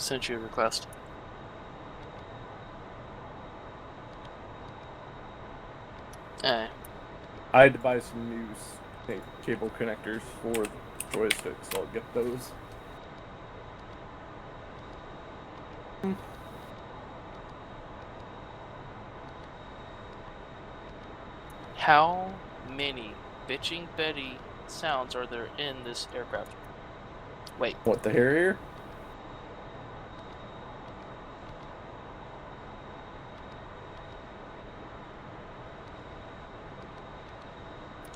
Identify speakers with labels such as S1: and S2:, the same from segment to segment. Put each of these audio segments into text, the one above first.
S1: Sent you a request. Eh.
S2: I had to buy some new cable connectors for the joystick, so I'll get those.
S1: How many bitching Betty sounds are there in this aircraft? Wait.
S2: What, the Harrier?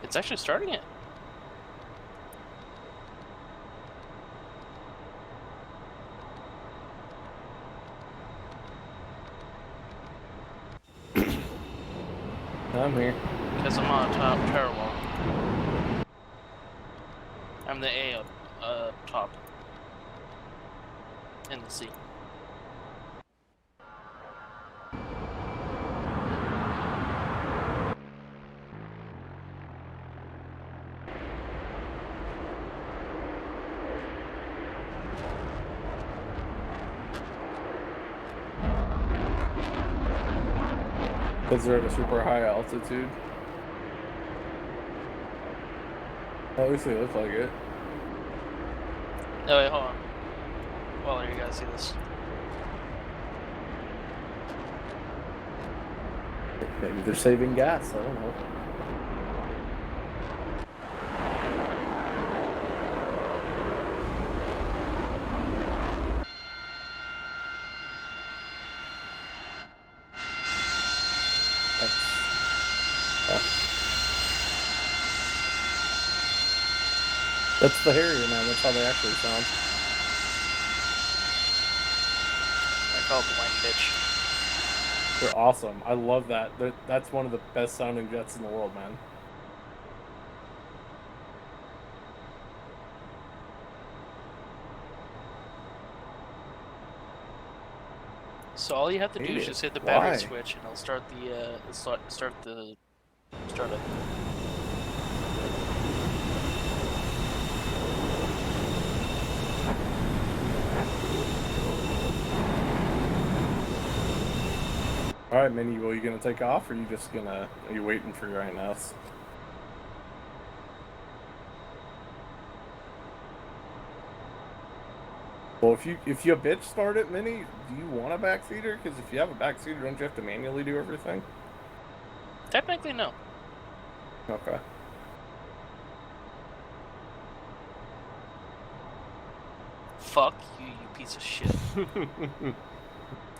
S1: It's actually starting it.
S2: I'm here.
S1: Because I'm on top tower wall. I'm the A up top. In the C.
S2: Because they're at a super high altitude. At least they look like it.
S1: Oh wait, hold on. Waller, you gotta see this.
S2: Maybe they're saving gas, I don't know. That's the Harrier, man. That's how they actually sound.
S1: I call it the white bitch.
S2: They're awesome. I love that. That's one of the best sounding jets in the world, man.
S1: So all you have to do is just hit the battery switch, and it'll start the startup.
S2: All right, Minnie. Well, you gonna take off, or are you waiting for your INS? Well, if you bitch start it, Minnie, do you want a backseater? Because if you have a backseater, don't you have to manually do everything?
S1: Technically, no.
S2: Okay.
S1: Fuck you, you piece of shit.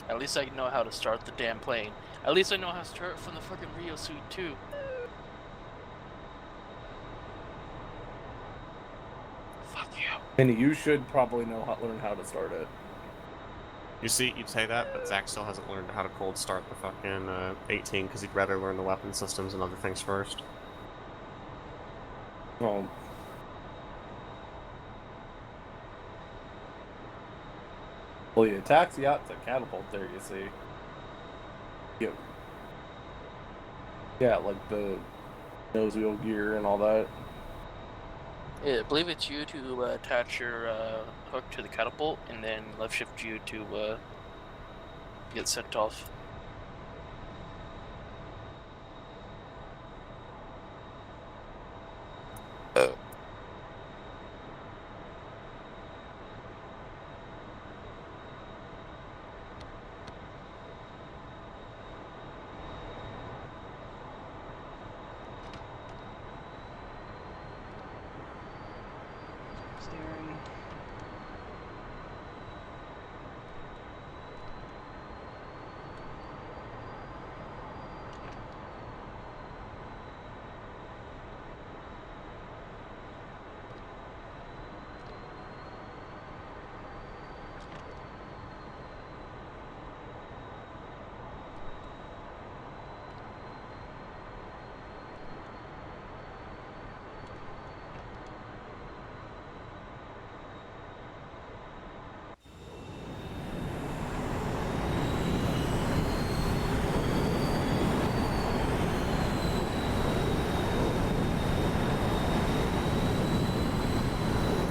S1: At least I know how to start the damn plane. At least I know how to start it from the fucking Rio suite too. Fuck you.
S2: Minnie, you should probably learn how to start it.
S3: You see, you'd say that, but Zach still hasn't learned how to cold start the fucking 18 because he'd rather learn the weapon systems and other things first.
S2: Well, you taxi out to catapult there, you see. Yeah, like the nose wheel gear and all that.
S1: Yeah, I believe it's you to attach your hook to the catapult, and then left shift you to get sent off. Steering.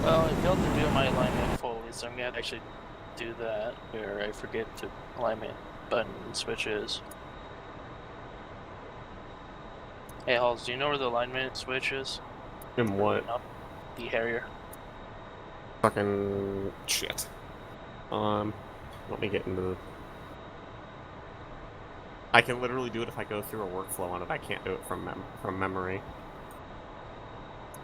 S1: Well, I failed to do my alignment fully, so I'm gonna actually do that, or I forget to alignment button switches. Hey, Halls, do you know where the alignment switch is?
S3: In what?
S1: Up the Harrier.
S3: Fucking shit. Let me get into the... I can literally do it if I go through a workflow on it. I can't do it from memory.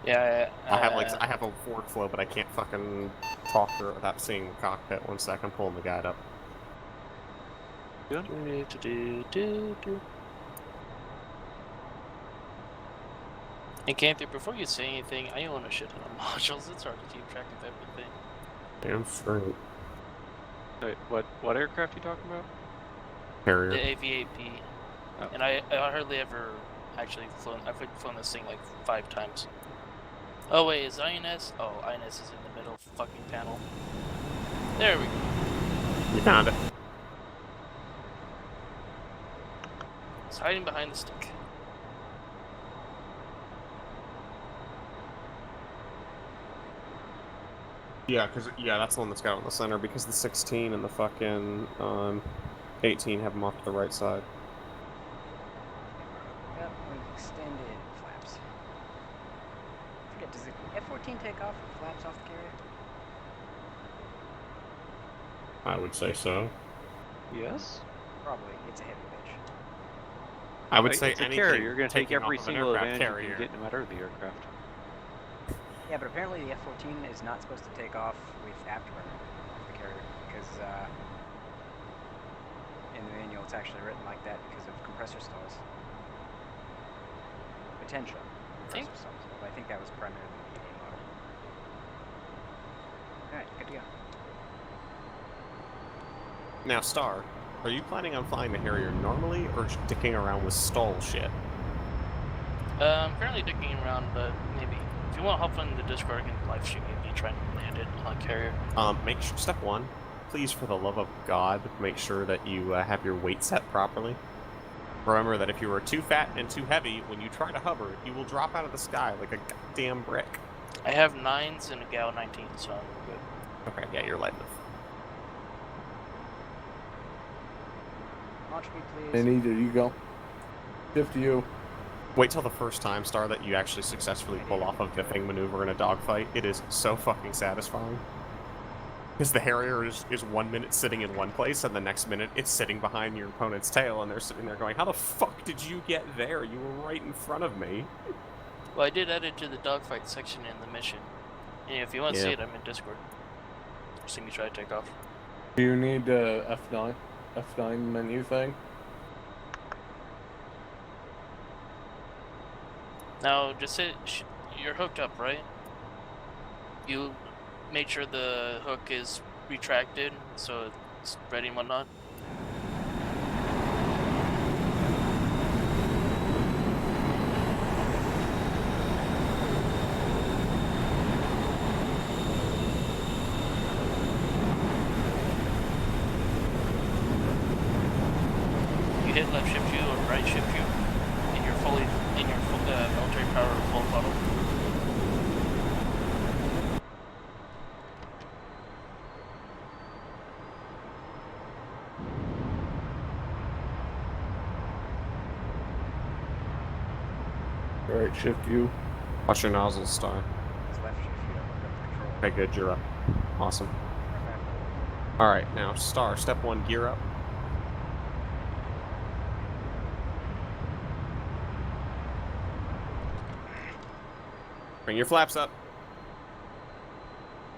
S1: Yeah,
S3: I have a workflow, but I can't fucking talk through it without seeing the cockpit. 1 second, I'm pulling the guide up.
S1: And Canther, before you say anything, I own a shit ton of modules. It's hard to keep track of everything.
S3: Damn straight.
S4: Wait, what aircraft are you talking about?
S3: Harrier.
S1: The AV-8P.
S4: Oh.
S1: And I hardly ever actually flown. I've flown this thing like 5 times. Oh wait, is INS? Oh, INS is in the middle fucking panel. There we go.
S3: You found it.
S1: It's hiding behind the stick.
S3: Yeah, that's the one that's got it in the center, because the 16 and the fucking 18 have them off to the right side.
S5: Yep, we've extended flaps. I forget, does the F-14 take off with flaps off the carrier?
S3: I would say so.
S4: Yes.
S5: Probably. It's a heavy bitch.
S3: I would say
S4: it's a
S3: anything
S4: carrier. You're going to take
S3: taking
S4: every
S3: off of an
S4: single
S3: aircraft
S4: advantage you
S3: carrier.
S4: can get no matter the aircraft.
S5: Yeah, but apparently the F-14 is not supposed to take off with afterburner off the carrier because in the manual it's actually written like that because of compressor stalls. Potential compressor stalls. But I think that was primarily the A model. Alright, good to go.
S3: Now, Star, are you planning on flying the Harrier normally, or dicking around with stall shit?
S1: I'm currently dicking around, but maybe. If you want to hop on the Discord, I can live stream maybe try and land it on a carrier.
S3: Make sure, step 1, please, for the love of God, make sure that you have your weight set properly. Remember that if you are too fat and too heavy, when you try to hover, you will drop out of the sky like a goddamn brick.
S1: I have 9s and a Gal 19, so I'm good.
S3: Okay, yeah, you're light enough.
S5: Launch me, please.
S2: Minnie, there you go. Shift you.
S3: Wait till the first time, Star, that you actually successfully pull off of the thing maneuver in a dogfight. It is so fucking satisfying. Because the Harrier is 1 minute sitting in one place, and the next minute it's sitting behind your opponent's tail, and they're sitting there going, how the fuck did you get there? You were right in front of me.
S1: Well, I did add it to the dogfight section in the mission. And if you want to see it, I'm in Discord. See me try to take off.
S2: Do you need F9 menu thing?
S1: Now, just say you're hooked up, right? You made sure the hook is retracted, so it's ready and whatnot. You hit left shift U or right shift U, and you're fully in your military power full throttle.
S2: Alright, shift you.
S3: Watch your nozzles, Star.
S5: It's left shift you to look up control.
S3: Okay, good, you're up. Awesome.
S5: Okay.
S3: Alright, now, Star, step 1, gear up. Bring your flaps up.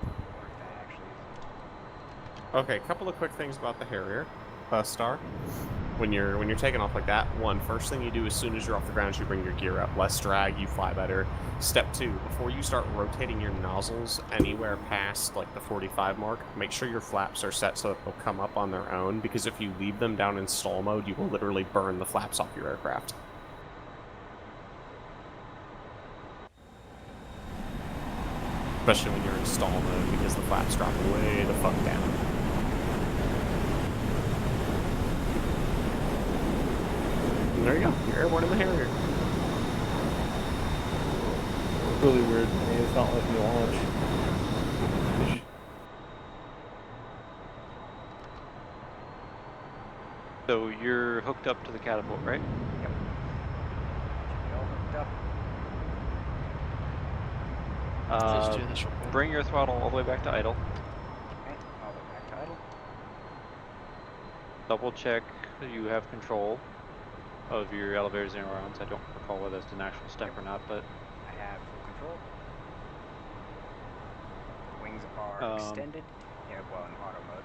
S5: Work that actually.
S3: Okay, a couple of quick things about the Harrier, Star. When you're taking off like that, first thing you do as soon as you're off the ground is you bring your gear up. Less drag, you fly better. Step 2, before you start rotating your nozzles anywhere past like the 45 mark, make sure your flaps are set so that they'll come up on their own, because if you leave them down in stall mode, you will literally burn the flaps off your aircraft. Especially when you're in stall mode, because the flaps drop way the fuck down. And there you go, you're airborne in the Harrier.
S2: Really weird. It's not letting me launch.
S4: So you're hooked up to the catapult, right?
S5: Yep. Should be all hooked up.
S1: Please do this real quick.
S4: Bring your throttle all the way back to idle.
S5: Okay, all the way back to idle.
S4: Double check you have control of your elevators and ailerons. I don't recall whether it's an actual step or not, but
S5: I have full control. The wings are extended. Yeah, well, in auto mode.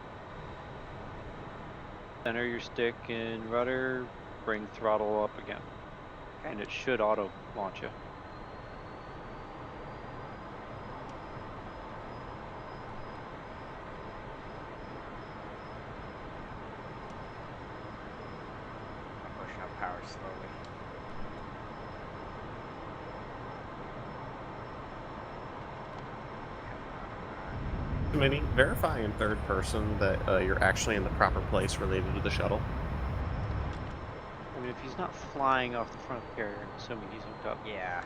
S4: center your stick in rudder, bring throttle up again.
S5: Okay.
S4: And it should auto launch you.
S5: I'm pushing up power slowly.
S3: Mini, verify in third person that you're actually in the proper place related to the shuttle.
S4: I mean, if he's not flying off the front of the carrier, I'm assuming he's hooked up.
S5: Yeah, at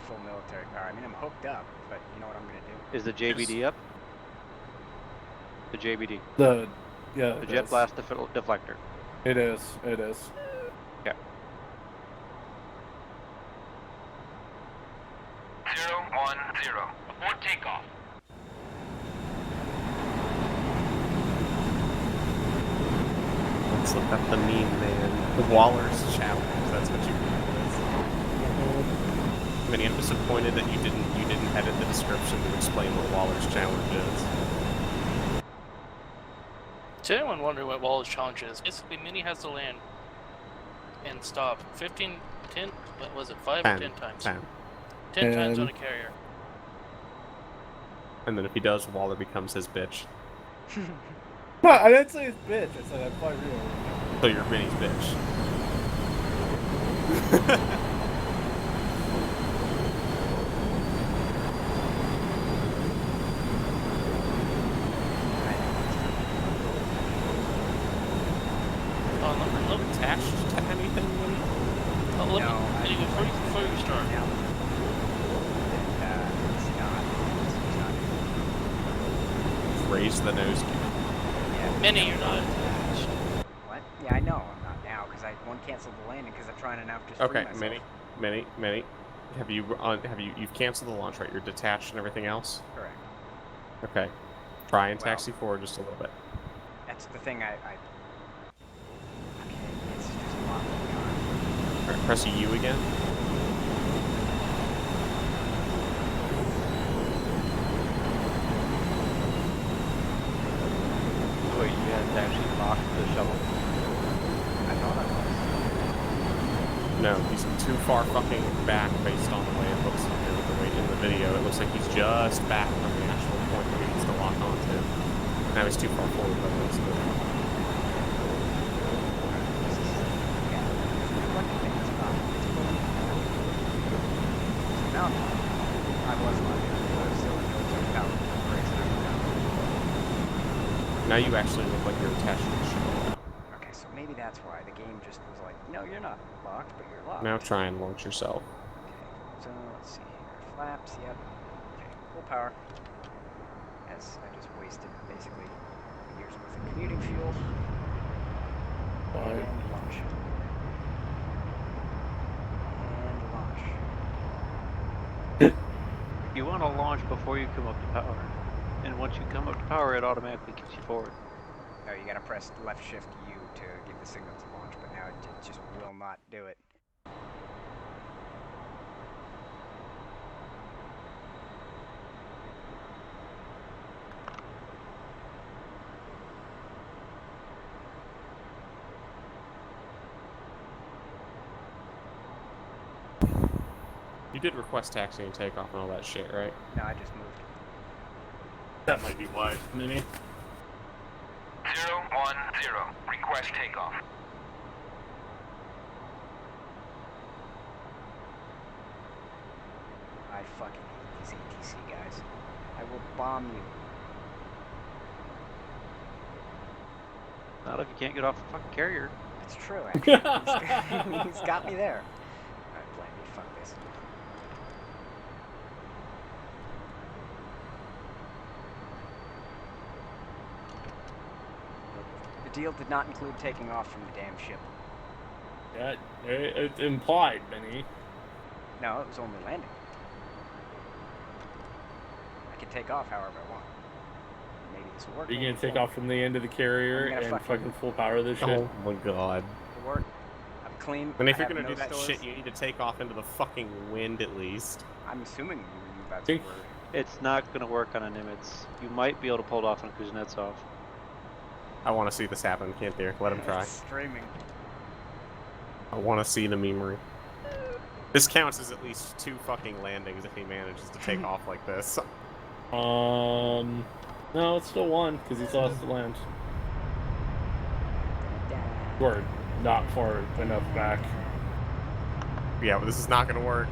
S5: full military power. I mean, I'm hooked up, but you know what I'm gonna do?
S4: Is the JBD up? The JBD.
S2: Yeah.
S4: The jet blast deflector.
S2: It is. It is.
S4: Okay.
S6: 010. Abort takeoff.
S3: Let's look up the meme, man. The Waller'S challenge. That's what you I mean, I'm disappointed that you didn't edit the description to explain what Waller'S challenge is.
S1: To anyone wondering what Waller's challenge is, basically Mini has to land and stop 10, what was it, 5 or 10 times? 10 times on a carrier.
S3: And then if he does, Waller becomes his bitch.
S2: I didn't say his bitch. I said I'd fly real.
S3: So you're Mini's bitch.
S1: Oh, look,
S3: Attached to anything, Mini?
S1: oh, look,
S5: No,
S1: anyway, before you start.
S5: Now, it's not.
S3: Raise the nose.
S5: Yeah.
S1: Mini, you're not attached.
S5: What? Yeah, I know I'm not now because I canceled the landing because I'm trying to now just
S3: Okay,
S5: free myself.
S3: Mini. You've canceled the launch, right? You're detached and everything else?
S5: Correct.
S3: Okay. Try and
S5: Well-
S3: taxi forward just a little bit.
S5: That's the thing Okay, it's just locking me on.
S3: Alright, press U again.
S4: Wait, you had to actually lock the shuttle?
S5: I thought I was.
S3: No, he's too far fucking back based on the way it looks in the video. It looks like he's just back from the actual point where he needs to lock onto. Now he's too far forward by the looks of it.
S5: This is, yeah, what do you think it's about? It's fully. Now I was locking. I was still in military power. Brakes and everything.
S3: Now you actually look like you're attached to the shuttle.
S5: Okay, so maybe that's why the game just was like, no, you're not locked, but you're locked.
S3: Now try and launch yourself.
S5: Okay, so let's see here. Flaps, yep. Okay, full power. As I just wasted basically a year's worth of commuting fuel. And launch. And launch.
S4: You want to launch before you come up to power. And once you come up to power, it automatically kicks you forward.
S5: No, you gotta press left shift U to give the signal to launch, but now it just will not do it.
S3: You did request taxi and takeoff and all that shit, right?
S5: No, I just moved.
S3: That might be why. Mini.
S6: 010. Request takeoff.
S5: I fucking hate these ATC guys. I will bomb you.
S4: Not if you can't get off the fucking carrier.
S5: That's true, actually. He's got me there. Alright, plan B, fuck this. deal did not include taking off from the damn ship.
S2: Yeah, it's implied, Benny.
S5: No, it was only landing. I can take off however I want. Maybe this will work.
S2: Are you
S5: maybe
S2: gonna
S5: it
S2: take
S5: won't.
S2: off from the end of the carrier
S5: I'm gonna
S2: and
S5: fucking-
S2: fucking full power this shit?
S3: Oh my god.
S5: It'll work. I'm clean.
S3: And if
S5: I
S3: you're
S5: have
S3: gonna
S5: no
S3: do that
S5: stores.
S3: shit, you need to take off into the fucking wind at least.
S5: I'm assuming that's
S2: Think-
S5: word.
S4: It's not going to work on a Nimitz. You might be able to pull it off on Kuznetsov.
S3: I want to see this happen, can't there? Let him try.
S5: It's streaming.
S3: I want to see the memery. This counts as at least 2 fucking landings if he manages to take off like this.
S2: No, it's still 1 because he still has to land. We're not far enough back.
S3: Yeah, but this is not gonna work.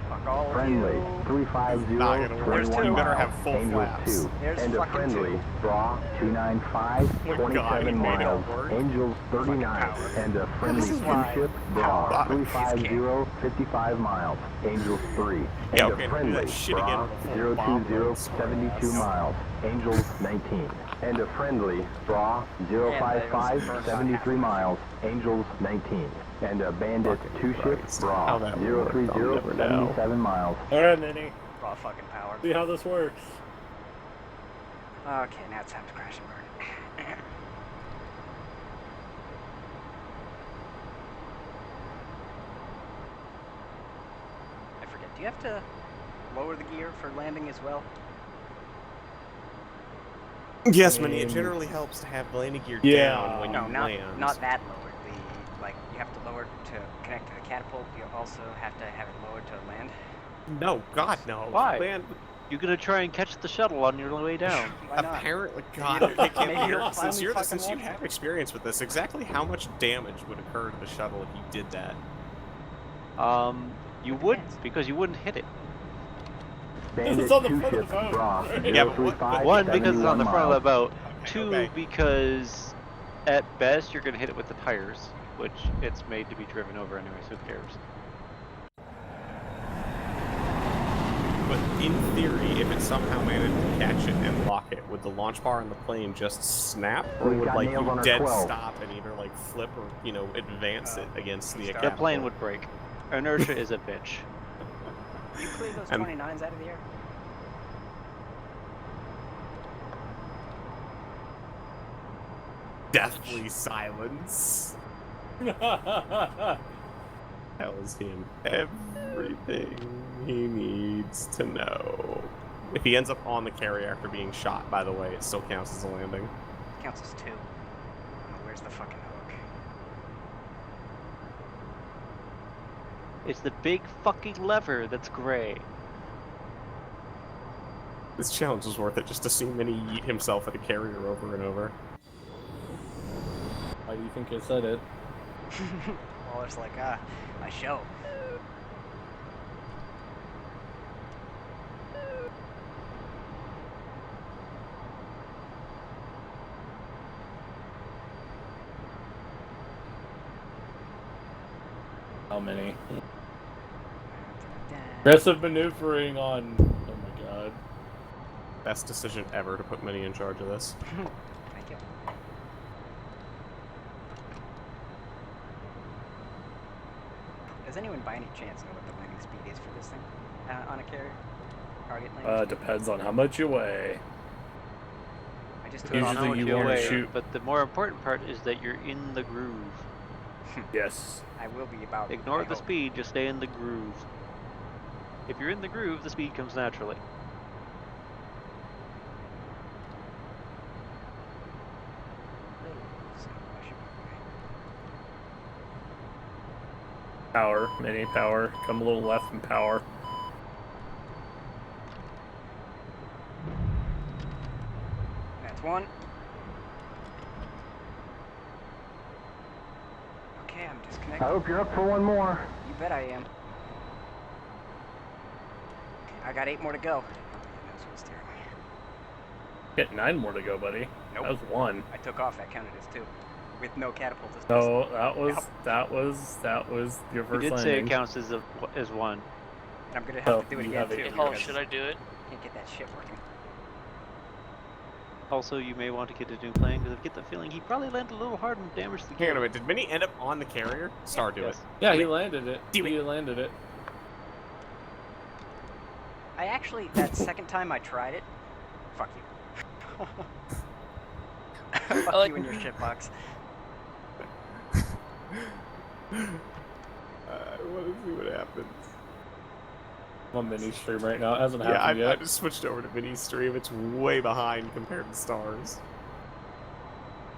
S5: Fuck all of
S7: Friendly,
S5: you.
S7: 350,
S3: Not gonna work.
S7: 21
S3: You better
S7: miles,
S3: have full
S7: Angels
S3: flaps.
S7: 2.
S5: There's
S7: And a
S5: fucking
S7: friendly,
S5: 2.
S7: draw 295,
S3: Oh my God,
S7: 27
S3: you made it
S7: miles,
S3: work.
S7: Angels 39.
S5: power.
S7: And a friendly
S5: This is why
S7: ship, draw
S3: power.
S7: 350, 55 miles, Angels 3. And
S3: Yeah,
S7: a
S3: okay, do
S7: friendly,
S3: that shit again
S7: draw
S3: with a full bomb
S7: 020,
S3: load.
S7: 72 miles, Angels 19. And a friendly, draw 055, 73 miles, Angels 19. And a Bandit
S3: Fucking
S7: 2 ship,
S3: Christ. How
S7: draw
S3: that would work,
S7: 030,
S3: I'll never know.
S7: 77 miles.
S2: Alright, Minnie.
S5: Raw fucking power.
S2: See how this works.
S5: Okay, now it's time to crash and burn. I forget. Do you have to lower the gear for landing as well?
S3: Yes, Minnie, it generally helps to have landing gear
S2: Yeah.
S3: down when
S5: No,
S3: you
S5: not
S3: land.
S5: not that lowered. The like you have to lower to connect to the catapult. You also have to have it lowered to land.
S3: No, God, no.
S4: Why?
S3: Man,
S4: You're going to try and catch the shuttle on your way down.
S5: Why not?
S3: apparently, God,
S5: Maybe
S3: okay,
S5: maybe you'll
S3: since
S5: finally
S3: you're
S5: fucking
S3: since you
S5: launch
S3: have
S5: it.
S3: experience with this, exactly how much damage would occur to the shuttle if you did that?
S4: You wouldn't, because you wouldn't hit it.
S7: Bandit
S2: It's on the
S7: 2
S2: front of
S7: ship,
S2: the boat.
S7: draw
S3: Yeah, but what-
S7: 035,
S4: One, because it's on the
S7: 71
S4: front of the
S7: miles.
S4: boat. Two,
S3: Okay.
S4: because at best you're going to hit it with the tires, which it's made to be driven over anyway, so who cares?
S3: But in theory, if it somehow managed to catch it and lock it, would the launch bar and the plane just snap, or
S7: We've
S3: would
S7: got
S3: like
S7: nails on
S3: you
S7: our
S3: dead
S7: 12.
S3: stop and either like flip or advance it against the
S5: The
S4: The
S3: catapult?
S4: plane would break. Inertia is a bitch.
S5: You clear those
S3: And-
S5: 29s out of the air?
S3: Deathly silence tells him everything he needs to know. If he ends up on the carrier after being shot, by the way, it still counts as a landing.
S5: Counts as 2. Oh, where's the fucking hook?
S4: It's the big fucking lever that's gray.
S3: This challenge was worth it just to see Minnie yeet himself at a carrier over and over.
S2: Why do you think I said it?
S5: Waller's like, I show.
S2: How many? Aggressive maneuvering on. Oh my god.
S3: Best decision ever to put Minnie in charge of this.
S5: Thank you. Does anyone by any chance know what the landing speed is for this thing? On a carrier? Target landing speed?
S2: Depends on how much you weigh.
S5: I just took
S4: Depends
S5: off
S4: on how
S2: Usually
S4: much
S2: you wanna
S4: weigh,
S2: shoot-
S4: But the more important part is that you're in the groove.
S2: Yes.
S5: I will be about.
S4: Ignore
S5: I
S4: the
S5: hope.
S4: speed, just stay in the groove. If you're in the groove, the speed comes naturally.
S5: So I should be okay.
S2: Power, mini power. Come a little left and power.
S5: That's one. Okay, I'm disconnected.
S7: I hope you're up for one more.
S5: You bet I am. Okay, I got 8 more to go. Oh, yeah, nose wheel steering.
S2: Get 9 more to go, buddy.
S5: Nope.
S2: That was 1.
S5: I took off. That counted as 2, with no catapult as
S2: No, that was your
S4: You
S2: first
S4: did say it
S2: landing.
S4: counts as one.
S5: And I'm gonna have
S2: Oh,
S5: to do it
S2: you
S5: again
S2: have it.
S5: too.
S1: Oh,
S5: because
S1: should I do it?
S5: Can't get that shit working.
S4: Also, you may want to get a new plane because I get the feeling he probably landed a little hard and damaged the
S3: Hang
S4: gear.
S3: on a minute. Did Minnie end up on the carrier? Star, do it.
S4: Yes.
S2: Yeah, he landed it.
S3: Do
S2: He
S3: it.
S2: landed it.
S5: I actually, that second time I tried it, fuck you. Fuck
S1: like-
S5: you and your shitbox.
S3: I want to see what happens.
S2: I'm on mini stream right now. It hasn't
S3: Yeah,
S2: happened
S3: I
S2: yet.
S3: just switched over to Minnie's stream. It's way behind compared to Star's.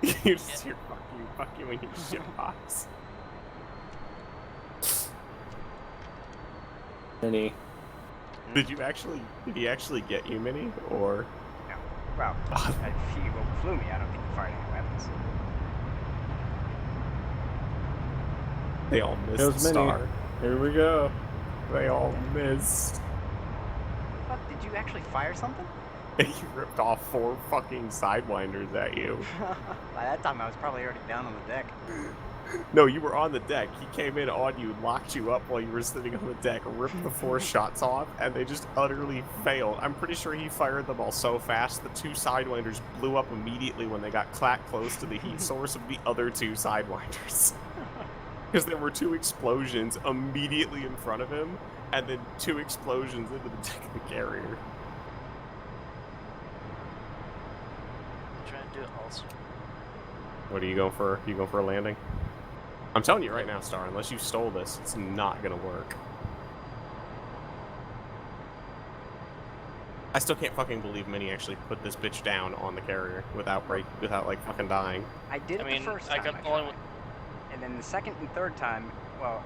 S3: You just hear fuck you in your shitbox.
S2: Mini.
S3: Did he actually get you, Minnie? Or
S5: No. Well, if he flew me, I don't think he fired any weapons.
S3: they all missed
S2: Goes Minnie.
S3: Star?
S2: Here we go.
S3: They all missed.
S5: What? Did you actually fire something?
S3: He ripped off 4 fucking sidewinders at you.
S5: By that time, I was probably already down on the deck.
S3: No, you were on the deck. He came in on you, locked you up while you were sitting on the deck, ripped the 4 shots off, and they just utterly failed. I'm pretty sure he fired them all so fast the 2 sidewinders blew up immediately when they got close to the heat source of the other 2 sidewinders. Because there were 2 explosions immediately in front of him, and then 2 explosions into the deck of the carrier.
S1: I'm trying to do it also.
S3: What are you going for? You going for a landing? I'm telling you right now, Star, unless you stole this, it's not gonna work. I still can't fucking believe Minnie actually put this bitch down on the carrier without like fucking dying.
S5: I did
S1: I
S5: it
S1: mean,
S5: the first
S1: I
S5: time.
S1: got
S5: I
S1: only
S5: tried. And then the second and third time, well,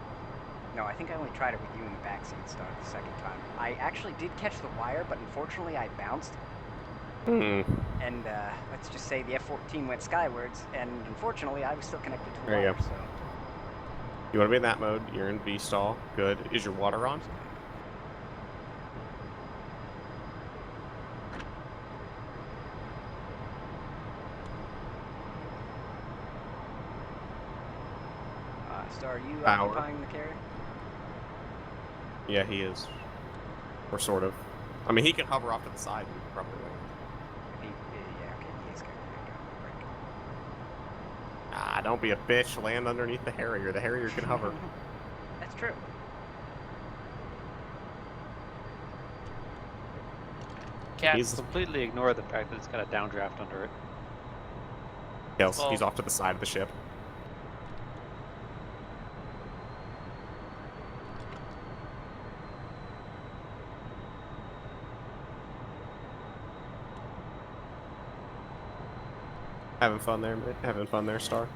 S5: no, I think I only tried it with you in the backseat, Star, the second time. I actually did catch the wire, but unfortunately I bounced.
S3: Hmm.
S5: And let's just say the F-14 went skywards, and unfortunately I was still connected to a
S3: There you
S5: wire,
S3: go.
S5: so...
S3: You want to be in that mode? You're in V stall. Good. Is your water on?
S5: Star, are you
S3: Power.
S5: occupying the carrier?
S3: Yeah, he is. Or sort of. I mean, he can hover off to the side and probably like.
S5: Yeah, okay, he is good. There you go. Right.
S3: Ah, don't be a bitch. Land underneath the Harrier. The Harrier can hover.
S5: That's true.
S1: Cat.
S3: He's
S4: Completely ignore the fact that it's got a downdraft under it.
S3: Yes,
S1: Well-
S3: he's off to the side of the ship. Having fun there, mate? Having fun there, Star?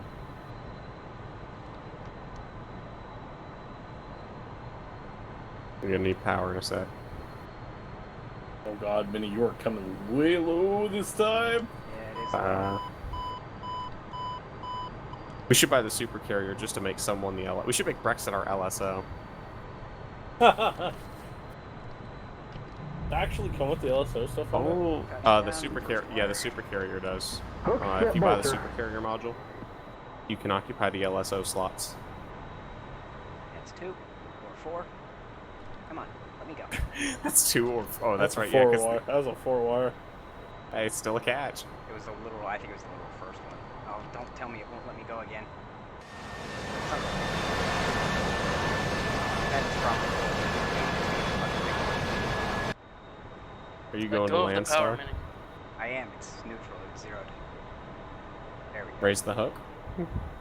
S3: You're gonna need power in a sec.
S2: Oh god, Mini, you are coming way low this time.
S5: Yeah, it is.
S3: We should buy the super carrier just to make someone the LSO. We should make Brexit our LSO.
S2: Actually come with the LSO stuff on it?
S3: The super carrier. Yeah, the super carrier does.
S7: Hook
S3: If
S7: ship
S3: you buy the
S7: bolter.
S3: super carrier module, you can occupy the LSO slots.
S5: That's 2 or 4. Come on, let me go.
S3: That's 2 or oh, that's
S2: a
S3: right. Yeah,
S2: 4-wire. That was a 4-wire.
S3: hey, it's still a catch.
S5: It was a little, I think it was the little first one. Oh, don't tell me it won't let me go again. That is probably...
S3: Are you
S1: Let
S3: going to
S1: go of the
S3: land,
S1: power
S3: Star?
S1: mini.
S5: I am, it's neutral, it's zeroed. There we go.
S3: Raise the hook.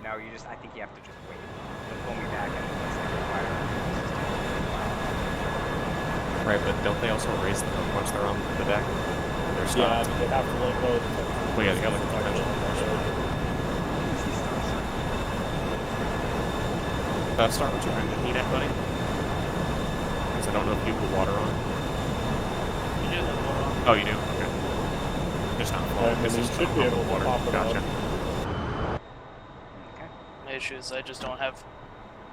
S5: No, you just, I think you have to just wait. Don't pull me back and let's never fire.
S3: Right, but don't they also raise the hook once they're on the deck? They're
S2: Yeah,
S3: stopped.
S2: they have to let go of the
S3: Well, yeah, they got like a potential. Start with your engine heat at, buddy. Because I don't know if you have the water on.
S1: You do have water on.
S3: Oh, you do? Okay. Just not flowing.
S2: Yeah,
S3: This
S2: you
S3: is
S2: should
S3: not
S2: be
S3: flowing
S2: able
S3: with
S2: to
S3: water.
S2: pop it
S3: Gotcha.
S2: out.
S5: Okay,
S1: My issue is I just don't have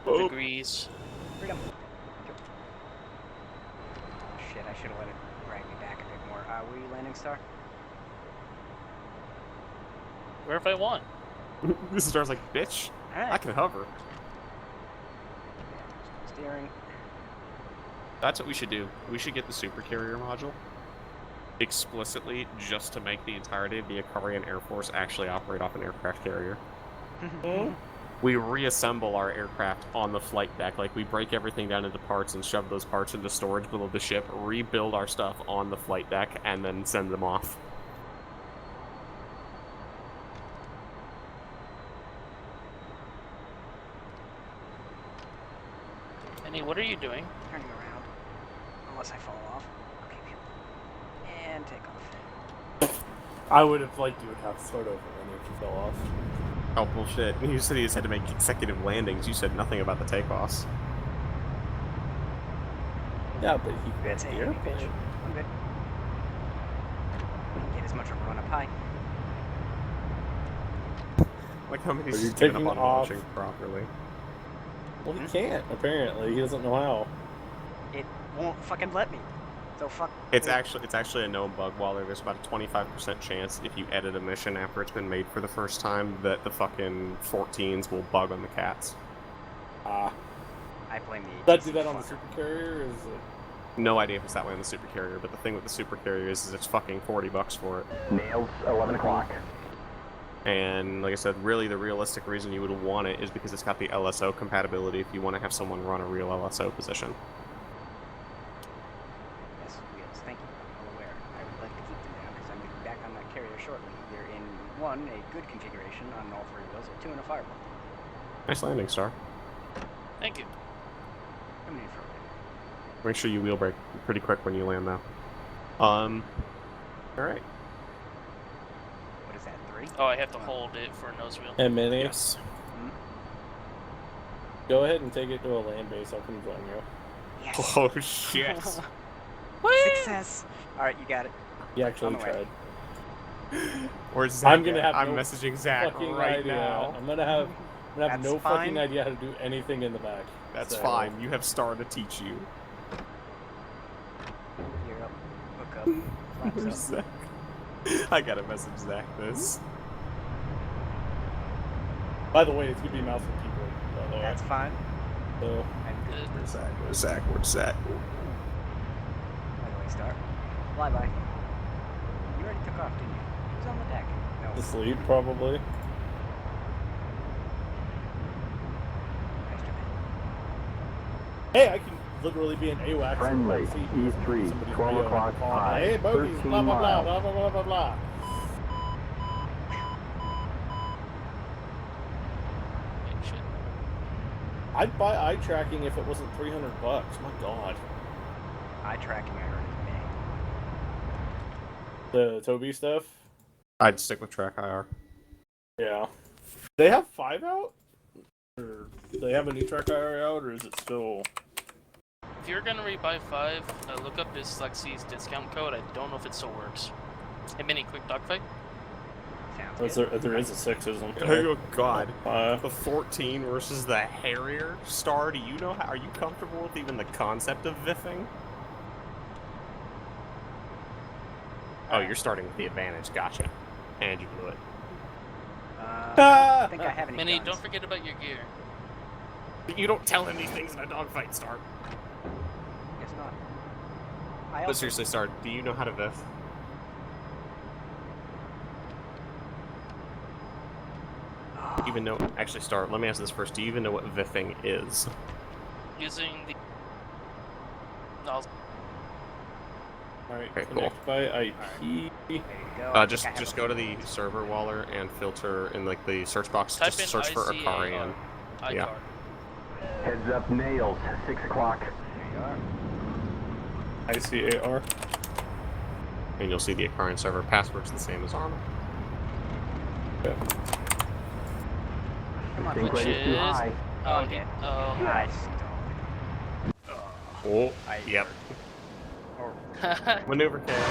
S3: Oh.
S1: degrees.
S5: freedom. Shit, I should have let it drag me back a bit more. Were you landing, Star?
S1: Where if I want?
S3: This star's like, bitch,
S5: Alright.
S3: I can hover.
S5: Steering.
S3: That's what we should do. We should get the super carrier module. explicitly just to make the entirety of the Korean Air Force actually operate off an aircraft carrier. We reassemble our aircraft on the flight deck. Like, we break everything down into parts and shove those parts into storage below the ship, rebuild our stuff on the flight deck, and then send them off.
S1: Annie, what are you doing?
S5: Turning around. Unless I fall off. Okay, good. And take off.
S2: I would have liked you would have to start over when you fell off.
S3: Oh, bullshit. You said he just had to make consecutive landings. You said nothing about the takeoffs.
S2: Yeah, but he
S5: That's a heavy pitch. I'm good. I can get as much of a run up high.
S3: Like, how many
S2: Are you
S3: he's given
S2: taking
S3: up on
S2: off?
S3: launching properly?
S2: Well, he can't, apparently. He doesn't know how.
S5: It won't fucking let me. So fuck.
S3: It's actually a known bug, Waller. There's about a 25% chance if you edit a mission after it's been made for the first time that the fucking 14s will bug on the cats.
S2: Ah.
S5: I blame the
S2: Does that
S5: ATC
S2: do that on the
S5: fucker.
S2: supercarrier, or is it...
S3: No idea if it's that way on the supercarrier, but the thing with the supercarrier is it's fucking $40 for it.
S7: Nails, 11 o'clock.
S3: And like I said, really the realistic reason you would want it is because it's got the LSO compatibility if you want to have someone run a real LSO position.
S5: Yes, wheels. Thank you. I'm well aware. I would like to keep them down because I'm going to be back on that carrier shortly. They're in 1, a good configuration on all 3 wheels, a 2, and a fireball.
S3: Nice landing, Star.
S1: Thank you.
S5: Coming in for a ride.
S3: Make sure you wheel brake pretty quick when you land, though. Alright.
S5: What is that, 3?
S1: Oh, I have to hold it for a nose wheel.
S2: Hey, Minnie.
S3: Yes.
S2: Go ahead and take it to a land base. I'll come join you.
S5: Yes!
S3: Oh, shit.
S5: Success! Alright, you got it.
S2: He actually
S5: On the way.
S2: tried.
S3: Where's Zach?
S2: I'm gonna have
S3: I'm
S2: no
S3: messaging Zach
S2: fucking
S3: right
S2: idea.
S3: now.
S2: I'm gonna have
S5: That's
S2: no
S5: fine.
S2: fucking idea how to do anything in the back.
S3: That's
S2: So-
S3: fine. You have Star to teach you.
S5: Gear up. Hook up. Flaps up.
S3: Zach? I gotta message Zach this.
S2: By the way, it's gonna be mouse and keyboard. By the way.
S5: That's fine.
S2: So,
S5: I'm good.
S3: Where's Zach? Where's Zach? Where's Zach?
S5: By the way, Star. Flyby. You already took off, didn't you? Who's on the deck? No.
S2: asleep probably.
S5: Extra man.
S2: Hey, I can literally be an AWACS.
S7: Friendly,
S2: and see
S7: E3,
S2: somebody's
S7: 12
S2: radio
S7: o'clock
S2: on the call.
S7: high,
S2: Hey, bogeys,
S7: 13
S2: blah blah blah
S7: miles.
S2: blah blah blah blah blah.
S1: Hey, shit.
S2: I'd buy eye tracking if it wasn't $300. My God.
S5: Eye tracking, I heard, is
S2: The Toby stuff.
S3: I'd stick with Track IR.
S2: Yeah. They have 5 out? Or do they have a new track IR out, or is it still?
S1: If you're gonna rebuy 5, look up Dyslexi's discount code. I don't know if it still works. Hey, Mini, quick dogfight.
S5: Sounds good.
S2: There is a 6, isn't there?
S3: Oh God.
S2: Uh,
S3: The 14 versus the Harrier. Star, do you know how? Are you comfortable with even the concept of viffing? Oh, you're starting with the advantage. Gotcha. And you blew it.
S5: I think I have any
S1: Mini,
S5: guns.
S1: don't forget about your gear.
S3: You don't tell him these things in a dogfight, Star.
S5: Guess not. I
S3: But
S5: also
S3: seriously, Star, do you know how to viff? Even know? Actually, Star, let me ask this first. Do you even know what viffing is?
S1: Using the... No,
S2: Alright,
S3: Okay, cool.
S2: connect by IP.
S5: there you go. I think
S3: Just
S5: I have
S3: go
S5: a-
S3: to the server Waller and filter in like the search box.
S1: type
S3: Just
S1: in
S3: search for
S1: ICAR.
S3: Akarian.
S1: ICAR.
S3: Yeah.
S7: Heads up, nails, 6 o'clock.
S5: There you are.
S2: ICAR.
S3: And you'll see the Akarian server. Password's the same as Arma.
S5: Come on,
S7: Think
S1: Which
S7: rate is too
S1: is-
S7: high.
S5: Oh,
S1: Okay.
S5: okay.
S1: Oh.
S5: Nice.
S3: Oh,
S5: I
S3: yep.
S5: Or
S3: Maneuver cam.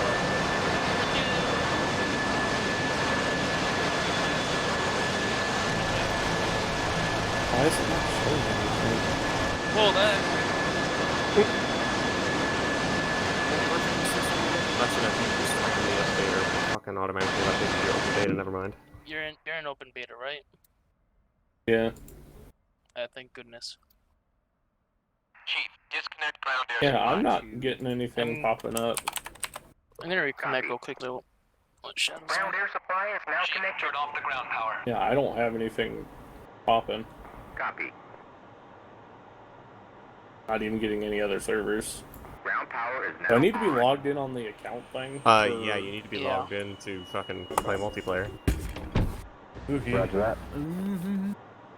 S2: Why is it not showing anything?
S1: Pull that.
S3: That's what I think just ran the updater. Fucking automatically updated your open data, never mind.
S1: You're in open beta, right?
S2: Yeah.
S1: Thank goodness.
S6: Chief, disconnect ground area.
S2: Yeah, I'm
S5: want
S2: not
S5: to-
S2: getting anything
S1: I'm-
S2: popping up.
S1: I'm gonna reconnect real quick though. What shadows on?
S6: Ground air supply is now connected. Turn off the ground power.
S2: Yeah, I don't have anything popping.
S6: Copy.
S2: Not even getting any other servers.
S6: Ground power is now
S2: Do I need to be
S6: on.
S2: logged in on the account thing?
S3: Yeah, you need to be
S1: Yeah.
S3: logged in to fucking play multiplayer.
S2: Okay.
S7: Roger that.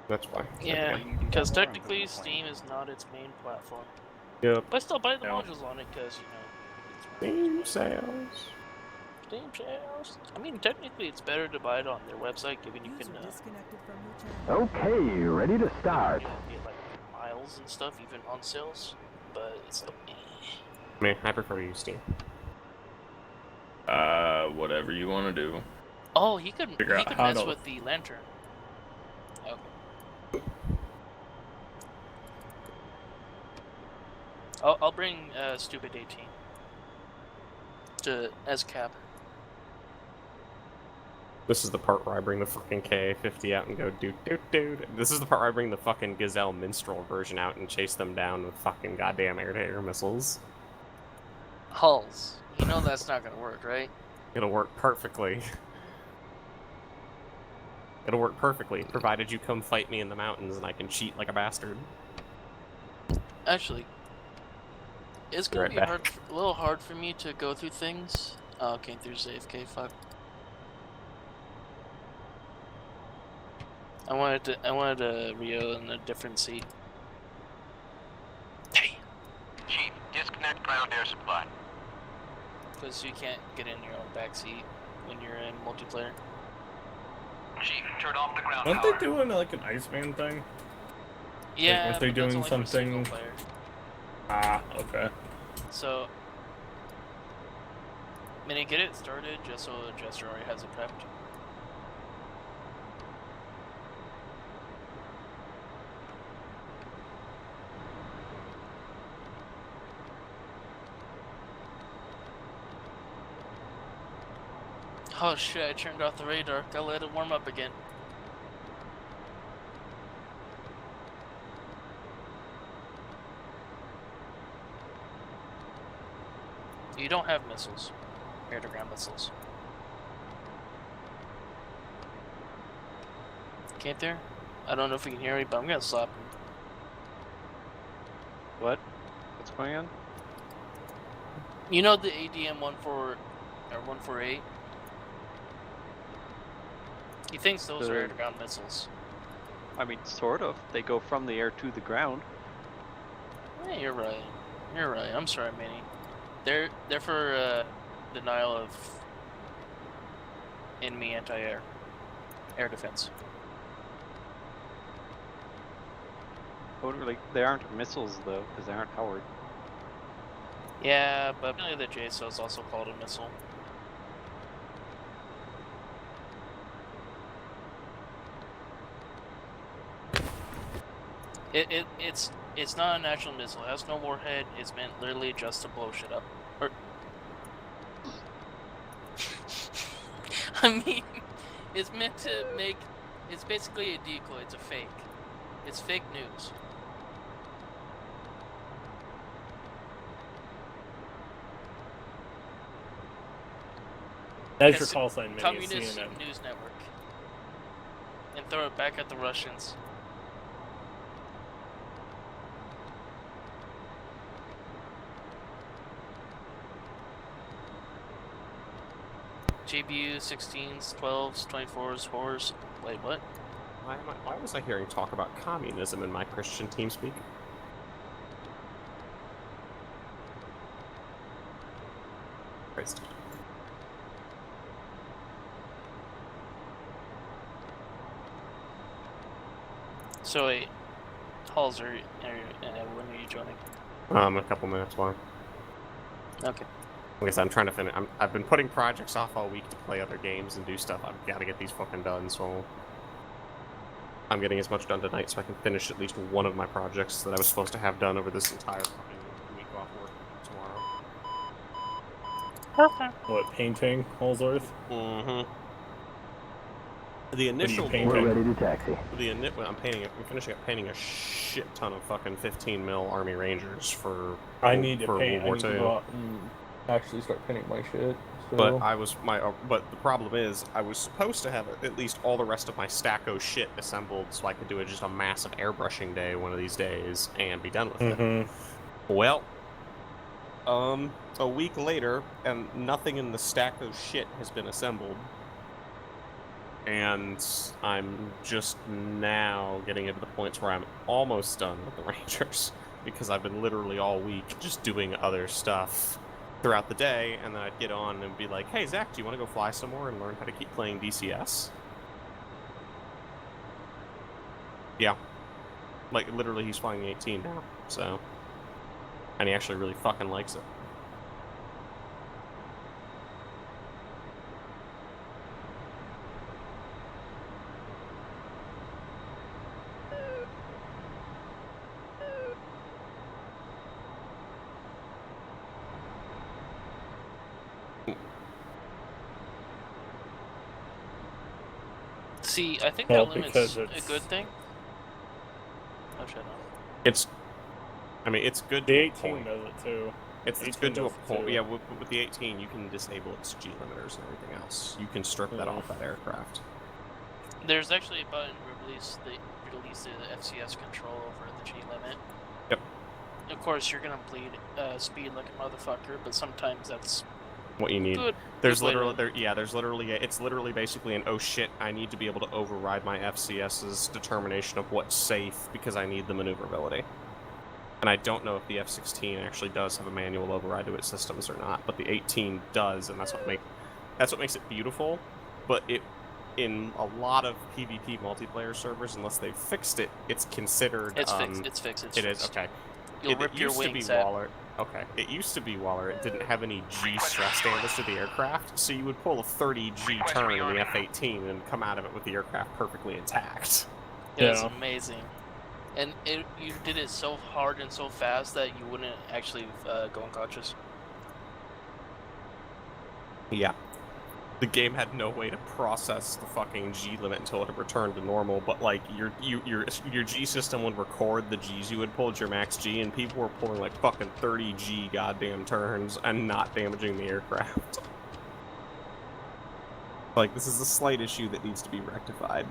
S3: That's why.
S1: Yeah,
S5: You do that
S1: because
S5: more, I'm
S1: technically
S5: gonna play.
S1: Steam is not its main platform.
S3: Yep.
S1: But I still buy the
S2: No.
S1: modules on it because, you know, it's
S3: Steam sales.
S1: Steam sales. I mean, technically it's better to buy it on their website, given you can
S7: Okay, ready to start.
S1: you know, get like miles and stuff, even on sales. But it's like,
S3: I mean, I prefer to use Steam.
S2: Whatever you want to do.
S1: oh, he could
S2: Figure out how
S1: mess
S2: to-
S1: with the lantern. Okay. I'll bring Stupidity to as cap.
S3: This is the part where I bring the fucking K-50 out and go dude. This is the part where I bring the fucking Gazelle Minstrel version out and chase them down with fucking goddamn air-to-air missiles.
S1: Hulls. You know that's not gonna work, right?
S3: It'll work perfectly. It'll work perfectly, provided you come fight me in the mountains and I can cheat like a bastard.
S1: Actually, it's gonna
S3: Right
S1: be
S3: back.
S1: a little hard for me to go through things. Oh, okay, there's AFK. Fuck. I wanted a Rio in a different seat. Hey,
S6: Chief, disconnect ground air supply.
S1: because you can't get in your own back seat when you're in multiplayer.
S6: Chief, turn off the ground
S2: Aren't
S6: power.
S2: they doing like an Iceman thing?
S1: Yeah,
S2: weren't they
S1: but that's
S2: doing
S1: only for single
S2: something-
S1: player.
S2: Ah, okay.
S1: So, Minnie, get it started just so Jester already has it prepped. Oh shit, I turned off the radar. Gotta let it warm up again. You don't have missiles. Air-to-ground missiles. Can't there? I don't know if you can hear me, but I'm gonna slap him.
S4: What? What's going on?
S1: You know the ADM 148? He thinks those are
S4: The-
S1: air-to-ground missiles.
S4: I mean, sort of. They go from the air to the ground.
S1: Yeah, you're right. You're right. I'm sorry, Minnie. They're for denial of enemy anti-air air defense.
S4: Totally. They aren't missiles though, because they aren't powered.
S1: Yeah, but apparently the JSO is also called a missile. It's not an actual missile. It has no warhead. It's meant literally just to blow shit up. Or I mean, it's meant to make. It's basically a decoy. It's a fake. It's fake news.
S2: That's your
S1: It's
S2: call sign, Minnie.
S1: Communist
S2: CNN.
S1: News Network. And throw it back at the Russians. GPU 16s, 12s, 24s, whores. Wait, what?
S3: Why was I hearing talk about communism in my Christian TeamSpeak? Christ.
S1: So wait, Halls are when are you joining?
S3: A couple minutes long.
S1: Okay.
S3: Like I said, I'm trying to finish. I've been putting projects off all week to play other games and do stuff. I've got to get these fucking done, so I'm getting as much done tonight so I can finish at least one of my projects that I was supposed to have done over this entire fucking week off work tomorrow.
S1: Okay.
S2: What, painting, Holsworth?
S3: Mm-hmm. The initial
S2: paint?
S7: We're ready to taxi.
S3: I'm finishing up painting a shit ton of fucking 15 mil Army Rangers for
S2: I need to
S3: for
S2: paint. I
S3: World
S2: need
S3: War
S2: to
S3: II.
S2: go out and actually start pinning my shit. So.
S3: But the problem is, I was supposed to have at least all the rest of my stack of shit assembled, so I could do just a massive airbrushing day one of these days and be done with it. Well, a week later, and nothing in the stack of shit has been assembled. And I'm just now getting into the points where I'm almost done with the Rangers, because I've been literally all week just doing other stuff throughout the day, and then I'd get on and be like, hey, Zach, do you want to go fly some more and learn how to keep playing DCS? Yeah. Like, literally, he's flying the 18 now, so... And he actually really fucking likes it.
S1: See, I think
S2: Well,
S1: that limit's
S2: because
S1: a
S2: it's-
S1: good thing. Oh, shut up.
S3: It's... I mean, it's good
S2: The
S3: to a
S2: 18
S3: point.
S2: does it too.
S3: It's
S2: 18
S3: good to a
S2: does it
S3: point.
S2: too.
S3: Yeah, with the 18, you can disable its G limiters and everything else. You can strip that off that aircraft.
S1: There's actually a button to release the FCS control over the G limit.
S3: Yep.
S1: Of course, you're gonna bleed speed like a motherfucker, but sometimes that's
S3: What you need.
S1: good.
S3: There's
S1: good way
S3: literally, it's literally basically an, oh shit, I need to be able to override my FCS's determination of what's safe because I need the maneuverability. And I don't know if the F-16 actually does have a manual override to its systems or not, but the 18 does, and that's what makes it beautiful. But in a lot of PvP multiplayer servers, unless they've fixed it, it's considered...
S1: It's fixed. It's fixed. It's
S3: it
S1: fixed.
S3: is, okay.
S1: You'll rip your wings out.
S3: Waller. Okay, it used to be Waller. It didn't have any G stress damage to the aircraft, so you would pull a 30 G turn in the F-18 and come out of it with the aircraft perfectly intact.
S1: It was amazing. And you did it so hard and so fast that you wouldn't actually go unconscious.
S3: Yeah. The game had no way to process the fucking G limit until it had returned to normal, but like your G system would record the Gs you had pulled, your max G, and people were pulling like fucking 30 G goddamn turns and not damaging the aircraft. Like, this is a slight issue that needs to be rectified.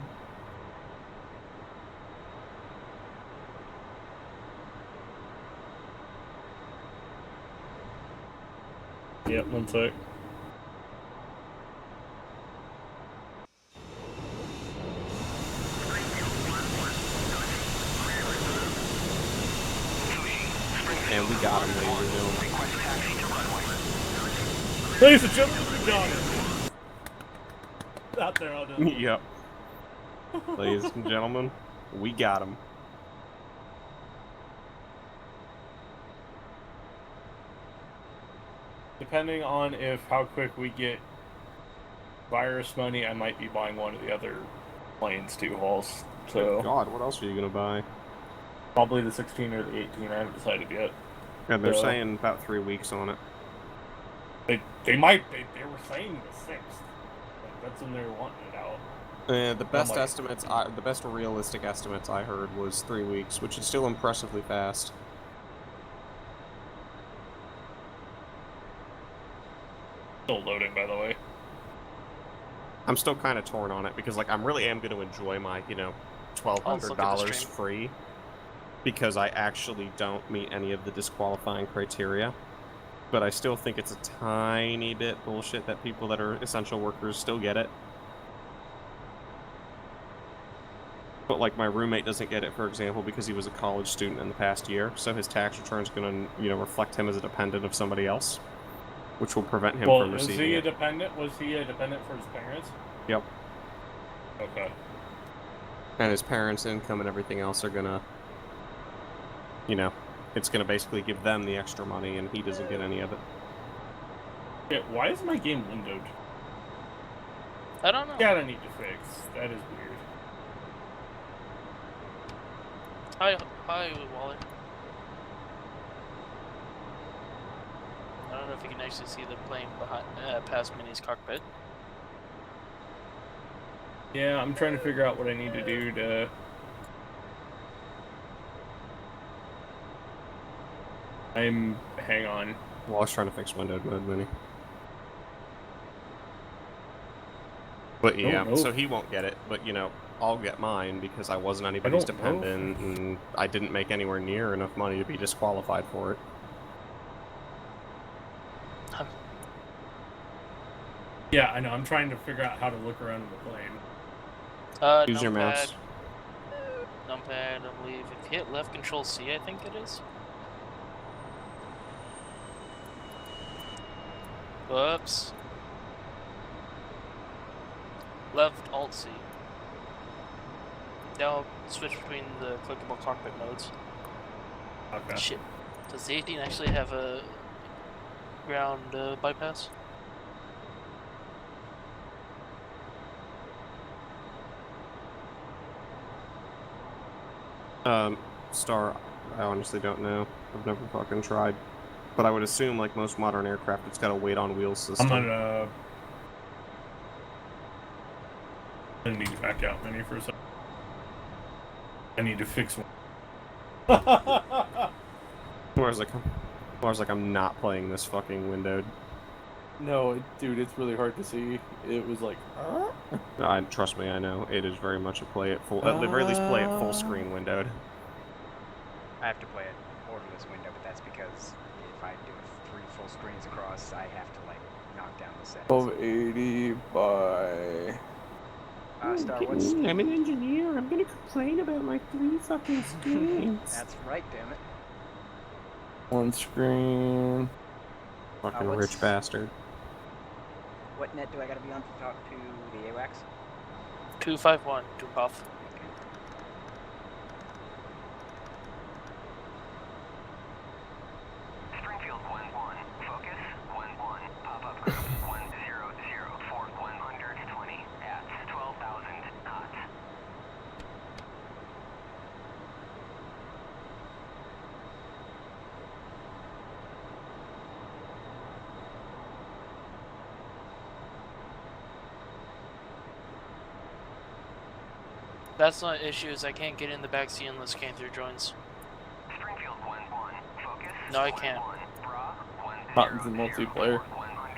S2: Yep, one sec.
S3: And we got him, ladies and gentlemen.
S2: Ladies and gentlemen, we got it. Out there, I'll do it.
S3: Yep. Ladies and gentlemen, we got him.
S2: Depending on how quick we get virus money, I might be buying one of the other planes too, Halls. So
S3: Good God, what else are you gonna buy?
S2: probably the 16 or the 18. I haven't decided yet.
S3: Yeah, they're saying about 3 weeks on it.
S2: They were saying the 6th. Like, that's when they were wanting it out.
S3: The best the best realistic estimates I heard was 3 weeks, which is still impressively fast.
S2: Still loading, by the way.
S3: I'm still kind of torn on it because, like, I really am going to enjoy my, $1,200 free because I actually don't meet any of the disqualifying criteria. But I still think it's a tiny bit bullshit that people that are essential workers still get it. But, like, my roommate doesn't get it, for example, because he was a college student in the past year, so his tax return's going to, reflect him as a dependent of somebody else, which will prevent him from receiving it.
S2: Was he a dependent? Was he a dependent for his parents?
S3: Yep.
S2: Okay.
S3: And his parents' income and everything else are gonna, it's gonna basically give them the extra money, and he doesn't get any of it.
S2: Yeah, why is my game windowed?
S1: I don't know.
S2: Gotta need to fix. That is weird.
S1: Hi, Waller. I don't know if you can actually see the plane behind, past Minnie's cockpit.
S2: Yeah, I'm trying to figure out what I need to do to... Hang on.
S3: Well, I was trying to fix windowed mode, Mini. But yeah,
S2: know.
S3: so he won't get it, but you know, I'll get mine because I wasn't anybody's
S2: don't know.
S3: dependent and I didn't make anywhere near enough money to be disqualified for it.
S2: Yeah, I know. I'm trying to figure out how to look around in the plane.
S3: Use your mouse.
S1: Numpad, I believe. If you hit left control C, I think it is. Whoops. Left Alt C. Now switch between the clickable cockpit modes.
S2: Okay.
S1: Shit. Does the 18 actually have a ground bypass?
S3: Star, I honestly don't know. I've never fucking tried. But I would assume, like most modern aircraft, it's got a weight on wheels system.
S2: I'm gonna need to back out Mini for a second. I need to fix one.
S3: Whereas like I'm not playing this fucking windowed.
S8: No, dude, it's really hard to see. It was like,
S3: Trust me, I know. It is very much a play at full, at the very least play at full screen windowed.
S5: I have to play it borderless window, but that's because if I do it 3 full screens across, I have to like knock down the settings.
S8: 1280 by...
S5: Star, what's...
S3: I'm an engineer. I'm gonna complain about my 3 fucking screens.
S5: That's right, damn it.
S8: One screen.
S3: Fucking
S5: what's-
S3: rich bastard.
S5: What net do I gotta be on to talk to the AWACS?
S1: 251, to buff.
S6: Springfield 1-1. Focus 1-1. Pop-up group 100 for 120 at 12,000 knots.
S1: That's not an issue, is I can't get in the backseat unless Cantor joins.
S6: Springfield 1-1. Focus.
S1: No, I can't.
S8: Not in multiplayer.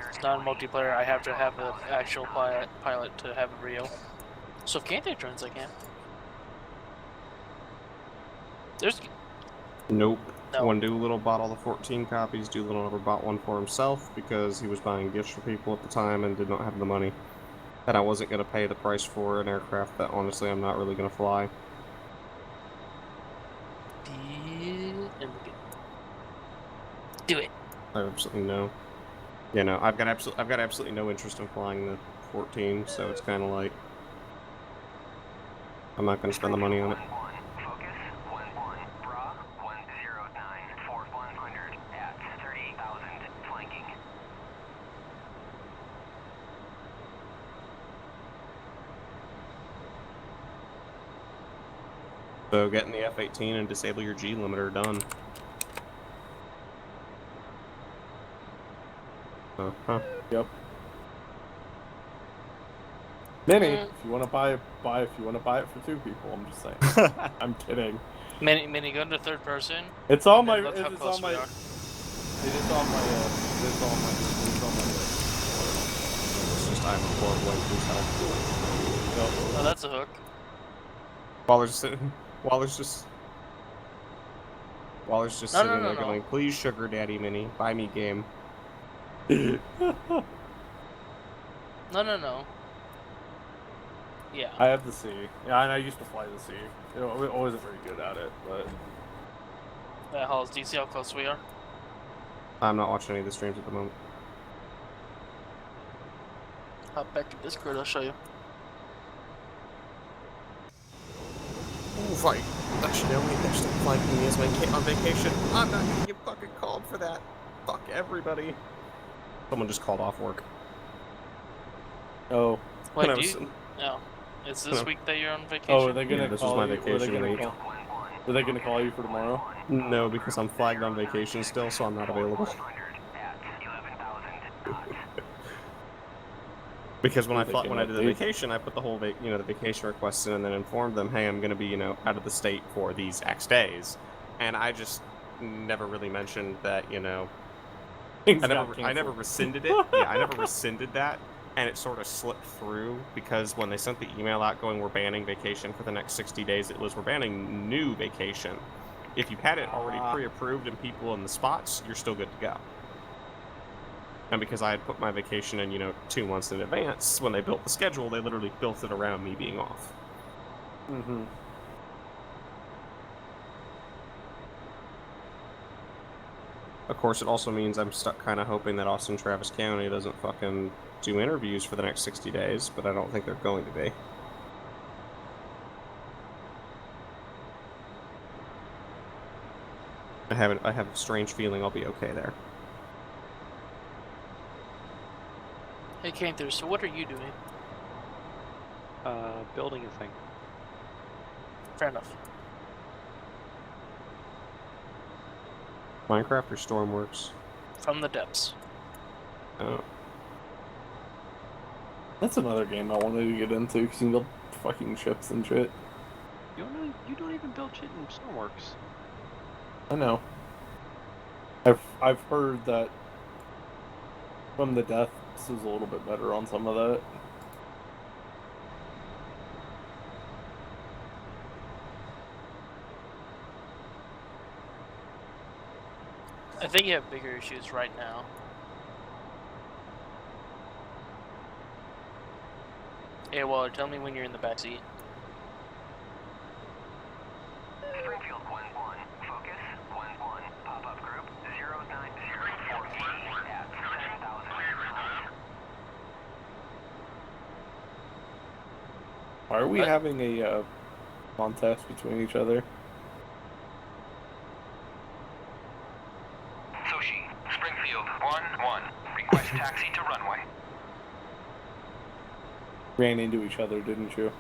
S1: It's not a multiplayer, I have to have an actual pilot to have a Rio. So if Cantor joins, I can. There's...
S3: Nope.
S1: No.
S3: When Doolittle bought all the 14 copies, Doolittle never bought one for himself because he was buying gifts for people at the time and did not have the money. And I wasn't going to pay the price for an aircraft that honestly I'm not really going to fly.
S1: Do it.
S3: I absolutely no. You know, I've got absolutely no interest in flying the 14, so it's kind of like I'm not going to spend the money on it.
S6: Focus 1-1. Bra 109 for 100 at 38,000 flanking.
S3: So get in the F-18 and disable your G limiter, done. Uh-huh.
S8: Yep. Mini, if you want to buy it for 2 people. I'm just saying. I'm kidding.
S1: Mini, go into third person.
S8: It's on my.
S1: Look how
S8: It's
S1: close
S8: on my.
S1: we
S8: It
S1: are.
S8: is on my. It's on my. It's on my list.
S3: It's just I have a horrible inside.
S1: Oh, that's a hook.
S3: Waller's sitting sitting there going, please sugar daddy Mini, buy me game.
S1: No. Yeah.
S8: I have the C. Yeah, and I used to fly the C. You know, I wasn't very good at it, but
S1: Halls, do you see how close we are?
S3: I'm not watching any of the streams at the moment.
S1: Hop back to Discord, I'll show you.
S3: Ooh, fight. Actually, no, wait, they're still flying me as my kid on vacation. I'm not gonna get fucking called for that. Fuck everybody. Someone just called off work.
S8: oh,
S1: Wait,
S3: And I
S1: do
S3: was-
S1: you? No. Is this
S3: No.
S1: week that you're on vacation?
S8: oh, are they gonna
S3: Yeah, this was
S8: call
S3: my
S8: you?
S3: vacation week.
S8: Are they gonna call you for tomorrow?
S3: No, because I'm flagged on vacation still, so I'm not available.
S6: 100 at 11,000 knots.
S3: Because when I
S8: They
S3: thought
S8: can
S3: when I did the
S8: update.
S3: vacation, I put the whole the vacation request in and then informed them, hey, I'm gonna be out of the state for these X days, and I just never really mentioned that I never rescinded it. Yeah, I never rescinded that, and it sort of slipped through because when they sent the email out going, we're banning vacation for the next 60 days, it was, we're banning new vacation. If you had it already pre-approved and people in the spots, you're still good to go. And because I had put my vacation in, 2 months in advance, when they built the schedule, they literally built it around me being off.
S8: Mm-hmm.
S3: Of course, it also means I'm stuck kind of hoping that Austin Travis County doesn't fucking do interviews for the next 60 days, but I don't think they're going to be. I have a strange feeling I'll be okay there.
S1: Hey, Canther, so what are you doing?
S4: Building a thing.
S1: Fair enough.
S3: Minecraft or Stormworks?
S1: From the depths.
S3: Oh.
S8: That's another game I wanted to get into because you can build fucking ships and shit.
S4: You don't even build shit in Stormworks.
S8: I know. I've heard that From the Depths is a little bit better on some of that.
S1: I think you have bigger issues right now. Hey, Waller, tell me when you're in the backseat.
S6: Springfield 1-1. Focus 1-1. Pop-up group 0904 at 7,000 knots.
S8: Why are we
S1: What?
S8: having a contest between each other?
S6: Sushi, Springfield 1-1. Request taxi to runway.
S8: Ran into each other, didn't you?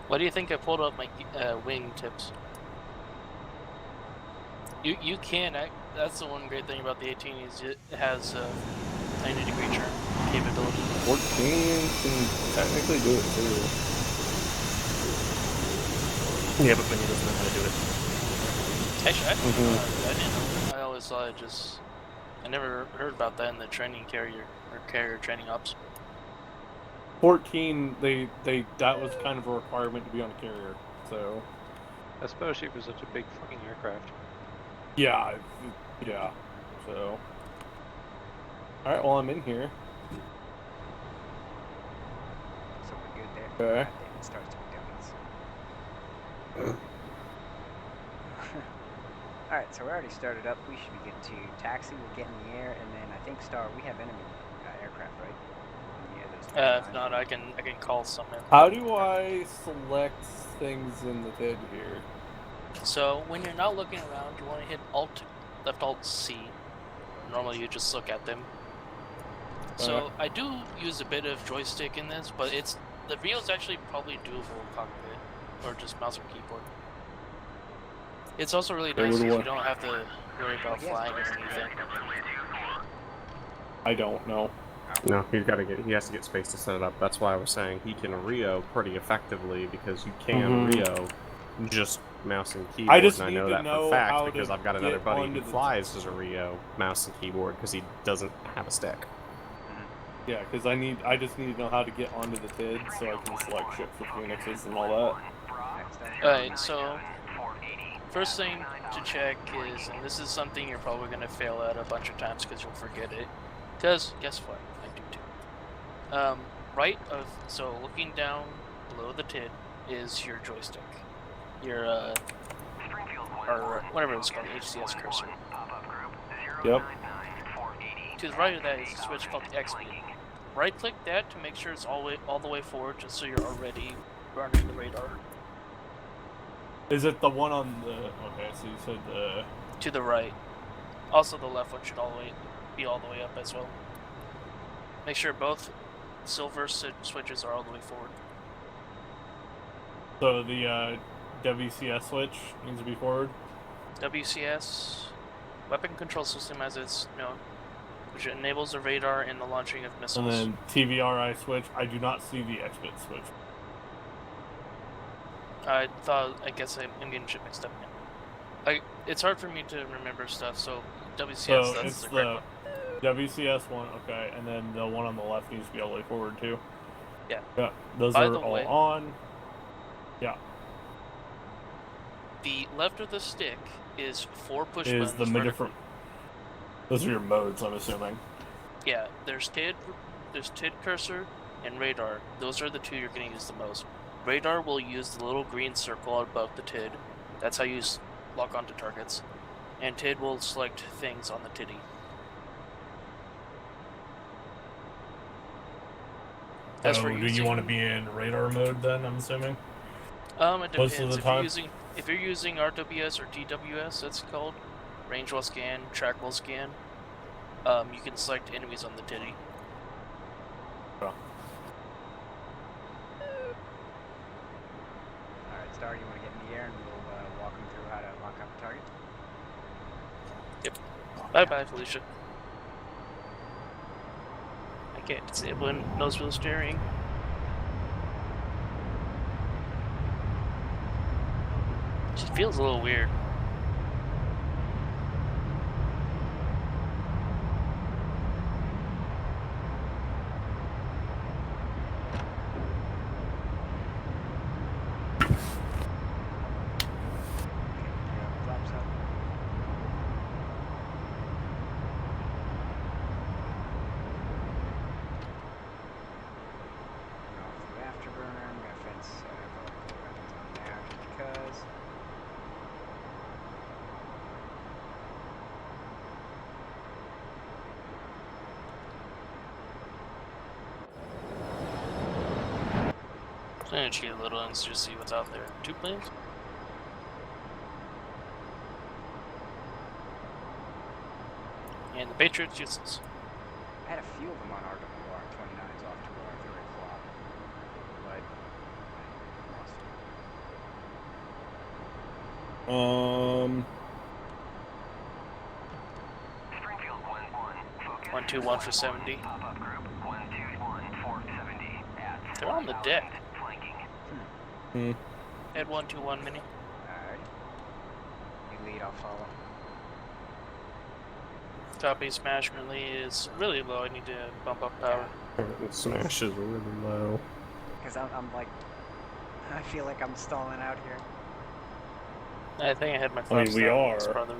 S1: Why do you think I pulled up my wing tips? You can. That's the one great thing about the 18 is it has 90-degree turn capability.
S8: 14 can technically do it too.
S3: Yeah, but Vinny doesn't know how to do it.
S1: Actually, I didn't know. I always thought I never heard about that in the training carrier or carrier training ops.
S8: 14, that was kind of a requirement to be on a carrier. So
S4: Especially for such a big fucking aircraft.
S8: yeah. So all right, well I'm in here.
S5: So we're good there.
S8: Okay.
S5: God damn, it starts to be donuts. Alright, so we're already started up. We should be good to taxi. We'll get in the air, and then I think, Star, we have enemy aircraft, right? Yeah, those
S1: If not, I can call some in.
S8: How do I select things in the TID here?
S1: So when you're not looking around, you want to hit left Alt C. Normally you just look at them. So I do use a bit of joystick in this, but the view is actually probably doable cockpit or just mouse or keyboard. It's also really nice because you don't have to worry about flying or anything.
S8: I don't know.
S3: No, he has to get space to set it up. That's why I was saying he can Rio pretty effectively because you can Rio just mouse and keyboard.
S8: I just
S3: and I
S8: need
S3: know
S8: to
S3: that
S8: know
S3: for a
S8: how
S3: fact because
S8: to
S3: I've got another
S8: get
S3: buddy
S8: onto
S3: who
S8: the
S3: flies as a Rio mouse and keyboard because he doesn't have a stick.
S8: Yeah, because I just need to know how to get onto the TID so I can select ship for Phoenixes and all that.
S1: Alright, so first thing to check is, and this is something you're probably going to fail at a bunch of times because you'll forget it. Because guess what? I do too. So looking down below the TID is your joystick. Your or whatever it's called, HCS cursor.
S8: Yep.
S1: To the right of that is a switch called the X-Beam. Right click that to make sure it's all the way forward, just so you're already running the radar.
S8: Is it the one on the? Okay, so you said the.
S1: To the right. Also, the left one should be all the way up as well. Make sure both silver switches are all the way forward.
S8: So the WCS switch needs to be forward.
S1: WCS, weapon control system as it's known. which enables the radar and the launching of
S2: And
S1: missiles.
S2: then TVRI switch. I do not see the X-bit switch.
S1: I guess I'm getting shit mixed up again. It's hard for me to remember stuff, so WCS,
S2: So
S1: that's
S2: it's
S1: the correct
S2: the WCS one, okay, and then the one on the left needs to be all the way forward too.
S1: Yeah.
S2: Yeah, those
S1: By
S2: are
S1: the
S2: all
S1: way-
S2: on. Yeah,
S1: The left of the stick is 4 push
S2: is
S1: buttons.
S2: the
S1: vertical.
S2: different. Those are your modes, I'm assuming.
S1: Yeah, there's TID cursor, and radar. Those are the two you're going to use the most. Radar will use the little green circle above the TID. That's how you lock onto targets. And TID will select things on the TIDdy. As
S2: So
S1: for
S2: do you
S1: using-
S2: want to be in radar mode then? I'm assuming.
S1: It
S2: most
S1: depends.
S2: of the time?
S1: If you're using RWS or TWS, that's called range while scan, track while scan. You can select enemies on the TIDdy.
S5: Alright, Star, you want to get in the air and we'll walk them through how to lock up a target?
S1: Bye bye, Felicia. I can't disable nose wheel steering. She feels a little weird.
S5: Flaps up. Off the afterburner. I'm gonna fence vertical weapons on there just because.
S1: I'm gonna cheat a little and just see what's out there. 2 planes? And the Patriots useless.
S5: I had a few of them on RWR 29s off to our 3 o'clock, but I lost them.
S6: Springfield 1-1. Focus.
S1: 121 for 70.
S6: Pop-up group 121 for 70 at
S1: They're on the deck.
S6: flanking.
S1: Head 121 mini.
S5: Alright. You lead, I'll follow.
S1: Copy, smash melee is really low. I need to bump up power.
S3: Smash is really low.
S5: Because I'm like, I feel like I'm stalling out here.
S1: I think I had my
S2: I mean,
S1: flaps
S2: we
S1: down.
S2: are.
S1: That's part of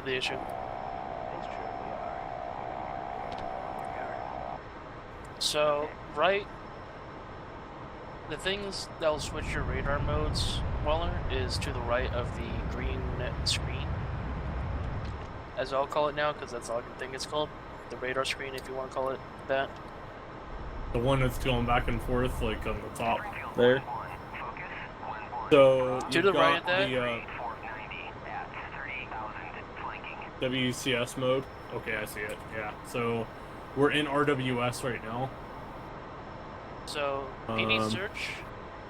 S1: the issue.
S5: It's true, we are.
S1: So, right, the things that'll switch your radar modes, Weller, is to the right of the green screen. As I'll call it now, because that's all I can think it's called. The radar screen, if you want to call it that.
S2: The one that's going back and forth, like on the top
S6: Springfield
S2: there.
S6: 1-1. Focus 1-1.
S2: So
S1: To
S2: you've
S1: the
S2: got
S1: right of that?
S2: the
S6: 490 at 38,000 flanking.
S2: WCS mode. Okay, I see it. Yeah. So we're in RWS right now.
S1: So, PD
S2: Um,
S1: search,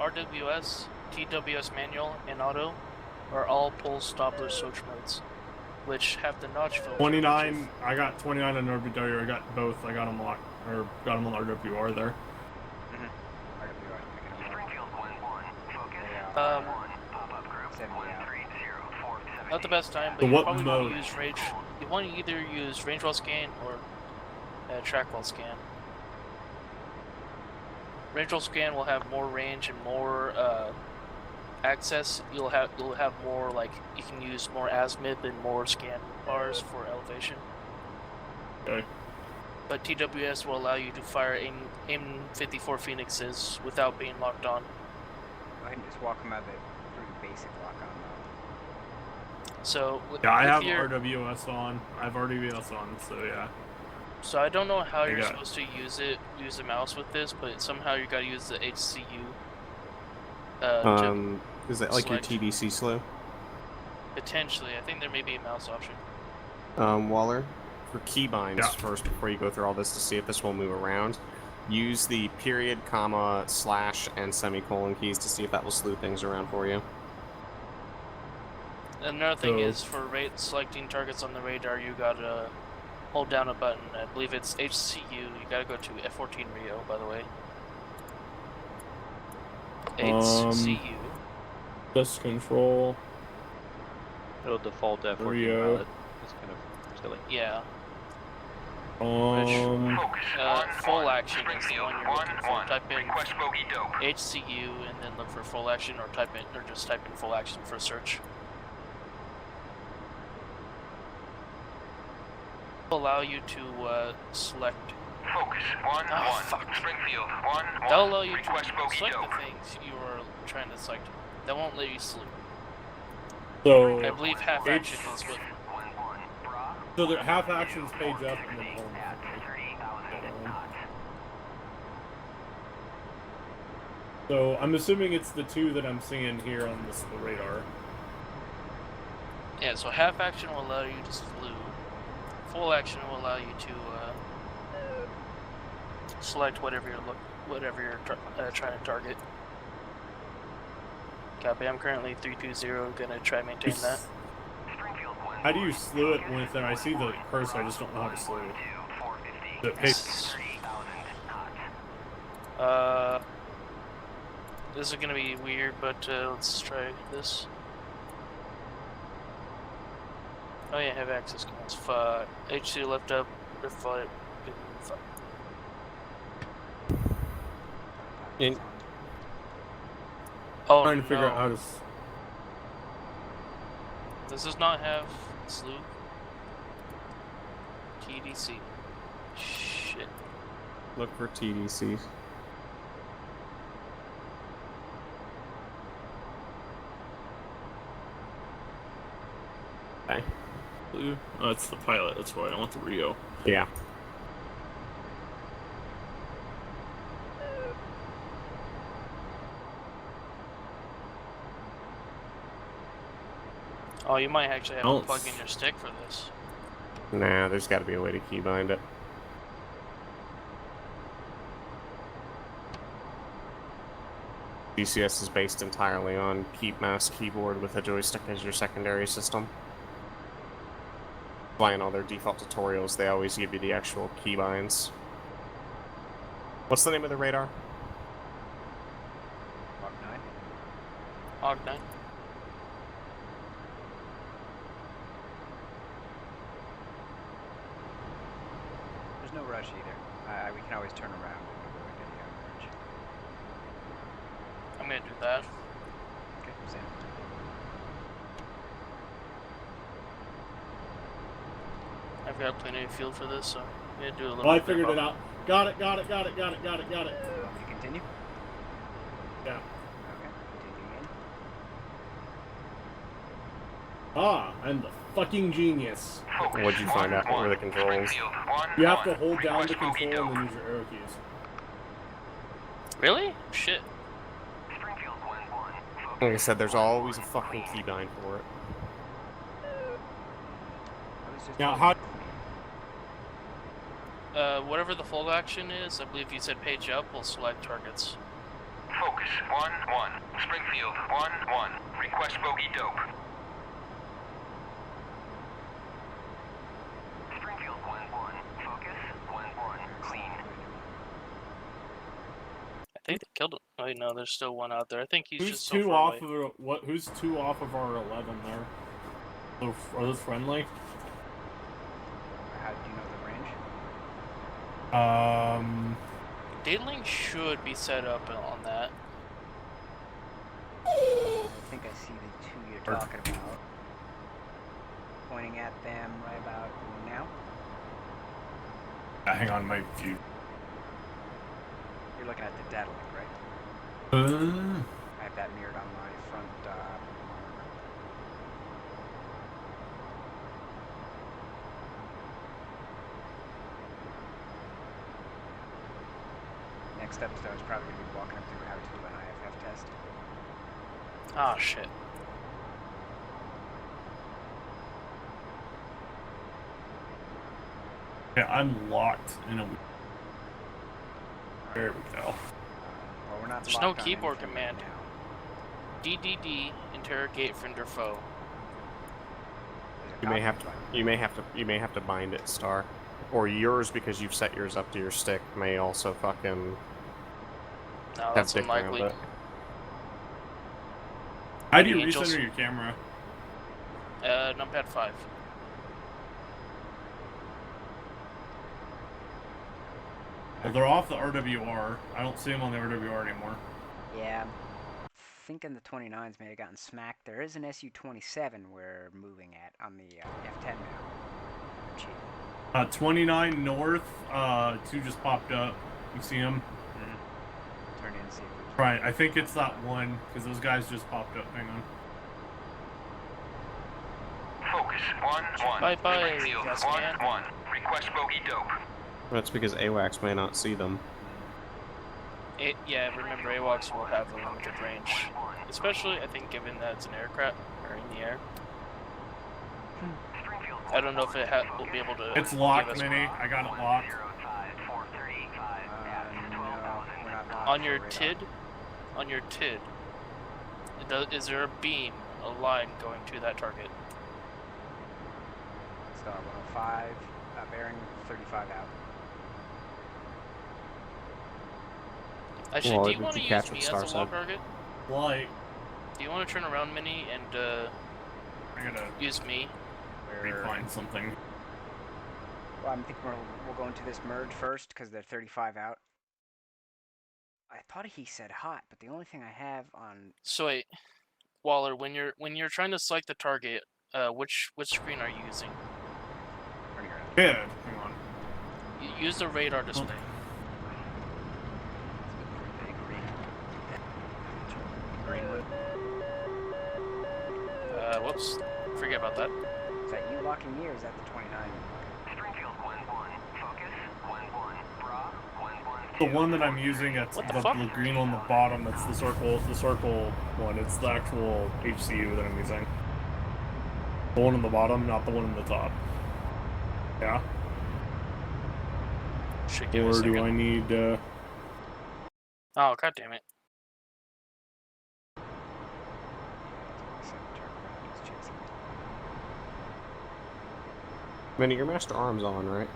S1: RWS, TWS manual, and auto are all pulse Doppler search modes, which have the notch filter.
S2: 29. I got 29 on RWR. I got both. I got them locked, or got them on RWR there.
S5: RWR, picking them up.
S6: Springfield 1-1. Focus
S5: They are
S6: 1-1. Pop-up group
S5: 70 out.
S6: 130 for 70.
S1: Not the best time, but
S2: So
S1: you
S2: what
S1: probably want
S2: mode?
S1: to use range. You want to either use range while scan or track while scan. Range while scan will have more range and more access. You'll have more, like, you can use more azimuth and more scan bars for elevation.
S2: Okay.
S1: But TWS will allow you to fire AIM-54 Phoenixes without being locked on.
S5: Go ahead and just walk them out through the basic lock-on mode.
S1: So
S2: Yeah, I
S1: with
S2: have
S1: your,
S2: RWS on. I have RWS on. So yeah.
S1: So I don't know how
S2: I
S1: you're
S2: got it.
S1: supposed to use the mouse with this, but somehow you gotta use the HCU. To
S3: Is that like
S1: select.
S3: your TDC slow?
S1: potentially, I think there may be a mouse option.
S3: Waller, for keybinds
S2: Yeah.
S3: first before you go through all this to see if this will move around, use the period, comma, slash, and semicolon keys to see if that will slew things around for you.
S1: Another thing
S2: So-
S1: is for selecting targets on the radar, you gotta hold down a button. I believe it's HCU. You gotta go to F-14 Rio, by the way. HCU.
S8: Just control.
S4: It'll default to F-14
S8: Rio.
S4: pilot. It's kind of silly.
S1: Yeah.
S6: Focus.
S1: Full action is the
S6: Springfield,
S1: one you're looking for.
S6: 1-1.
S1: Type in
S6: Request bogey dope.
S1: HCU and then look for full action, or just type in full action for search. Allow you to select.
S6: Focus. 1-1.
S1: fuck.
S6: Springfield. 1-1.
S1: That'll allow you to
S6: Request bogey
S1: select
S6: dope.
S1: the things you are trying to select. That won't let you sleep.
S8: So,
S1: I believe half action is what.
S8: so the half actions page up and then home. So I'm assuming it's the two that I'm seeing here on the radar.
S1: Yeah, so half action will allow you to slew. Full action will allow you to select whatever you're trying to target. Copy. I'm currently 320. Gonna try and maintain that.
S8: How do you slew it when I see the cursor? I just don't know how to slew it.
S1: This is gonna be weird, but let's try this. Oh yeah, have access commands. HC left up, reflect. Oh
S8: trying to figure out
S1: no.
S8: how to.
S1: This does not have slew. TDC. Shit.
S3: Look for TDC. Okay.
S8: Oh, it's the pilot. That's why I want the Rio.
S3: Yeah.
S1: Oh, you might actually have to plug in your stick for this.
S3: Nah, there's got to be a way to keybind it. DCS is based entirely on mouse keyboard with a joystick as your secondary system. Playing all their default tutorials, they always give you the actual keybinds. What's the name of the radar?
S1: Og 9.
S5: There's no rush either. We can always turn around and avoid any merge.
S1: I'm gonna do that.
S5: Okay, Sam.
S1: I've got plenty of fuel for this, so I'm gonna do a little
S8: Well, I
S1: bit
S8: figured
S1: of
S8: it out. Got it.
S5: Want me to continue?
S8: Yeah.
S5: Okay, continuing in.
S8: Ah, I'm the fucking genius.
S6: Focus.
S3: What'd you find out? What were the controls?
S6: Springfield.
S8: You have to
S6: 1-1.
S8: hold down the
S6: Request bogey
S8: control
S6: dope.
S8: and then use your arrow keys.
S1: Really? Shit.
S6: Springfield 1-1.
S3: Like I said, there's always a fucking keybind for it.
S8: Now, how?
S1: Whatever the full action is, I believe you said page up, will select targets.
S6: Focus. 1-1. Springfield. 1-1. Request bogey dope. Springfield 1-1. Focus. 1-1. Clean.
S1: I think they killed him. Oh wait, no, there's still one out there. I think he's
S8: Who's
S1: just so
S8: two
S1: far
S8: off
S1: away.
S8: of what? Who's two off of our 11 there? So, are those friendly?
S5: How do you know the range?
S1: Daedling should be set up on that.
S5: I think I see the two you're talking about. Pointing at them right about now.
S2: Hang on, my view.
S5: You're looking at the dead link, right? I have that mirrored on my front monitor. Next episode is probably going to be walking them through how to do an IFF test.
S1: Oh shit.
S2: Yeah, I'm locked in a. There we go.
S5: Well, we're not
S1: There's no
S5: locked on
S1: keyboard
S5: anything
S1: command.
S5: right now.
S1: DDD interrogate friend or foe.
S5: There's a
S3: You may
S5: copy
S3: have to.
S5: button.
S3: You may have to bind it, Star. Or yours, because you've set yours up to your stick, may also fucking
S1: No,
S3: have
S1: that's
S3: dick around
S1: unlikely.
S3: it.
S2: How do you
S1: Angels?
S2: recenter your camera?
S1: Numpad 5.
S2: Well, they're off the RWR. I don't see them on the RWR anymore.
S5: Yeah, I'm thinking the 29s may have gotten smacked. There is an SU-27 we're moving at on the F-10 now. Cheap.
S2: 29 north, 2 just popped up. You see them?
S5: Turn in and see if we can.
S2: Right, I think it's that one, because those guys just popped up. Hang on.
S6: Focus. 1-1.
S1: Bye-bye,
S6: Spring field.
S1: yes,
S6: 1-1. Request bogey dope.
S3: That's because AWACS may not see them.
S1: Yeah, remember AWACS will have a limited range. Especially, I think, given that it's an aircraft, or in the air. I don't know if it will be able to...
S2: It's locked, Mini. I got it locked.
S5: No, we're not locked
S1: On
S5: for
S1: your
S5: radar.
S1: TID, is there a beam, a line going to that target?
S5: Star 105, bearing 35 out.
S1: Actually,
S3: Well,
S1: do
S3: did
S1: you want to
S3: you
S1: use
S3: catch
S1: me
S3: what
S1: as
S3: Star
S1: a
S3: said?
S1: lock target?
S2: Light.
S1: Do you want to turn around, Mini, and
S2: I gotta
S1: use me?
S2: find something.
S5: Well, I'm thinking we'll go into this merge first because they're 35 out. I thought he said hot, but the only thing I have on
S1: So wait, Waller, when you're trying to select the target, which screen are you using?
S2: Yeah, hang on.
S1: Use the radar display.
S5: green one.
S1: Whoops, forget about that.
S5: Is that you locking me or is that the 29?
S6: Springfield 1-1. Focus. 1-1. Bra. 1-1.
S2: The one that I'm using, it's
S1: What
S2: the
S1: the fuck?
S2: blue green on the bottom. That's the circle one. It's the actual HCU that I'm using. The one on the bottom, not the one on the top. Yeah.
S1: Should give it a
S2: Or
S1: second.
S2: do I need?
S1: Oh, god damn it.
S3: Minnie, your master arm's on, right?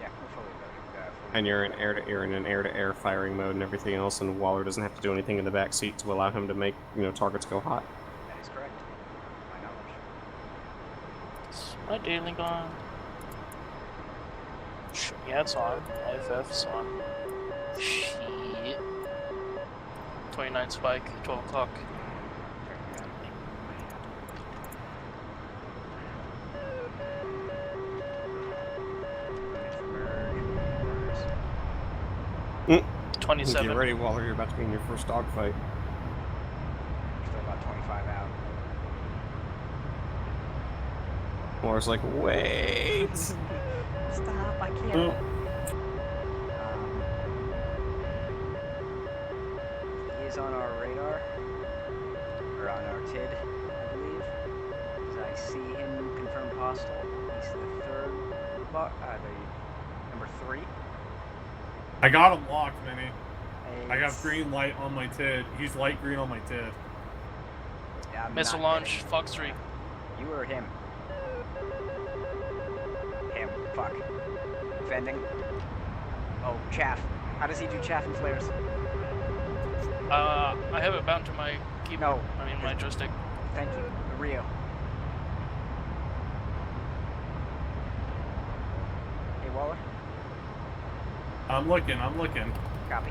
S5: Yeah, we're fully loaded.
S3: And you're in air-to-air and in air-to-air firing mode and everything else, and Waller doesn't have to do anything in the back seat to allow him to make, targets go hot.
S5: That is correct. My knowledge.
S1: Is my daily gone? Yeah, it's on. IFF's on. Shit. 29 spike, 12 o'clock.
S3: Get
S1: 27.
S3: ready, Waller, you're about to be in your first dogfight.
S5: Still about 25 out.
S3: Waller's like, wait!
S5: Stop, I can't.
S2: Oh.
S5: He is on our radar, or on our TID, I believe. As I see him confirmed hostile. He's the third, the number 3.
S2: I got him locked, Minnie. I got
S5: It's-
S2: green light on my TID. He's light green on my TID.
S5: Yeah, I'm
S1: Missile
S5: not
S1: launch,
S5: getting-
S1: Fox 3.
S5: You or him? Him. Fuck. Defending. Oh, chaff. How does he do chaff and flares?
S1: I have it bound to my keyboard.
S5: No.
S1: I mean, my joystick.
S5: Thank you. Rio. Hey, Waller.
S2: I'm looking.
S5: Copy.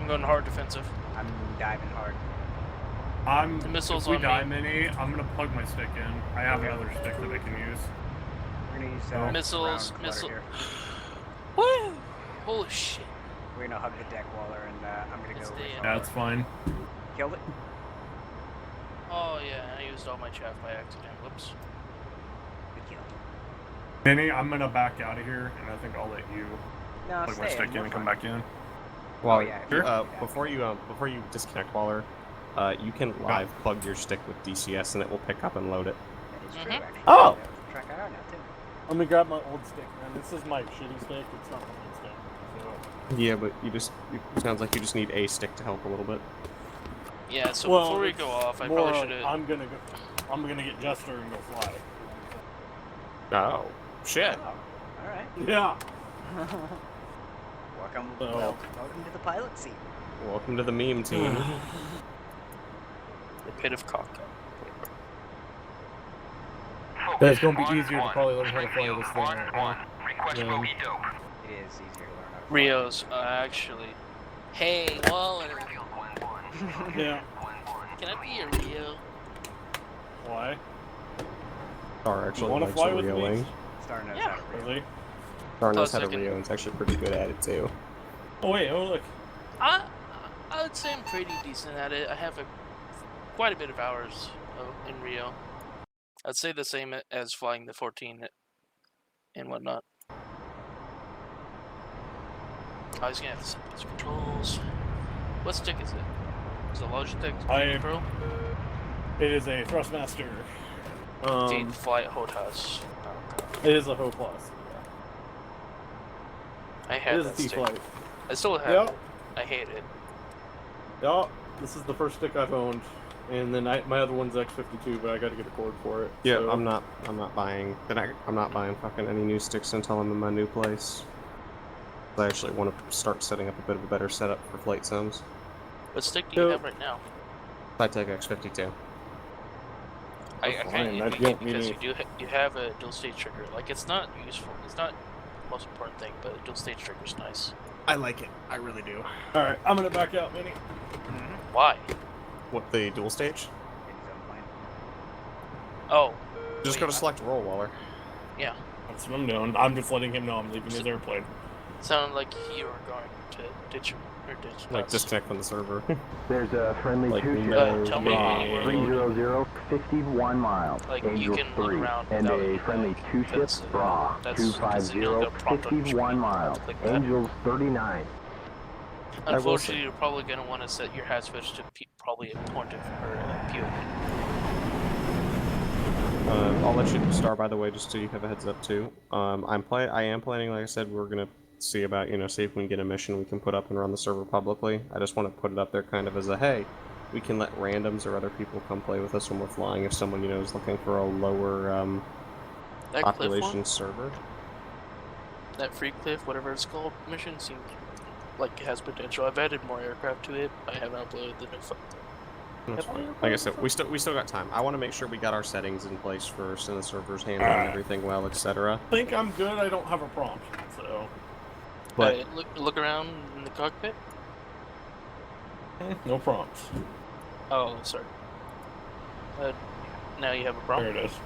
S1: I'm going hard defensive.
S5: I'm diving hard.
S1: The missile's
S2: if we
S1: on
S2: die,
S1: me.
S2: Minnie, I'm gonna plug my stick in. I have
S5: Okay.
S2: another stick that I can use.
S5: We're gonna use
S1: Missiles,
S5: round
S1: missile.
S5: clutter here.
S1: Woo! Holy shit.
S5: We're gonna hug the deck, Waller, and I'm gonna
S1: It's
S5: go
S1: the-
S5: with
S2: Yeah, it's fine.
S5: Killed it?
S1: Oh yeah, I used all my chaff by accident. Whoops.
S5: Good kill.
S2: Minnie, I'm gonna back out of here, and I think I'll let you
S5: No,
S2: plug my
S5: stay
S2: stick in
S5: we're
S2: and come
S5: fine.
S2: back in.
S3: Waller,
S5: yeah,
S2: sure.
S3: before you disconnect, Waller, you can live plug your stick with DCS and it will pick up and load it.
S5: That is true,
S1: Mhm.
S5: actually.
S8: Oh!
S5: Track I are now, too.
S8: Let me grab my old stick, man. This is my shitty stick. It's not my good stick. So.
S3: Yeah, but it sounds like you just need a stick to help a little bit.
S1: Yeah, so
S8: Well,
S1: before we
S8: it's
S1: go off, I
S8: more
S1: probably
S8: like
S1: should have.
S8: I'm gonna get Jester and go fly.
S3: Oh, shit.
S5: Oh, alright.
S2: Yeah.
S5: Welcome to the pilot seat.
S3: Welcome to the meme team.
S1: The pit of caca.
S2: Yeah, it's gonna be easier to probably learn how to fly this thing.
S6: 1-1. Request
S2: Yeah.
S6: bogey dope.
S5: It is easier to learn how to fly.
S1: Rios, actually. Hey, Waller.
S2: Yeah.
S1: Can I be a Rio?
S2: Why?
S3: Star actually
S2: wanna
S3: likes
S2: fly with me?
S3: Rioing.
S5: Star knows
S1: Yeah.
S5: how to read.
S2: Really?
S3: Star knows
S1: Plus,
S3: how to
S1: I can-
S3: Rio and it's actually pretty good at it too.
S2: Oh wait, oh look.
S1: I would say I'm pretty decent at it. I have quite a bit of hours in Rio. I'd say the same as flying the 14 and whatnot. I was gonna have to set these controls. What stick is it? Is it a Logitech Pro?
S2: It is a Thrustmaster.
S1: Indeed, fly at Hotas.
S2: It is a Ho Plus.
S1: I
S2: It
S1: had
S2: is a
S1: that stick.
S2: T-Flight.
S1: I still have
S2: Yep.
S1: it. I hate it.
S2: Yeah, this is the first stick I've owned, and then my other one's X52, but I got to get a cord for it.
S3: Yeah,
S2: so.
S3: I'm not buying fucking any new sticks until I'm in my new place. I actually want to start setting up a bit of a better setup for flight sims.
S1: What stick do you have right now?
S3: Cytec X52.
S1: I
S2: That's
S1: can't
S2: fine,
S1: even
S2: that
S1: make
S2: don't
S1: it because
S2: mean
S1: you have a dual stage trigger. Like, it's not useful. It's not the most important thing, but a dual stage trigger is nice.
S3: I like it. I really do.
S2: Alright, I'm gonna back out, Minnie.
S1: Why?
S3: What, the dual stage?
S5: In his own plane.
S1: Oh.
S3: Just
S1: wait,
S3: go to select roll, Waller.
S1: Yeah.
S2: That's what I'm doing. I'm just letting him know I'm leaving his airplane.
S1: Sounded like you were going to ditch him. Or ditch
S3: Like,
S1: us.
S3: disconnect from the server.
S7: There's a friendly
S3: Like,
S7: two-ship,
S1: tell me when we're
S7: 300, 51 miles,
S1: Like, you
S7: Angels
S1: can look
S7: 3,
S1: around
S7: and
S1: without
S7: a
S1: any
S7: friendly
S1: lag.
S7: two-ship,
S1: That's-
S7: Bra,
S1: that's- because then they'll prompt on
S7: 250, 51
S1: screen.
S7: miles,
S1: Click that.
S7: Angels 39.
S1: Unfortunately, you're probably going to want to set your hat switch to probably a point of POV.
S3: I'll let you Star, by the way, just so you have a heads up too. I am planning, like I said, we're gonna see about, see if we can get a mission we can put up and run the server publicly. I just want to put it up there kind of as a, hey, we can let randoms or other people come play with us when we're flying if someone, is looking for a lower
S1: That
S3: population
S1: cliff one,
S3: server.
S1: that free cliff, whatever it's called, mission seems like it has potential. I've added more aircraft to it. I haven't uploaded the new
S3: That's fine. Like I said, we still got time. I want to make sure we got our settings in place first and the server's handling everything well, etc.
S2: I think I'm good. I don't have a prompt, so.
S3: But
S1: look around in the cockpit.
S2: No prompts.
S1: Oh, sorry. Now you have a problem.
S2: There it is.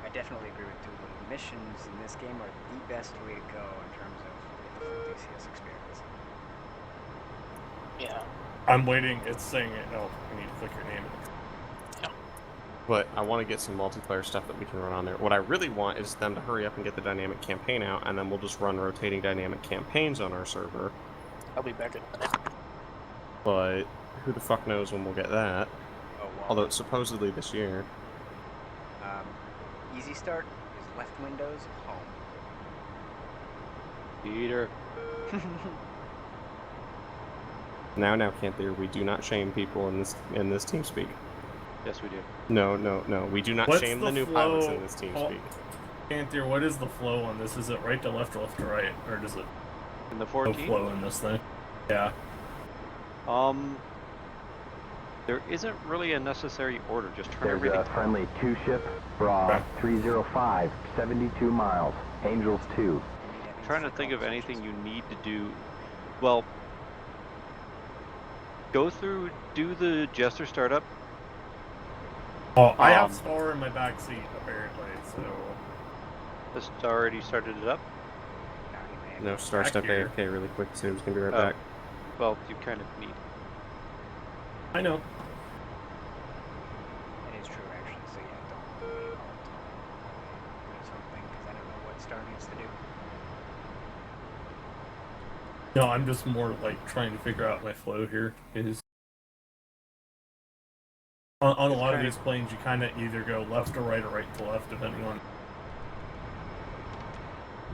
S5: I definitely agree with Doolin. Missions in this game are the best way to go in terms of the full DCS experience.
S1: Yeah.
S2: I'm waiting. It's saying it. Oh, I need to click your name.
S3: But I want to get some multiplayer stuff that we can run on there. What I really want is them to hurry up and get the dynamic campaign out, and then we'll just run rotating dynamic campaigns on our server.
S1: I'll be back in a minute.
S3: But who the fuck knows when we'll get that?
S5: Oh, wow.
S3: Although it's supposedly this year.
S5: Easy start is left windows, home.
S4: Peter.
S3: Now, Canthier, we do not shame people in this TeamSpeak.
S4: Yes, we do.
S3: No. We do not
S2: What's
S3: shame
S2: the
S3: the new pilots
S2: flow?
S3: in this TeamSpeak.
S2: Panther, what is the flow on this? Is it right to left or left to right? Or does it
S4: In the
S2: no
S4: 14?
S2: flow in this thing? Yeah.
S4: There isn't really a necessary order. Just turn
S7: There's
S4: everything
S7: a friendly two-ship, Bra, 305, 72 miles, Angels 2.
S4: I'm trying to think of anything you need to do. Well, go through, do the Jester startup.
S2: Oh, I have Star in my back seat apparently, so.
S4: Just already started it up.
S3: No, Star
S2: Back
S3: step
S2: here.
S3: AFK really quick, so he's gonna be right
S4: Oh.
S3: back.
S4: Well, you kind of need.
S2: I know.
S5: It is true, actually, so yeah, don't wait all the time. Do something, because I don't know what Star needs to do.
S2: No, I'm just more like trying to figure out my flow here. Is on a lot of these planes, you kind of either go left to right or right to left, depending on.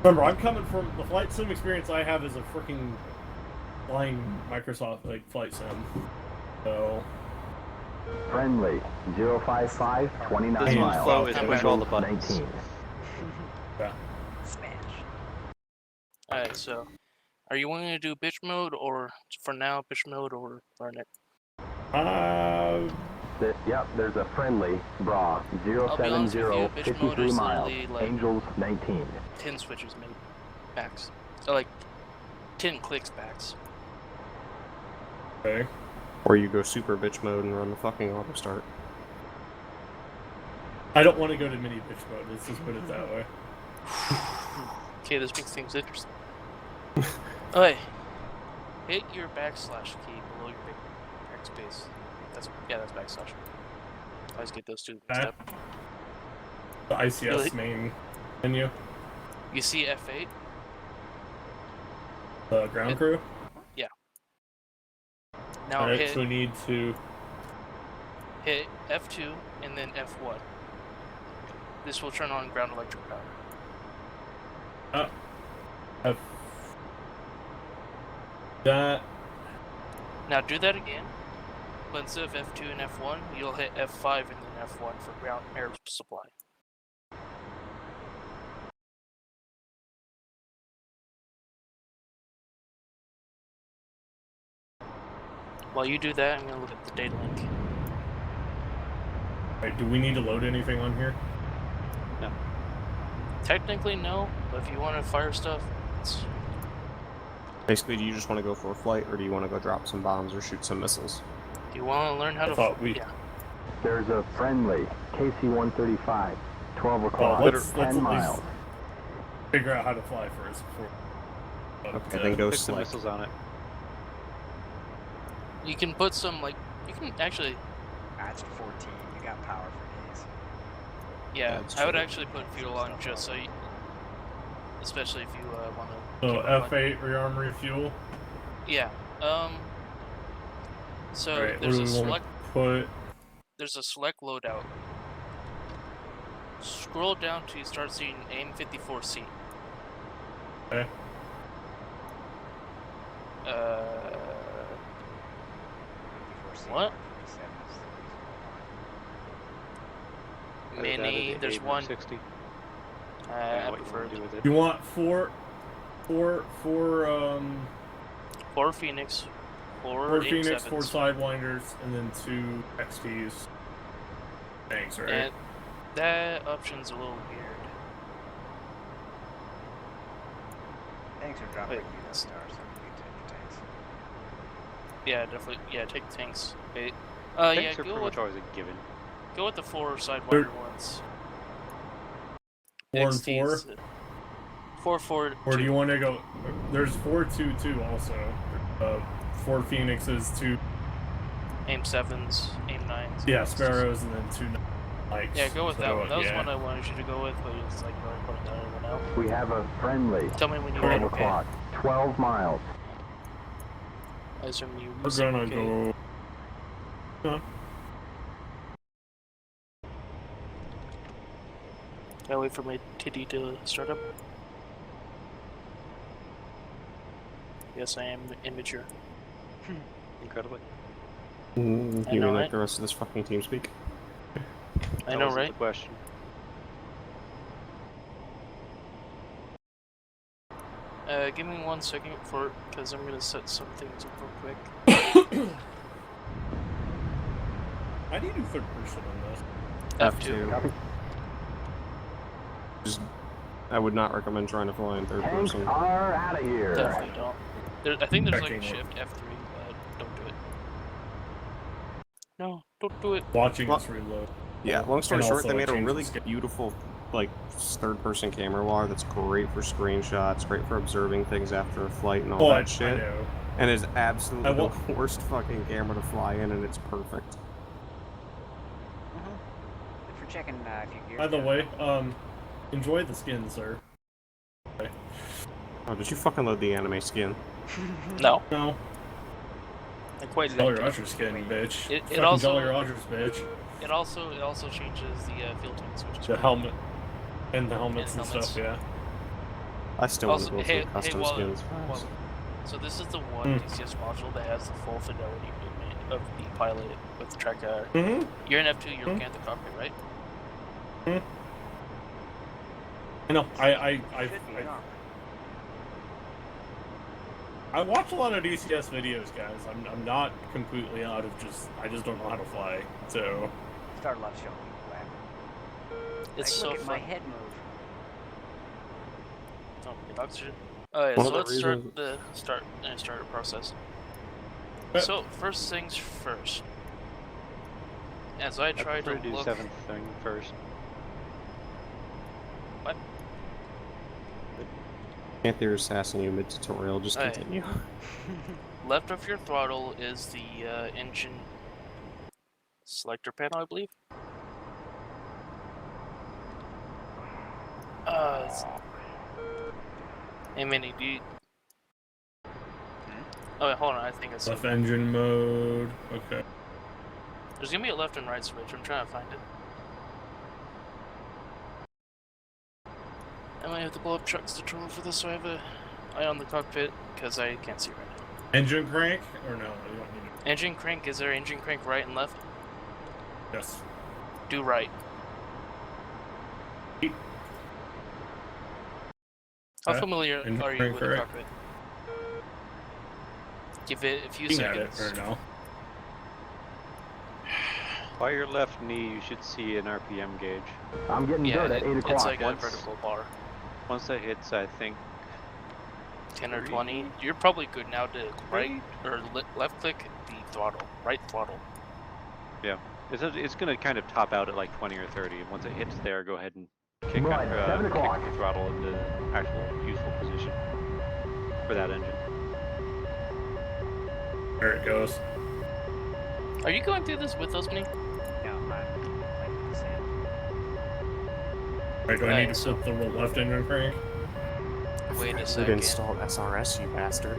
S2: Remember, I'm coming from the flight sim experience I have is a freaking flying Microsoft flight sim. So
S7: Friendly, 055, 29
S4: This one's
S7: miles,
S4: flow is push all the
S7: Angels
S4: buttons.
S7: 19.
S2: Yeah.
S5: Smash.
S1: Alright, so are you wanting to do bitch mode, or for now bitch mode, or learn it?
S7: Yep, there's a friendly, bra,
S1: I'll be honest with you, bitch mode
S7: 070,
S1: is
S7: 53 miles,
S1: literally like
S7: Angels 19.
S1: 10 switches maybe, max. So like 10 clicks max.
S2: Okay.
S3: Or you go super bitch mode and run the fucking auto start.
S2: I don't want to go to mini bitch mode. Let's just put it that way.
S1: Okay, this makes things interesting. Okay. Hit your backslash key below your backspace. That's backslash. I always get those two mixed up.
S2: The ICS
S1: Really?
S2: main menu.
S1: You see F8?
S2: The ground crew.
S1: Yeah. Now
S2: Alright,
S1: hit
S2: so we need to.
S1: hit F2 and then F1. This will turn on ground electric power.
S2: F. That.
S1: Now do that again, but instead of F2 and F1, you'll hit F5 and then F1 for ground air supply. While you do that, I'm going to look at the data link.
S2: Right, do we need to load anything on here?
S4: No.
S1: Technically, no, but if you want to fire stuff, it's...
S3: Basically, do you just want to go for a flight, or do you want to go drop some bombs or shoot some missiles?
S1: Do you want to learn how
S2: I
S1: to...
S2: thought we.
S1: Yeah.
S7: There's a friendly, KC-135, 12 o'clock,
S2: let's
S7: 10
S2: at least
S7: miles.
S2: figure out how to fly first before.
S3: Okay, then go
S4: Pick some
S3: select.
S4: missiles on it.
S1: You can put some, like... You can actually...
S5: That's 14. You got power for days.
S1: Yeah,
S3: That's
S1: I would
S3: true.
S1: actually put fuel on just so you... Especially if you want to...
S2: So F8 rearm refuel.
S1: Yeah. So
S2: Alright, what
S1: there's
S2: do
S1: a
S2: we want
S1: select...
S2: to put?
S1: There's a select loadout. Scroll down till you start seeing AIM-54C.
S2: Okay.
S1: What?
S5: 54C, 47 is the reason
S1: Mini, there's one.
S4: 60.
S1: I
S4: What you
S1: prefer
S4: want to do with it?
S2: You want four
S1: Phoenix, four
S2: Phoenix,
S1: 87s,
S2: 4 Sidewinders, and then 2 XTs. Thanks, right?
S1: and that option's a little weird.
S5: Thanks for dropping
S1: Wait.
S5: you the stars so we can take the tanks.
S1: Yeah, definitely. Yeah, take the tanks. Okay.
S4: Tanks
S1: Yeah,
S4: are pretty
S1: go
S4: much
S1: with
S4: always a given.
S1: the 4 Sidewinder ones.
S2: 4 and 4?
S1: XTs, 4,
S2: Or do you want to go? There's 4-2-2 also. 4 Phoenixes, 2
S1: AIM-7s, AIM-9s.
S2: yeah Sparrows, and then 2 Nikes.
S1: Yeah, go with that one. That was
S2: yeah.
S1: one I wanted you to go with, but it's like you're already putting that over now.
S7: We have a friendly,
S1: Tell me when you're
S7: 12
S1: ready. Okay.
S7: o'clock, 12 miles.
S1: I assume you.
S2: We're gonna go.
S1: Gotta wait for my titty to start up. Yes, I am immature.
S4: Incredibly.
S1: I
S3: You
S1: know,
S3: mean like
S1: right?
S3: the rest of this fucking team speak?
S1: I
S4: That
S1: know,
S4: wasn't
S1: right?
S4: The question.
S1: Give me 1 second because I'm gonna set some things up real quick.
S2: How do you do third person on this?
S1: F2.
S7: Copy.
S3: Just, I would not recommend trying to fly in third
S7: Tanks
S3: person.
S7: are out of here.
S1: Definitely don't. I think there's like a
S2: Checking
S1: shift F3, but don't do it. No, don't do it.
S2: Watching
S3: Well,
S2: this reload.
S3: Yeah, long story
S2: And
S3: short,
S2: also
S3: they made a
S2: change
S3: really
S2: the skin.
S3: beautiful, like, third-person camera wire that's great for screenshots, great for observing things after a flight and all
S2: Oh,
S3: that
S2: I
S3: shit.
S2: know.
S3: And is absolutely
S2: I
S3: the
S2: wa-
S3: worst fucking camera to fly in, and it's perfect.
S5: Good for checking if you gear.
S2: By the way, enjoy the skin, sir.
S3: Oh, did you fucking load the anime skin?
S1: No,
S2: No,
S1: I quite
S2: Jolly
S1: like it.
S2: Roger skin, bitch.
S1: It
S2: Fucking
S1: also-
S2: Jolly Rogers, bitch.
S1: It also changes the fuel tanks, which is
S2: The
S1: cool.
S2: helmet and the helmets
S1: And
S2: and
S1: helmets.
S2: stuff. Yeah.
S3: I still want
S1: Also,
S3: to go
S1: hey,
S3: for custom
S1: Waller,
S3: skins.
S1: Waller. So this is the one
S2: Hmm.
S1: DCS module that has the full fidelity movement of the pilot with the track.
S2: Mm-hmm.
S1: You're in F2. You're looking at the cockpit, right?
S2: I know.
S5: Should be enough.
S2: I watch a lot of DCS videos, guys. I'm not completely out of I just don't know how to fly. So
S5: Start left show. Whack.
S1: It's
S5: Like,
S1: so
S5: look at my
S1: fun.
S5: head move.
S1: Oh, the oxygen. Oh yeah,
S8: One
S1: so
S8: of the
S1: let's start
S8: reasons-
S1: the starter process.
S2: Okay.
S1: So first things first. As I try
S4: I
S1: to
S4: prefer to do
S1: look,
S4: 7th thing first.
S1: what?
S3: Panther assassin you mid-tutorial, just
S1: Hey.
S3: continue.
S1: Left of your throttle is the engine selector panel, I believe. Hey, Minnie, do you... Oh, wait, hold on, I think it's...
S2: left engine mode. Okay.
S1: There's gonna be a left and right switch, I'm trying to find it. I might have to blow up trucks to turn for this so I have a eye on the cockpit, because I can't see right now.
S2: Engine crank or no? You don't need it.
S1: Engine crank, is there engine crank right and left?
S2: Yes.
S1: Do right. How
S2: Okay.
S1: familiar
S2: Engine
S1: are you
S2: crank
S1: with the
S2: right.
S1: cockpit? Give it a few
S2: Looking at it
S1: seconds.
S2: right now.
S4: By your left knee, you should see an RPM gauge.
S7: I'm getting
S1: Yeah,
S7: dirt at 8
S1: it's
S7: o'clock.
S1: like a
S4: Once-
S1: vertical bar.
S4: Once that hits, I think
S1: 10 or
S4: Three.
S1: 20. You're probably good now to right or left click the throttle, right throttle.
S4: it's going to kind of top out at like 20 or 30. And once it hits there, go ahead and kick,
S7: Right, 7 o'clock.
S4: kick the throttle into actual useful position for that engine.
S2: There it goes.
S1: Are you going through this with us, Minnie?
S5: No, I'm like the same.
S2: Right, do I
S1: Right,
S2: need to
S1: so-
S2: flip the left engine crank?
S1: Wait a
S3: We've
S1: second.
S3: installed SRS, you bastard.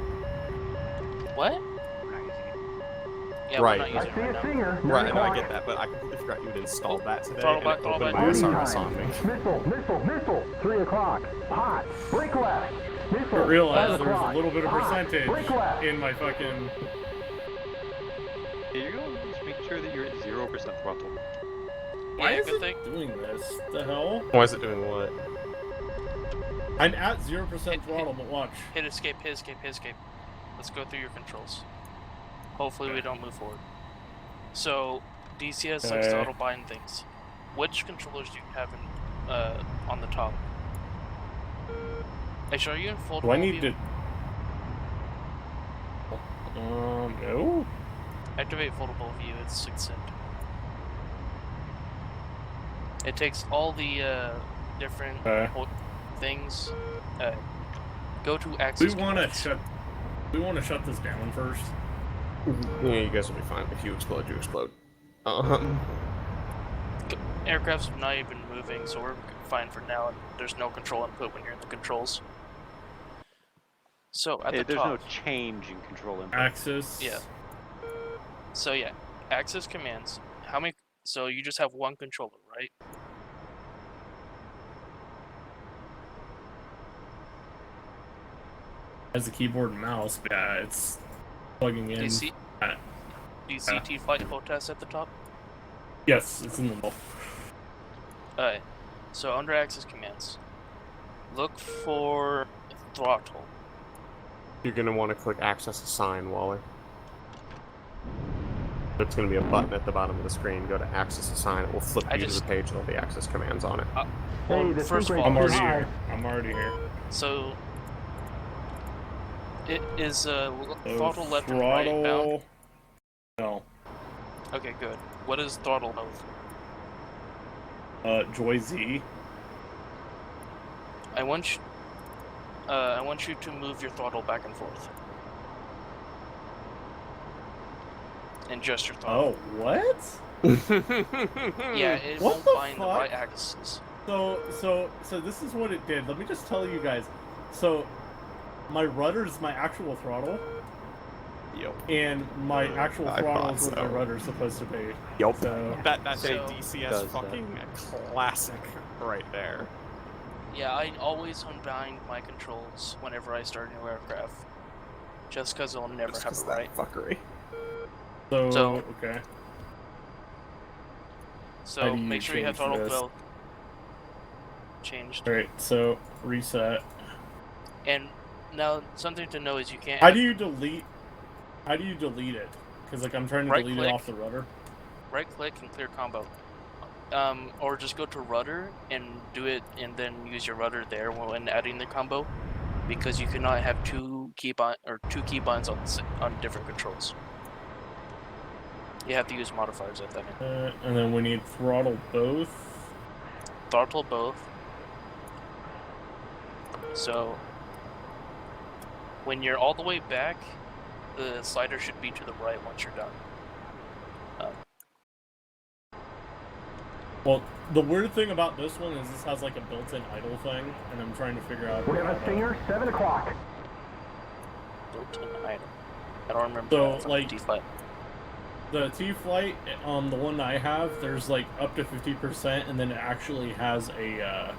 S1: What?
S5: We're not using it.
S1: Yeah,
S3: Right.
S1: we're
S7: I
S1: not using
S7: see
S1: it
S7: a
S1: right now.
S7: singer. 9
S3: Right, no, I
S7: o'clock.
S3: get that, but I completely forgot you'd installed that today,
S1: Throttle
S3: and
S1: back,
S3: it
S1: throttle
S3: opened
S1: back.
S3: my
S7: Waiting
S3: SRS
S7: time.
S3: on me.
S7: Missile. 3 o'clock. Hot. Brake left.
S2: I
S7: Missile.
S2: realize
S7: 5
S2: there's a
S7: o'clock.
S2: little bit of
S7: Hot.
S2: percentage
S7: Brake left.
S2: in my fucking.
S4: Yeah, you're going to just make sure that you're at 0% throttle.
S2: Why
S1: Yeah,
S2: is
S1: good
S2: it
S1: thing.
S2: doing this? The hell?
S3: Why is it doing what?
S2: I'm at 0% throttle, but watch.
S1: Hit escape, hit escape, hit escape. Let's go through your controls. Hopefully we don't move forward. So, DCS likes to
S2: Okay.
S1: auto bind things. Which controllers do you have in, on the top? Actually, are you in foldable
S2: Do I need
S1: view?
S2: to? No.
S1: Activate foldable view, it's succinct. It takes all the different
S2: Okay.
S1: things. Go to
S2: We
S1: access.
S2: want to
S1: commands.
S2: shut. We want to shut this down first.
S3: Yeah, you guys will be fine. If you explode, you explode.
S1: Aircraft's not even moving, so we're fine for now. And there's no control input when you're in the controls. So at the
S4: There's
S1: top,
S4: no change in control input.
S2: Axis.
S1: Yeah. So yeah, access commands. How many? So you just have one controller, right?
S2: Has a keyboard and mouse, but yeah, it's plugging in.
S1: Do you see?
S2: Uh,
S1: Do you see T-Flight HOTAS at the top?
S2: Yes, it's in the middle.
S1: Alright. So under access commands, look for throttle.
S3: You're gonna want to click Access Assign, Waller. There's gonna be a button at the bottom of the screen. Go to Access Assign. It will flip
S1: I
S3: you to
S1: just-
S3: the page with all the access commands on it.
S1: Well,
S7: Hey, the
S1: first of
S7: sync
S1: all,
S2: I'm
S7: rate
S2: already
S7: is high.
S2: here. I'm already here.
S1: so it is
S2: So
S1: throttle left and right bound.
S2: throttle. No.
S1: Okay, good. What is throttle of?
S2: Joy Z.
S1: I want you to move your throttle back and forth. And just your
S2: Oh,
S1: throttle.
S2: what?
S1: Yeah, it
S2: What
S1: won't
S2: the
S1: bind the
S2: fuck?
S1: right axis.
S2: So this is what it did. Let me just tell you guys. So, my rudder is my actual throttle,
S3: Yep.
S2: and my actual
S3: I
S2: throttle
S3: thought
S2: is what
S3: so.
S2: my rudder's supposed to be.
S3: Yup.
S2: So,
S3: That's a
S1: So-
S3: DCS
S4: Does that.
S3: fucking classic right there.
S1: Yeah, I always unbind my controls whenever I start a new aircraft. Just because it'll never
S3: Just
S1: have
S3: 'cause
S1: it
S3: that
S1: right.
S3: fuckery.
S1: So-
S2: okay.
S1: So
S2: How do you
S1: make sure you have
S2: change
S1: throttle
S2: this?
S1: build. changed.
S2: Alright, so reset.
S1: And now something to know is you can't.
S2: How do you delete it? Because like I'm trying to delete it
S1: Right-click.
S2: off the rudder.
S1: Right click and clear combo. Or just go to rudder and do it, and then use your rudder there when adding the combo, because you cannot have two keybinds on different controls. You have to use modifiers at that end.
S2: And then we need throttle both.
S1: Throttle both. So when you're all the way back, the slider should be to the right once you're done.
S2: Well, the weird thing about this one is this has like a built-in idle thing, and I'm trying to figure out.
S7: We have a stinger, 7 o'clock.
S1: Built-in item. I don't remember.
S2: So,
S1: that
S2: like,
S1: T-Flight.
S2: The T-Flight, the one I have, there's like up to 50%, and then it actually has a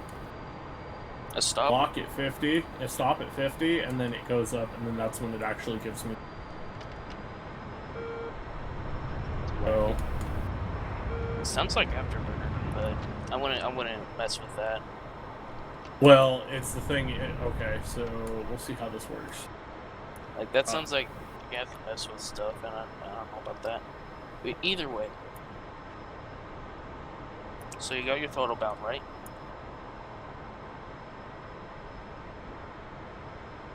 S1: stop
S2: lock at 50, a stop at 50, and then it goes up, and then that's when it actually gives me. So,
S1: It sounds like Afterburner, but I wouldn't mess with that.
S2: well, it's the thing. Okay, so we'll see how this works.
S1: Like that sounds like you have to mess with stuff, and I don't know about that. But either way, so you got your throttle bound, right?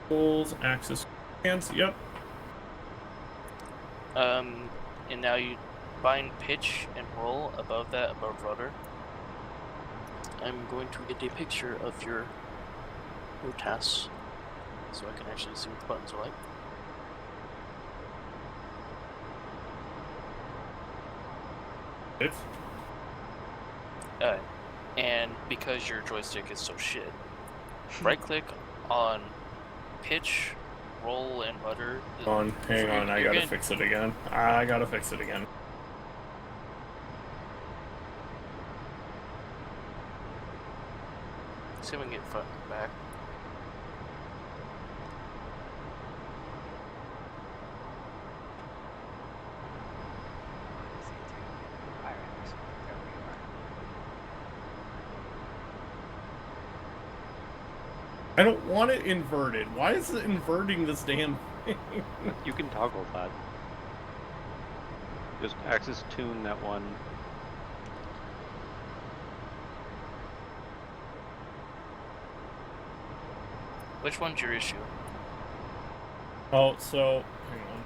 S2: Pulls, axis, hands. Yep.
S1: And now you bind pitch and roll above rudder. I'm going to get a picture of your tasks, so I can actually see what the buttons are like. And because your joystick is so shit, right click on pitch, roll, and rudder.
S2: Hang on, I gotta fix it again. I gotta fix it again.
S1: See if we can get front and back.
S2: I don't want it inverted. Why is it inverting this damn thing?
S4: You can toggle that. Just axis tune that one.
S1: Which one's your issue?
S2: Oh, so hang on.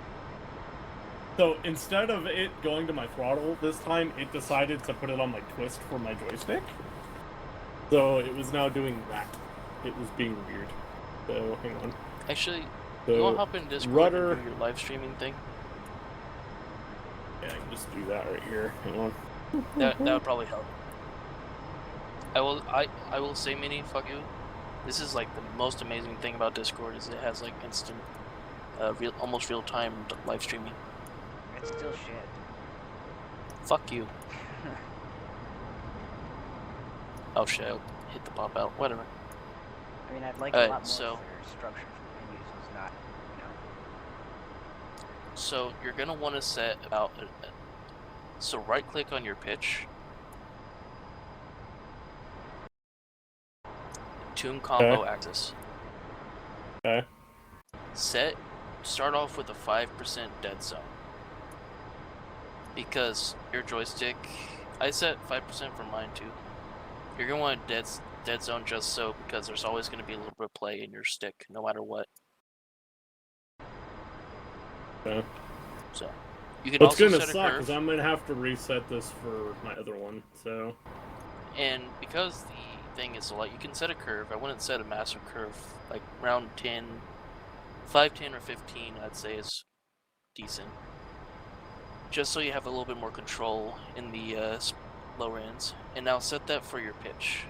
S2: So instead of it going to my throttle this time, it decided to put it on my twist for my joystick. So it was now doing that. It was being weird. So hang on.
S1: Actually,
S2: So
S1: you want to hop in Discord
S2: rudder.
S1: and do your live streaming thing?
S2: Yeah, I can just do that right here. Hang on.
S1: That would probably help. I will say, Mini, fuck you. This is like the most amazing thing about Discord is it has like instant, almost real time live streaming.
S5: It's still shit.
S1: Fuck you. Oh shit! I hit the pop out. Whatever.
S5: I mean, I'd like a lot more
S1: so-
S5: if their structure for menus was not, you know.
S1: So you're gonna want to set about. So right click on your pitch. Tune combo axis.
S2: Okay.
S1: Start off with a 5% dead zone. Because your joystick, I set 5% for mine too. You're gonna want a dead zone just so, because there's always gonna be a little bit of play in your stick, no matter what.
S2: Okay.
S1: So you can
S2: It's
S1: also
S2: gonna
S1: set a
S2: suck
S1: curve.
S2: because I'm gonna have to reset this for my other one. So.
S1: And because the thing is so light, you can set a curve. I wouldn't set a massive curve. Like round 10, 5, 10, or 15, I'd say is decent. Just so you have a little bit more control in the lower ends. And now set that for your pitch.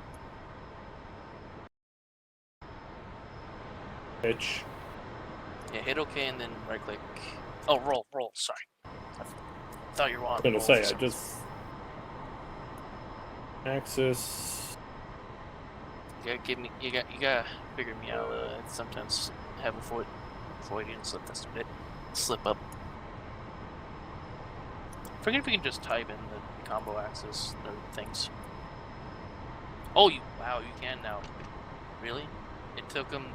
S2: Pitch.
S1: Yeah, hit OK and then right click. Oh, roll, sorry. I thought you were on.
S2: I was gonna
S1: roll
S2: say,
S1: for
S2: I
S1: some
S2: just. Axis.
S1: You gotta figure me out. I sometimes have a Freudian slip up. Forget if we can just type in the combo axis or things. Oh, wow, you can now. Really? It took them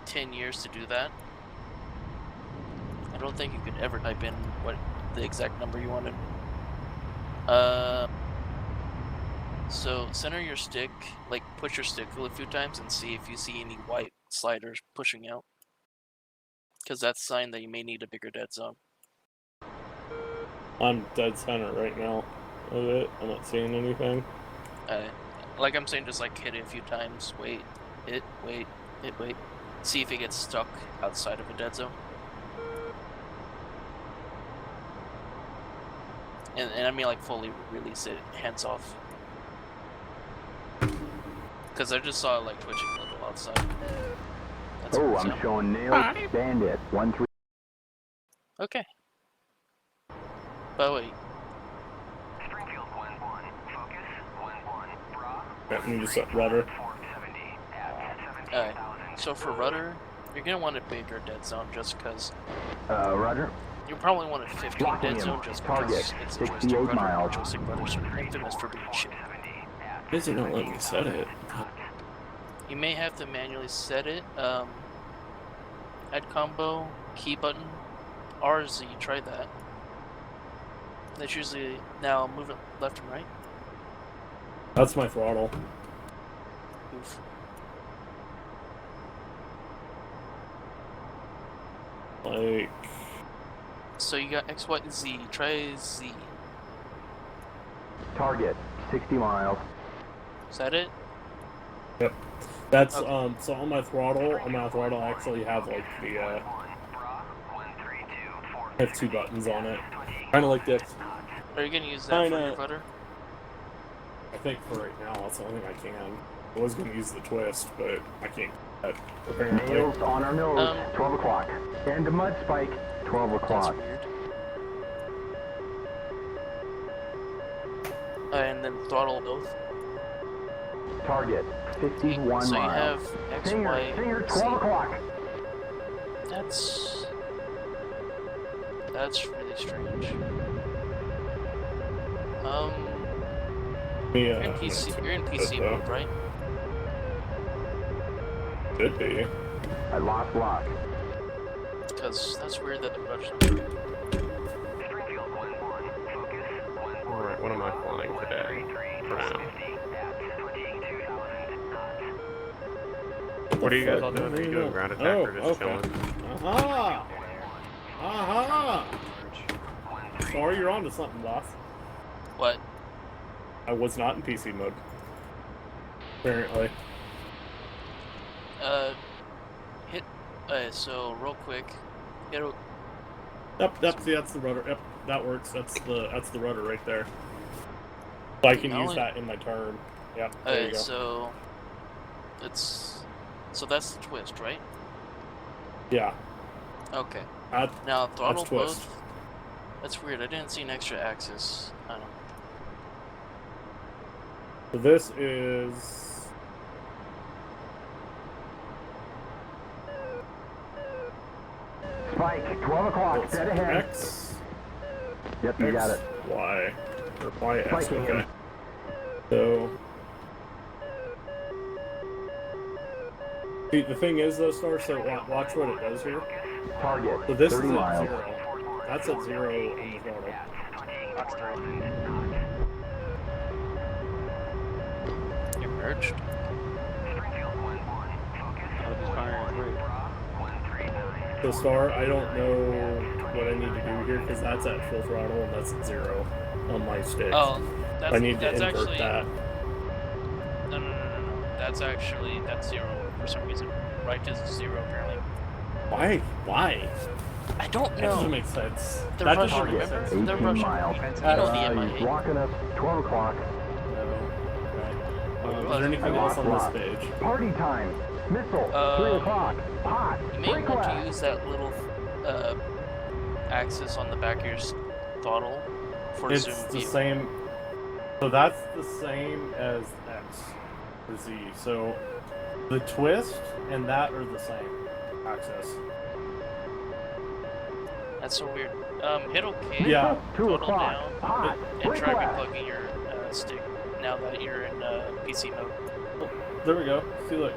S1: 10 years to do that? I don't think you could ever type in what the exact number you wanted. So center your stick, like push your stick a few times and see if you see any white sliders pushing out. Because that's a sign that you may need a bigger dead zone.
S2: I'm dead center right now of it. I'm not seeing anything.
S1: Like I'm saying, just like hit it a few times, wait, hit, wait, hit, wait. See if it gets stuck outside of a dead zone. And I mean like fully release it, hands off. Because I just saw it like twitching a little outside. That's
S7: Oh,
S1: what
S7: I'm
S1: sound.
S7: showing nails. Bandit 1-3.
S1: Okay. By the way,
S6: Springfield 1-1. Focus 1-1. Bra.
S2: Let me just set rudder.
S6: 470 at 17,000.
S1: so for rudder, you're gonna want a bigger dead zone just because
S7: Roger.
S1: you probably want a 15
S7: Locking
S1: dead
S7: him.
S1: zone just
S7: Target,
S1: because it's a joystick
S7: 68
S1: rudder.
S7: miles.
S1: Joystick rudders are infamous for being shit.
S2: Why does it not let me set it?
S1: You may have to manually set it. Head combo, key button, RZ, try that. That's usually, now move it left and right.
S2: That's my throttle.
S1: Oof.
S2: Like,
S1: So you got X, Y, Z, try Z.
S7: Target 60 miles.
S1: Is that it?
S2: yep. That's
S1: Okay.
S2: so on my throttle. I actually have like the I have 2 buttons on it. Kind of like this.
S1: Are you gonna use that for
S2: Kinda.
S1: your rudder?
S2: I think for right now, that's the only thing I can. I was gonna use the twist, but I can't. Apparently.
S7: Nails on our nose. 12 o'clock. And a mud spike. 12
S1: That's
S7: o'clock.
S1: weird. And then throttle both.
S7: Target 51
S1: So you
S7: miles.
S1: have X, Y,
S7: Singer,
S1: Z.
S7: 12 o'clock.
S1: That's really strange.
S2: Yeah.
S1: You're in PC mode, right?
S2: Could be.
S7: I lost lock.
S1: Because that's weird that the rudder's not
S6: Springfield 1-1. Focus 1-1.
S3: Alright, what am I flying today? Brown. What are you guys all doing? Are you doing ground attack or just chilling?
S2: Aha! Aha! Sorry, you're on to something, boss.
S1: What?
S2: I was not in PC mode. Apparently.
S1: Hit. So real quick, hit.
S2: Yep, see, that's the rudder. Yep, that works. That's the rudder right there. So I can use that in my turn. Yep, there you go.
S1: So that's the twist, right?
S2: Yeah.
S1: Okay.
S2: That,
S1: Now throttle
S2: that's twist.
S1: both. That's weird. I didn't see an extra axis. I don't know.
S2: So this is...
S7: Spike 12 o'clock. Dead ahead.
S2: X.
S7: Yep, you got it.
S2: Y. Or Y, X,
S7: Spiking
S2: okay.
S7: him.
S2: So... See, the thing is though, Star, so watch what it does here.
S7: Target
S2: So this
S7: 30
S2: is at
S7: miles.
S2: 0. That's at 0 on the throttle.
S5: That's 3.
S1: You're merged.
S4: I'll just fire in 3.
S2: So Star, I don't know what I need to do here because that's at full throttle and that's at 0 on my stick.
S1: Oh, that's
S2: I need to
S1: that's
S2: invert
S1: actually
S2: that.
S1: no. That's 0 for some reason. Right is 0 apparently.
S2: Why?
S1: I don't
S2: That doesn't
S1: know.
S2: make sense.
S1: The
S2: That
S1: Russian,
S2: doesn't make
S1: remember?
S2: sense.
S1: The
S7: 18
S1: Russian.
S7: miles.
S1: You know the
S7: He's
S1: MIA.
S7: blocking us. 12 o'clock.
S2: Is there anything else on this page?
S7: Party time. Missile. 3 o'clock. Pot.
S1: You may
S7: Break
S1: want
S7: left.
S1: to use that little axis on the back of your throttle for
S2: It's
S1: zoom
S2: the
S1: view.
S2: same. So that's the same as X or Z. So the twist and that are the same axis.
S1: That's so weird. Hit OK.
S2: Yeah.
S7: 2
S1: Throttle
S7: o'clock.
S1: down,
S7: Pot.
S1: and
S7: Break
S1: try
S7: left.
S1: replugging your stick now that you're in PC mode.
S2: Oh, there we go. See, look.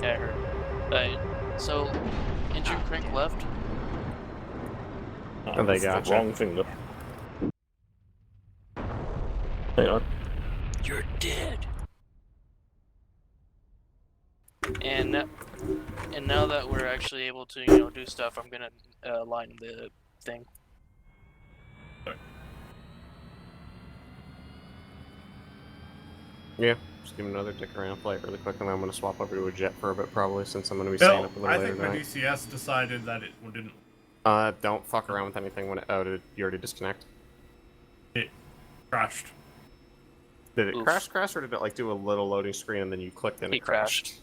S1: Yeah, I heard. So, engine crank left.
S3: Oh, they
S2: That's the
S3: gotcha.
S2: wrong thing to. Hang on.
S1: You're dead. And now that we're actually able to, do stuff, I'm gonna line the thing.
S3: Yeah, just give me another dick around, play it really quick, and then I'm going to swap over to a jet for a bit, probably, since I'm going to be staying up a little
S2: I
S3: later
S2: think my
S3: tonight.
S2: DCS decided that it didn't.
S3: Don't fuck around with anything when it... Oh, did you already disconnect?
S2: It crashed.
S3: Did it
S1: Oof.
S3: crash, or did it, like, do a little loading screen and then you clicked and it
S1: It crashed.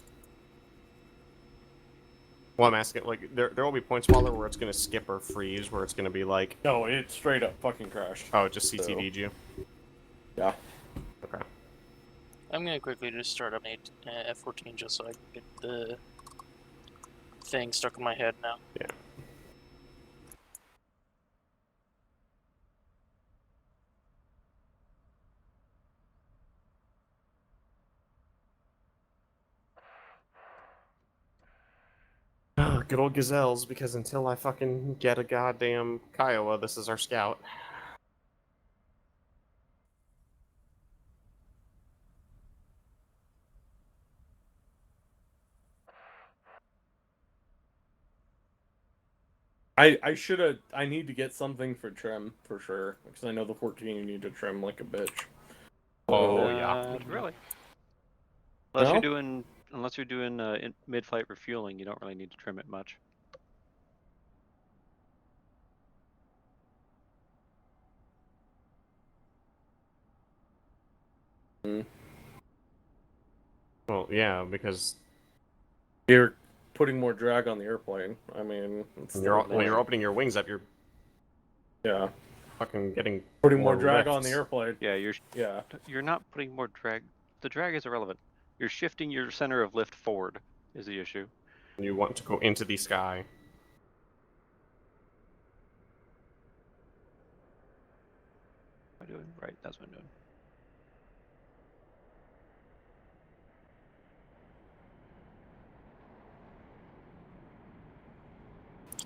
S3: Well, I'm asking, like, there will be points, Waller, where it's going to skip or freeze, where it's going to be like...
S2: No, it straight up fucking crashed.
S3: Oh, it just CTV'd you?
S2: Yeah.
S3: Okay.
S1: I'm gonna quickly just start up an F-14 just so I can get the thing stuck in my head now.
S3: Yeah. Oh, good old gazelles, because until I fucking get a goddamn Kiowa, this is our scout.
S2: I need to get something for trim, for sure. Because I know the 14 you need to trim like a bitch.
S3: Oh, yeah.
S4: Not really. Unless
S2: No?
S4: you're doing mid-flight refueling, you don't really need to trim it much.
S3: Well, yeah, because
S2: You're putting more drag on the airplane. I mean, it's
S3: when you're opening your wings up, you're
S2: yeah,
S3: fucking getting
S2: putting more drag on the
S3: lifts.
S2: airplane.
S4: Yeah,
S2: Yeah.
S4: you're not putting more drag. The drag is irrelevant. You're shifting your center of lift forward is the issue.
S3: You want to go into the sky.
S4: What am I doing? Right, that's what I'm doing.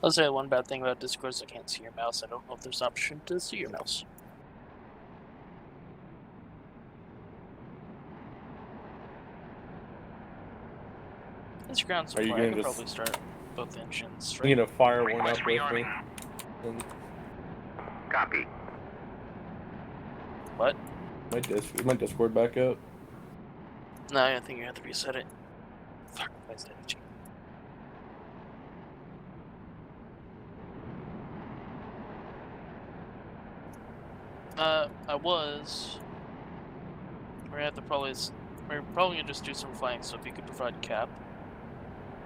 S1: I'll say one bad thing about Discord is I can't see your mouse. I don't know if there's an option to see your mouse. This ground supply,
S2: you
S1: I
S2: gonna
S1: can
S2: just-
S1: probably start both engines.
S2: You need to fire one
S6: Request
S2: up with me.
S6: rearming.
S2: And
S6: Copy.
S1: What?
S2: is my Discord back up?
S1: No, I think you have to reset it. Fuck, why is that itching? I was. We're gonna have to probably. We're probably gonna just do some flying. So if you could provide cap,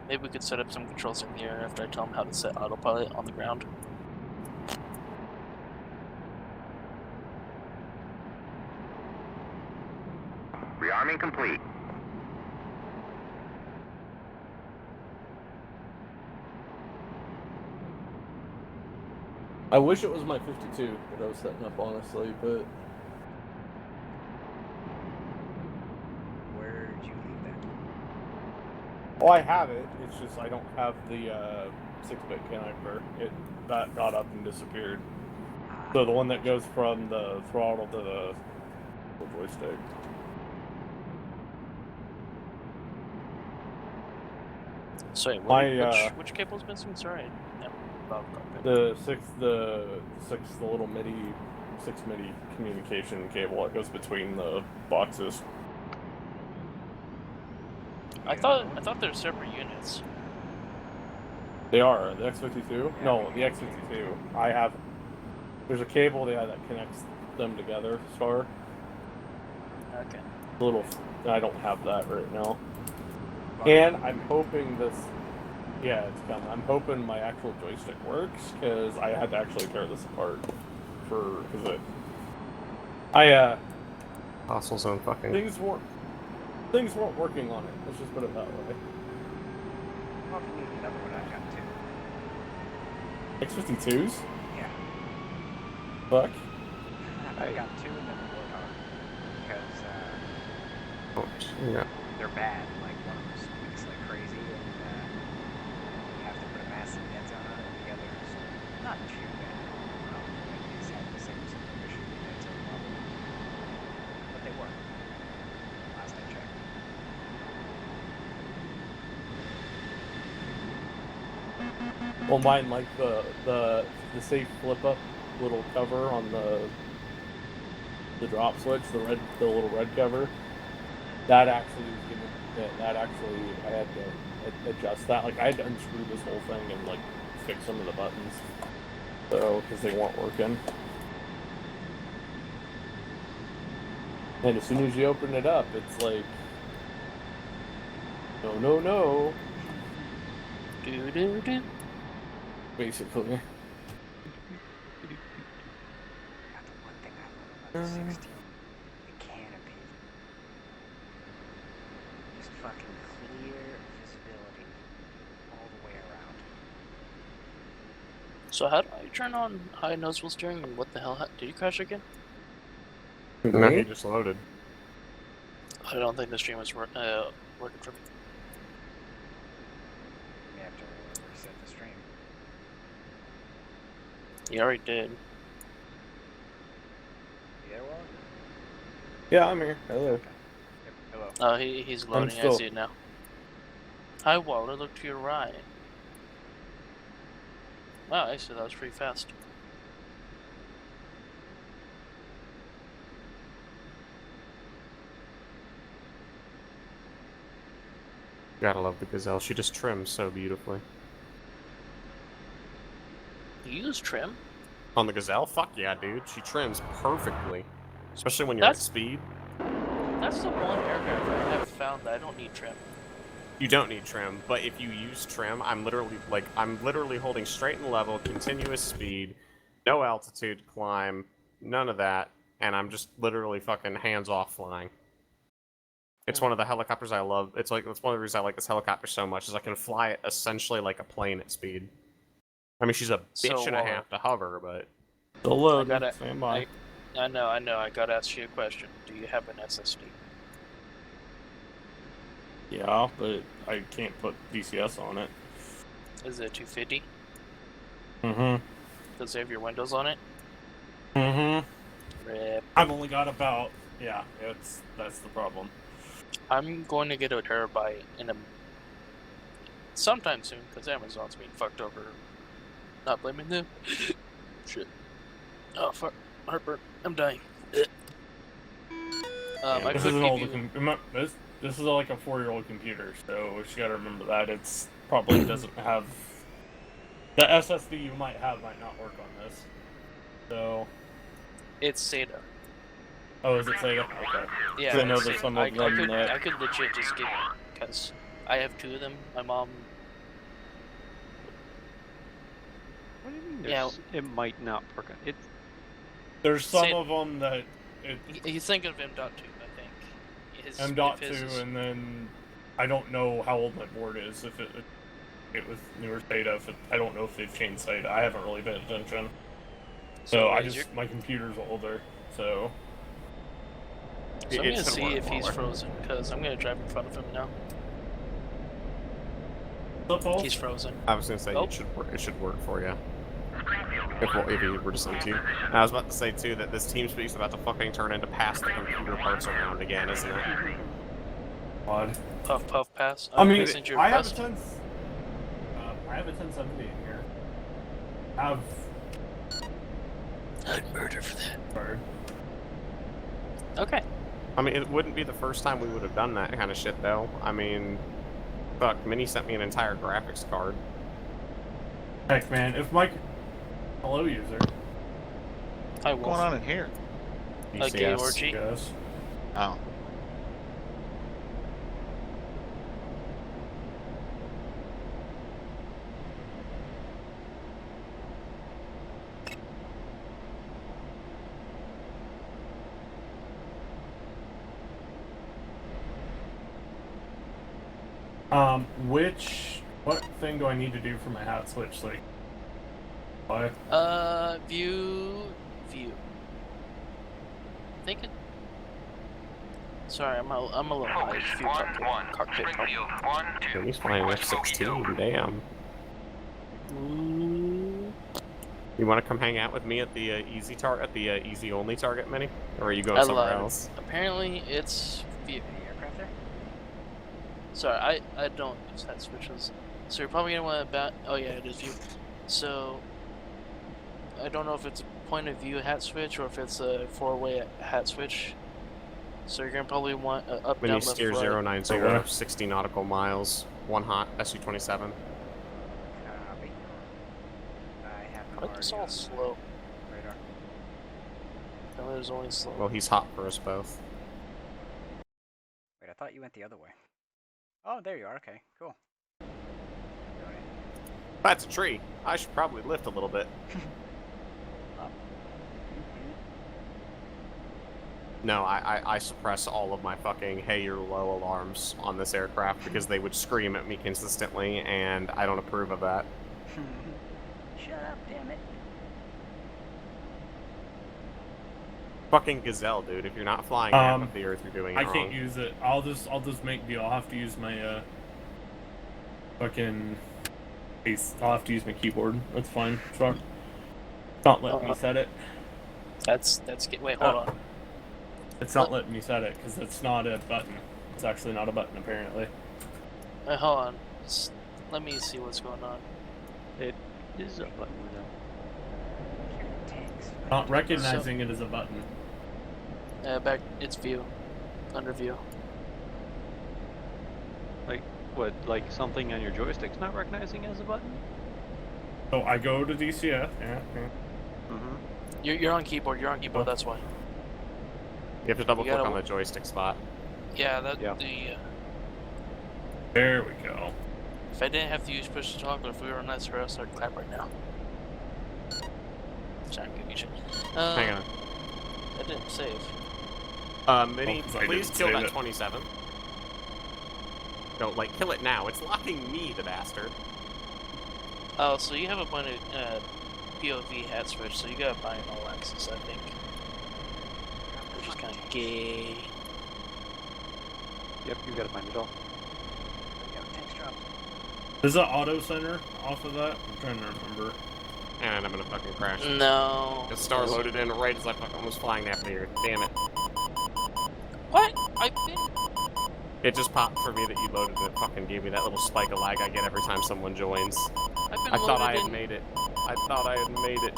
S1: maybe we could set up some controls in the air after I tell them how to set autopilot on the ground.
S6: Rearming complete.
S2: I wish it was my 52 that I was setting up, honestly, but
S5: Where'd you leave that?
S2: oh, I have it. It's just I don't have the 6-bit connector. That got up and disappeared. So the one that goes from the throttle to the joystick.
S1: Sorry,
S2: My,
S1: which cable's missing? Sorry. No, Bob got it.
S2: The little MIDI 6 MIDI communication cable that goes between the boxes.
S1: I thought they're separate units.
S2: They are the X52. No, the X52. I have. There's a cable there that connects them together. Star.
S1: Okay.
S2: Little. I don't have that right now. And I'm hoping this. Yeah, it's coming. I'm hoping my actual joystick works because I had to actually tear this apart because it.
S3: Hostile zone fucking.
S2: Things weren't working on it. Let's just put it that way.
S5: Well, if you need another one, I got two.
S2: X52s?
S5: Yeah.
S2: Fuck.
S5: I got two and then we work hard. Because
S3: Oh, yeah.
S5: They're bad. Like one of them squeaks like crazy, and you have to put a massive dead zone on it. The other's not too bad. They just have the same sort of issue with dead zone level, but they work. Last I checked.
S8: Well, mine like the safe flip up little cover on the drop switch, the little red cover. That actually was gonna. That actually I had to adjust that. Like I had to unscrew this whole thing and like fix some of the buttons, so because they weren't working. And as soon as you open it up, it's like, no, no, no.
S1: Do do do.
S8: Basically.
S5: That's the one thing I love about the 16. The canopy. Just fucking clear visibility all the way around.
S1: So how do I turn on high noticeable steering and what the hell? Did you crash again?
S3: No, he just loaded.
S1: I don't think the stream was working for me.
S5: You have to reset the stream.
S1: You already did.
S5: You there, Waller?
S8: Yeah, I'm here. Hello.
S5: Yep. Hello.
S1: Oh, he's loading. I see it now. Hi, Waller. Look to your right. Wow, actually, that was pretty fast.
S3: Gotta love the Gazelle. She just trims so beautifully.
S1: You use trim?
S3: On the Gazelle? Fuck yeah, dude. She trims perfectly. Especially when you're at speed.
S1: That's the one aircraft I have found that I don't need trim.
S3: You don't need trim, but if you use trim, I'm literally holding straight and level, continuous speed, no altitude climb, none of that, and I'm just literally fucking hands-off flying. It's one of the helicopters I love. It's one of the reasons I like this helicopter so much, is I can fly it essentially like a plane at speed. I mean, she's a bitch and a half to hover, but...
S8: Hello,
S1: I gotta,
S8: stand by.
S1: I know, I gotta ask you a question. Do you have an SSD?
S8: Yeah, but I can't put DCS on it.
S1: Is it 250?
S8: Mm-hmm.
S1: Does it have your Windows on it?
S8: Mm-hmm.
S1: Rip.
S2: I've only got about that's the problem.
S1: I'm going to get a terabyte in sometime soon because Amazon's being fucked over. Not blaming them. Shit. Oh fuck, heartburn. I'm dying. I
S2: This
S1: could
S2: is
S1: give
S2: all
S1: you.
S2: this is like a 4-year-old computer, so you gotta remember that it's probably doesn't have the SSD you might have might not work on this. So
S1: It's SATA.
S2: oh, is it SATA? Okay.
S1: Yeah,
S8: I know
S1: it's
S8: there's
S1: SATA.
S8: some of them that-
S1: I could legit just get because I have 2 of them. My mom.
S4: What do you mean?
S1: Yeah.
S4: It might not work. It's
S2: There's some
S1: SATA.
S2: of them that
S1: You think of M.2, I think.
S2: M.2, and then I don't know how old my board is. If it was newer SATA, I don't know if they've changed SATA. I haven't really paid attention. So my computer's older, so.
S1: So I'm gonna see if he's frozen, because I'm gonna drive in front of him now. He's frozen.
S3: I was gonna say it should work for you. If you were to send to you. And I was about to say too that this TeamSpeak's about to fucking turn into pass the computer parts around again, isn't it?
S2: Odd.
S1: Puff puff pass.
S2: I mean,
S1: I
S2: have a 1070 in here.
S1: I'd murder for that.
S2: Sorry.
S1: Okay.
S3: I mean, it wouldn't be the first time we would have done that kind of shit, though. I mean, fuck, Minnie sent me an entire graphics card.
S2: Heck, man, if Mike... Hello, user.
S1: Hi,
S9: What's going on in here?
S1: A gay orgy?
S2: Yes.
S9: Oh.
S2: What thing do I need to do for my hat switch? Like, why?
S1: View. I think it. Sorry, I'm a little high.
S6: Focus,
S1: If you talk to
S6: 1-1.
S1: cockpit.
S6: Springfield, 1-2.
S3: And he's flying
S6: Request bogey
S3: F-16,
S6: go.
S3: damn.
S1: Ooh.
S3: You want to come hang out with me at the easy only target mini? Or are you going
S1: I
S3: somewhere
S1: lied.
S3: else?
S1: Apparently, it's via.
S5: Any aircraft there?
S1: Sorry, I don't use hat switches. So you're probably gonna want to oh yeah, it is view. So I don't know if it's a point of view hat switch or if it's a 4-way hat switch. So you're gonna probably want up,
S3: Mini
S1: down, left,
S3: steer
S1: right.
S3: 090, 60 nautical miles, 1 hot, SU-27.
S5: Copy. I have
S1: I like this all slow.
S5: radar.
S1: No, there's only slow.
S3: Well, he's hot for us both.
S5: Wait, I thought you went the other way. Oh, there you are. Okay, cool.
S3: That's a tree. I should probably lift a little bit.
S5: Up.
S3: No, I suppress all of my fucking hey, you're low alarms on this aircraft because they would scream at me consistently, and I don't approve of that.
S5: Shut up, damn it.
S3: Fucking gazelle, dude. If you're not flying half of the earth, you're doing it
S2: I
S3: wrong.
S2: can't use it. I'll just make do. I'll have to use my fucking face. I'll have to use my keyboard. That's fine. Sure. Not letting me set it.
S1: That's wait, hold on.
S2: It's not letting me set it because it's not a button. It's actually not a button apparently.
S1: Wait, hold on. Let me see what's going on.
S4: It is a button though.
S5: Tanks.
S2: Not recognizing it as a button.
S1: Back, it's view, under view.
S4: Like what? Like something on your joystick's not recognizing as a button?
S2: So I go to DCF. Yeah.
S4: Mm-hmm.
S1: You're on keyboard. You're on keyboard.
S2: Oh.
S1: That's why.
S3: You have to double click
S1: gotta
S3: on the joystick spot.
S1: Yeah, that
S4: Yeah.
S2: There we go.
S1: If I didn't have to use push to talk, or if we were on that server, I'd start clap right now. Sorry, I'm giving you shit.
S3: Hang on.
S1: I didn't save.
S3: Mini,
S2: 'cause I
S3: please
S2: didn't
S3: kill
S2: save
S3: that
S2: it.
S3: 27. No, like, kill it now. It's locking me, the bastard.
S1: Oh, so you have a point of POV hat switch, so you gotta buy an all access, I think. Which is kind of gay.
S4: Yep, you gotta find it all.
S5: Yeah, tanks dropped.
S2: Is the auto center off of that? I'm trying to remember.
S3: And I'm gonna fucking crash.
S1: No.
S3: The star loaded in right as I fucking was flying that near. Damn it.
S1: What? I've been.
S3: It just popped for me that you loaded and it fucking gave me that little spike of lag I get every time someone joins.
S1: I've been
S3: I thought I
S1: loaded
S3: had
S1: in.
S3: made it. I thought I had made it.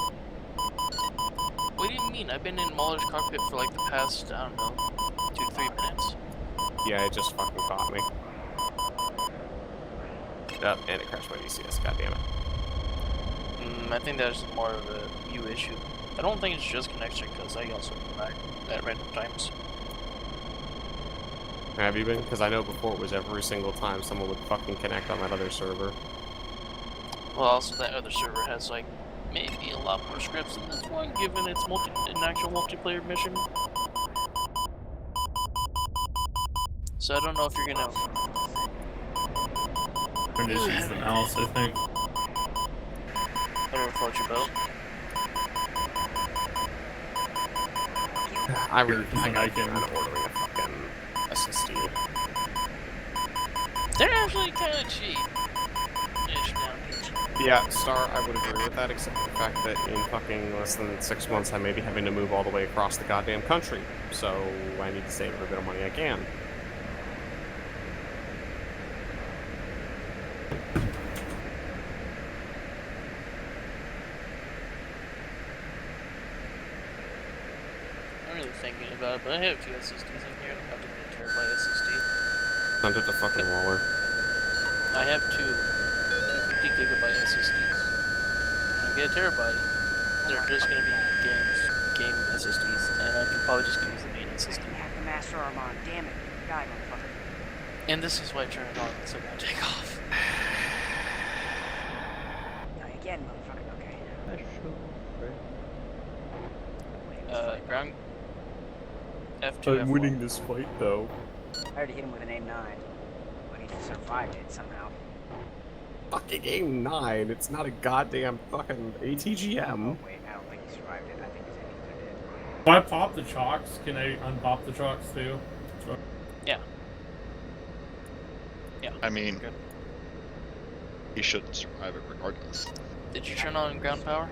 S1: What do you mean? I've been in Waller'S cockpit for like the past, I don't know, 2 to 3 minutes.
S3: Yeah, it just fucking caught me. Yep, and it crashed my DCS, goddammit.
S1: I think that's more of a you issue. I don't think it's just connection, because I also come back at random times.
S3: Have you been? Because I know before it was every single time someone would fucking connect on that other server.
S1: Well, also that other server has like maybe a lot more scripts than this one, given it's an actual multiplayer mission. So I don't know if you're gonna.
S2: I'm just use the mouse, I think.
S1: I don't float your boat.
S3: I really
S2: I
S3: got
S2: can-
S3: around to ordering a fucking SSD.
S1: They're actually kind of cheap. Ish now.
S3: Yeah, Star, I would agree with that, except for the fact that in fucking less than 6 months I may be having to move all the way across the goddamn country. So I need to save every bit of money I can.
S1: I'm really thinking about it, but I have 2 SSDs in here. I'm about to get a terabyte SSD.
S3: Send it to fucking Waller.
S1: I have 2 50 gigabyte SSDs. When I get a terabyte, they're just gonna be game SSDs, and I can probably just use the main
S5: I
S1: SSD.
S5: have the master arm on. Damn it. Die, motherfucker.
S1: And this is why I turn it on, so I take off.
S5: Die again, motherfucker. Okay.
S1: Ground F2, F1.
S3: this fight, though.
S5: I already hit him with an A9, but he survived it somehow.
S3: Fucking game 9. It's not a goddamn fucking ATGM.
S5: Oh, wait, I don't think he survived it. I think his engines are dead.
S2: If I pop the chocks, can I unpop the chocks too?
S1: Yeah. Yeah.
S9: I mean,
S1: Good.
S9: he shouldn't survive it regardless.
S1: Did you turn on ground power?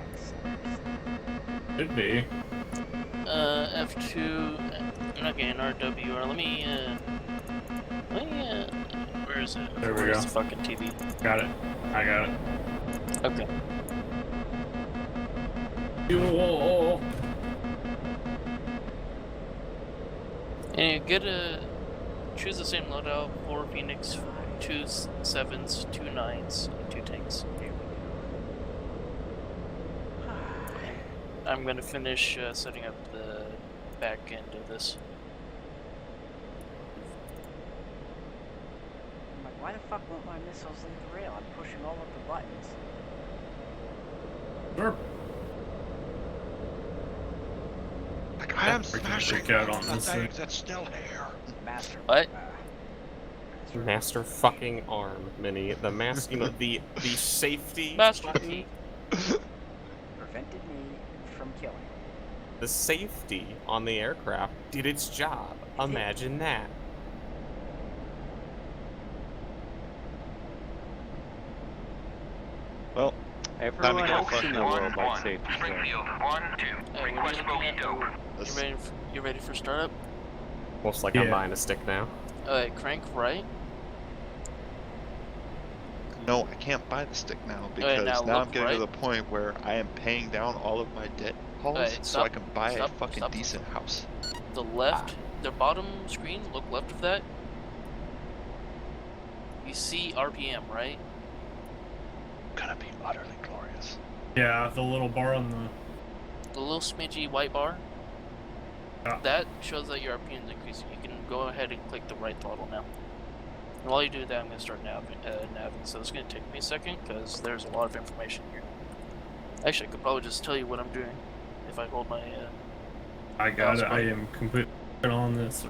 S2: Could be.
S1: F2. I'm not getting RWR. Let me, where is it?
S2: There we
S1: Where's
S2: go.
S1: the fucking TV?
S2: Got it. I got it.
S1: Okay.
S2: Whoa.
S1: And you get a choose the same loadout: 4 Phoenix, 2 7s, 2 9s, and 2 tanks. I'm gonna finish setting up the back end of this.
S5: I'm like, why the fuck won't my missiles leave the rail? I'm pushing all of the buttons.
S2: Sure.
S9: Like, I am
S2: freaking
S9: smashing
S2: freak out
S9: all
S2: on
S9: the
S2: this thing.
S9: things that's still here.
S5: Master.
S1: What?
S3: Master fucking arm, Mini. The mask, you know, the safety.
S1: Master
S3: button-
S1: key.
S5: Prevented me from killing.
S3: The safety on the aircraft did its job. Imagine that.
S9: Well,
S4: Everyone
S9: get
S4: else
S9: fucked.
S4: in the world likes safety stuff.
S6: Springfield, 1-2.
S1: Hey, what are
S6: Request
S1: you
S6: bogey
S1: looking at?
S6: dope.
S1: You ready for startup?
S3: Most like I'm
S2: Yeah.
S3: buying a stick now.
S1: Alright, crank right.
S9: no, I can't buy the stick now because
S1: now
S9: now I'm
S1: look
S9: getting to
S1: right.
S9: the point where I am paying down all of my debt hauls
S1: Alright,
S9: so I
S1: stop,
S9: can buy a
S1: stop,
S9: fucking
S1: stop.
S9: decent house.
S1: The left, the bottom screen, look left of that. You see RPM, right?
S9: Gonna be utterly glorious.
S2: Yeah, the little bar on the.
S1: The little smidgy white bar.
S2: Yeah.
S1: That shows that your RPM is increasing. You can go ahead and click the right throttle now. And while you do that, I'm going to start naving. So it's going to take me a second because there's a lot of information here. Actually, I could probably just tell you what I'm doing if I hold my.
S2: I got it.
S1: mouse
S2: I
S1: button.
S2: am completely on this.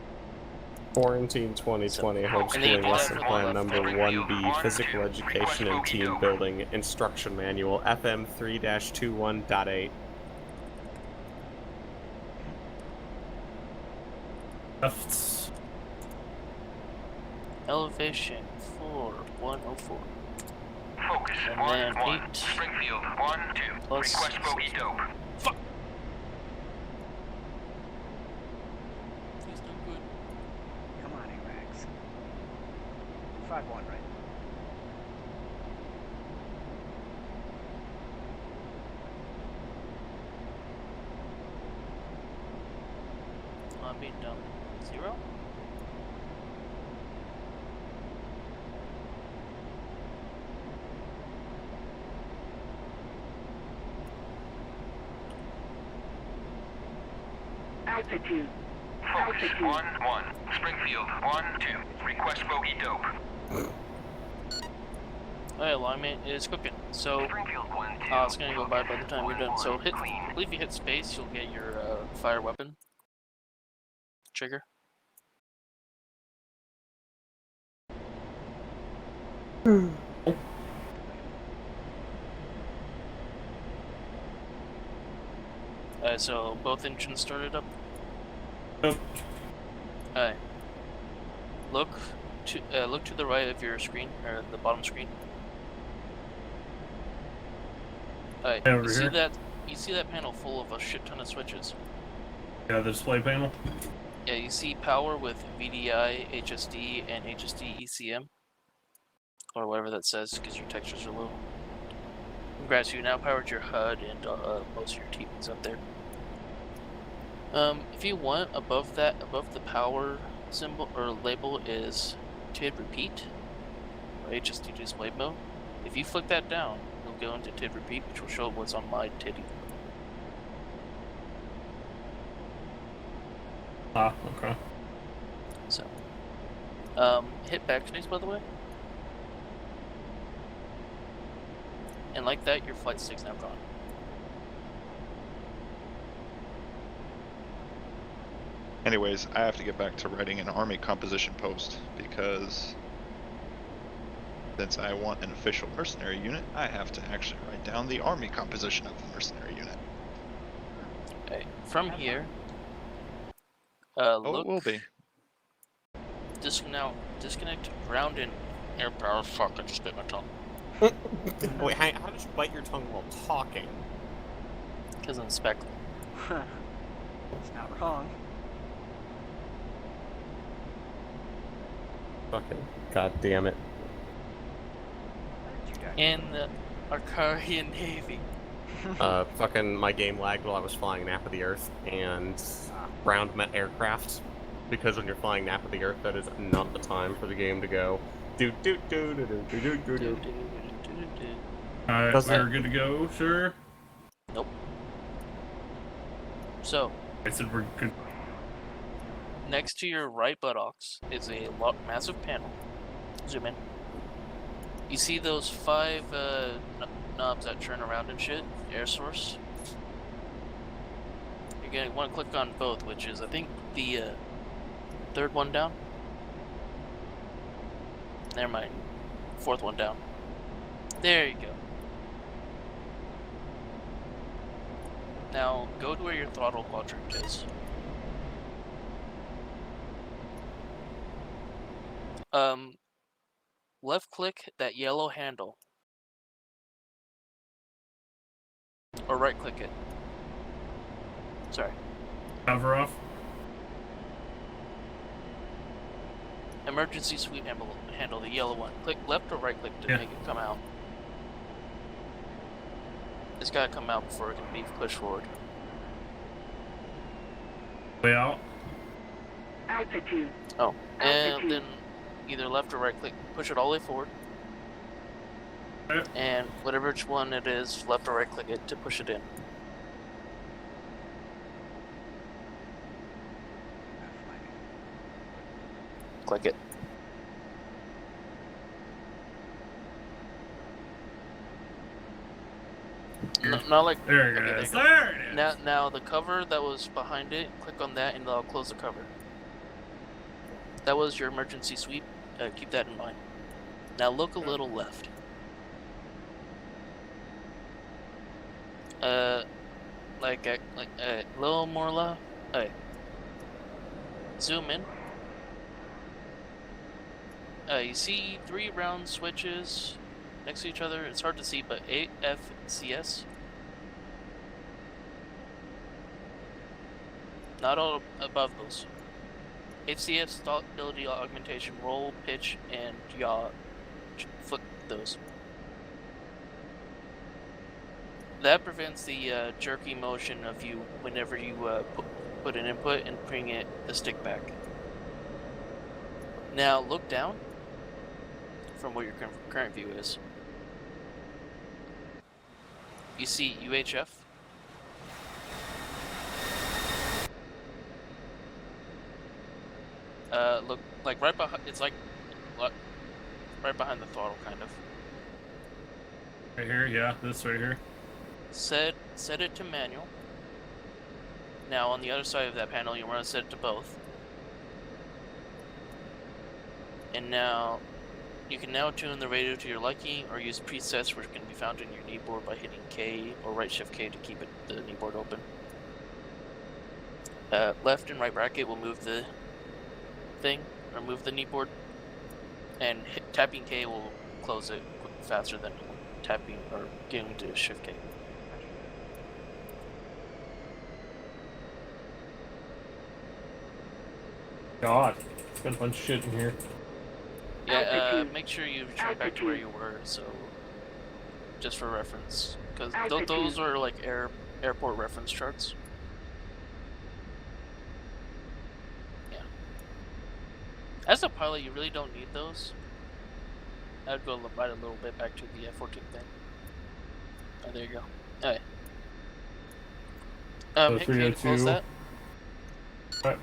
S3: Quarantine 2020
S1: And then you
S3: homeschooling
S1: do
S3: lesson
S1: that
S3: plan
S1: for
S3: number
S6: the-
S3: 1B physical education and team building instruction manual FM 3-21.8.
S2: Left.
S1: Elevation 4104.
S6: Focus,
S1: And
S6: 1-1.
S1: then 8.
S6: Springfield, 1-2.
S1: Plus
S6: Request bogey
S1: 6.
S6: dope.
S1: Fuck! He's no good.
S5: Come on, AWACS. 5-1, right?
S1: I'm being dumb. 0?
S10: Altitude.
S6: Focus, 1-1. Springfield, 1-2. Request bogey dope.
S1: Alright, alignment is cooking. So,
S6: Springfield, 1-2.
S1: it's gonna go by the time you're done. So, I believe you hit space, you'll get your fire weapon trigger. So both engines started up.
S2: Yep.
S1: Alright. Look to the right of your screen, or the bottom screen. Alright,
S2: Over
S1: you see
S2: here?
S1: that? You see that panel full of a shit ton of switches.
S2: Yeah, the display panel.
S1: Yeah, you see power with VDI, HSD, and HSD ECM, or whatever that says, because your textures are low. Congrats, you now powered your HUD and most of your TVs up there. If you want, above that, above the power symbol or label is TID repeat, or HSD display mode. If you flick that down, you'll go into TID repeat, which will show what's on my TID.
S2: Ah, okay.
S1: So, hit backspace, by the way. And like that, your flight stick's now gone.
S9: Anyways, I have to get back to writing an army composition post because since I want an official mercenary unit, I have to actually write down the army composition of the mercenary unit.
S1: Okay, from here,
S9: Oh,
S1: look.
S9: it will be.
S1: disconnect ground and air power. Fuck, I just bit my tongue.
S3: Wait, how did you bite your tongue while talking?
S1: Because I'm speckling.
S5: It's not wrong.
S3: Fucking god damn it.
S5: How did you die?
S1: In the Arcarian Navy.
S3: Fucking my game lagged while I was flying Nap of the Earth, and ground met aircraft. Because when you're flying Nap of the Earth, that is not the time for the game to go.
S2: Alright,
S3: Does
S2: we're
S3: that-
S2: good to go, sure?
S1: Nope. So,
S2: I said we're good.
S1: next to your right buttocks is a massive panel. Zoom in. You see those 5 knobs that turn around and shit? Air source? You're gonna want to click on both, which is, I think, the 3rd one down. Never mind. 4th one down. There you go. Now, go to where your throttle quadrant is. Left click that yellow handle. Or right click it. Sorry.
S2: Cover off.
S1: Emergency sweep handle, the yellow one. Click left or right click to make it come out. It's gotta come out before it can be pushed forward.
S2: Way out.
S6: Altitude.
S1: Oh, and then either left or right click, push it all the way forward.
S2: Okay.
S1: And whatever which one it is, left or right click it to push it in. Click it. Not like
S2: There
S1: okay,
S2: it is.
S1: you go.
S2: There it is.
S1: Now the cover that was behind it, click on that and I'll close the cover. That was your emergency sweep. Keep that in mind. Now look a little left. Like a little more left. Hey. Zoom in. You see 3 round switches next to each other. It's hard to see, but AFCS. Not all above those. HCF, stability, augmentation, roll, pitch, and yaw. Flick those. That prevents the jerky motion of you whenever you put an input and bring the stick back. Now look down from what your current view is. You see UHF. Look like right behind. It's like right behind the throttle, kind of.
S2: Right here, yeah, this right here.
S1: Set it to manual. Now on the other side of that panel, you want to set it to both. And now you can now tune the radio to your liking, or use presets which can be found in your kneeboard by hitting K or right shift K to keep the kneeboard open. Left and right bracket will move the thing, or move the kneeboard, and tapping K will close it faster than tapping or getting to shift K.
S2: God, got a bunch of shit in here.
S1: Yeah, make sure you return back to where you were, so just for reference, because those are like airport reference charts. Yeah. As a pilot, you really don't need those. I'd go right a little bit back to the F-14 thing. Oh, there you go. Alright. Hit K to close that.
S2: Right.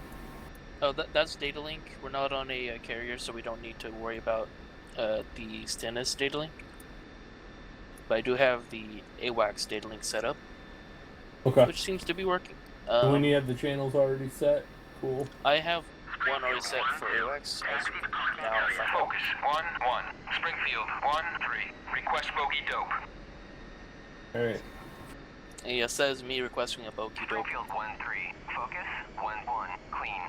S1: Oh, that's data link. We're not on a carrier, so we don't need to worry about the Stennis data link. But I do have the AWACS data link set up,
S8: Okay.
S1: which seems to be working.
S8: When you have the channels already set, cool.
S1: I have one already set for AWACS. As of now, if I
S6: Focus 1-1. Springfield 1-3. Request bogey dope.
S8: Alright.
S1: and it says me requesting a bogey dope.
S6: Springfield 1-3. Focus 1-1. Clean.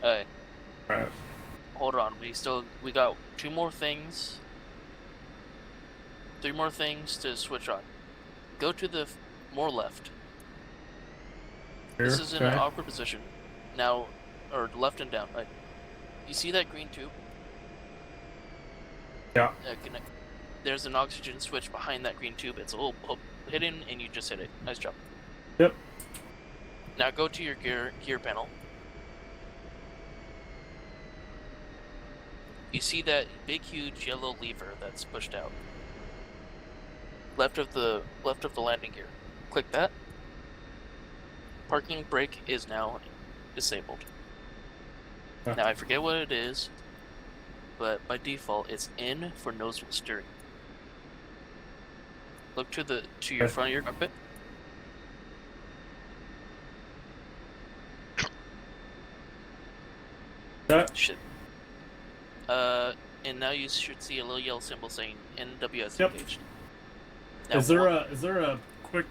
S1: Alright.
S2: Right.
S1: hold on. We got 2 more things. 3 more things to switch on. Go to the more left. This is in an awkward position. Now, or left and down. You see that green tube?
S2: Yeah.
S1: There's an oxygen switch behind that green tube. It's a little hidden, and you just hit it. Nice job.
S2: Yep.
S1: Now go to your gear panel. You see that big, huge yellow lever that's pushed out. Left of the landing gear. Click that. Parking brake is now disabled. Now I forget what it is, but by default it's in for nose wheel steering. Look to your front of your cockpit. Shit. And now you should see a little yellow symbol saying NWS engaged. Now,
S2: Is there a quick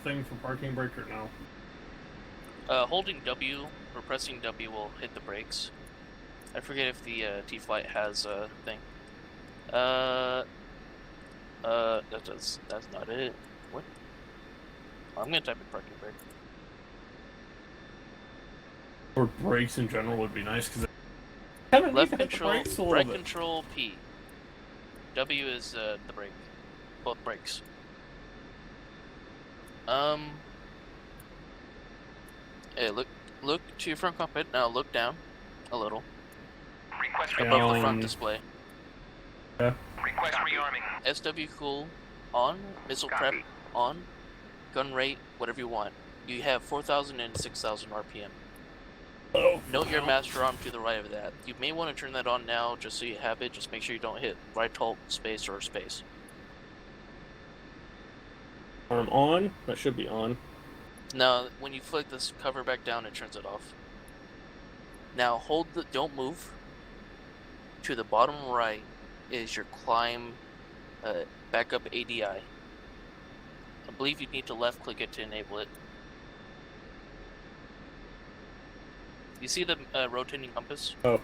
S2: thing for parking brake or no?
S1: Holding W or pressing W will hit the brakes. I forget if the T-Flight has a thing. That's not it. What? I'm gonna type in parking brake.
S2: Or brakes in general would be nice because
S1: left control, right control P. W is the brake. Both brakes. Hey, look to your front cockpit. Now look down a little.
S6: Request
S1: above the front display.
S2: Yeah.
S6: Request rearming.
S1: SW cool on, missile prep on, gun rate whatever you want. You have 4,000 and 6,000 RPM.
S2: Oh,
S1: Note your master arm to the right of that. You may want to turn that on now just so you have it. Just make sure you don't hit right alt space or space.
S8: Arm on? That should be on.
S1: Now, when you flick this cover back down, it turns it off. Now don't move. To the bottom right is your climb backup ADI. I believe you need to left click it to enable it. You see the rotating compass?
S2: Oh,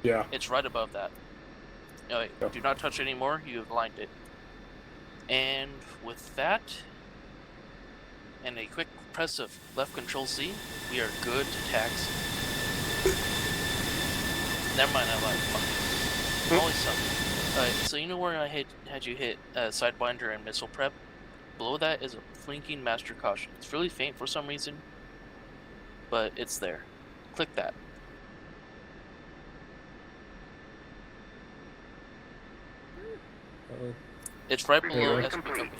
S2: yeah.
S1: It's right above that. Do not touch it anymore. You have aligned it. And with that, and a quick press of left control C, we are good to taxi. Never mind, I lied. Holy something. So you know where I had you hit Sidewinder and missile prep? Below that is a blinking master caution. It's really faint for some reason, but it's there. Click that. It's right below SP Company.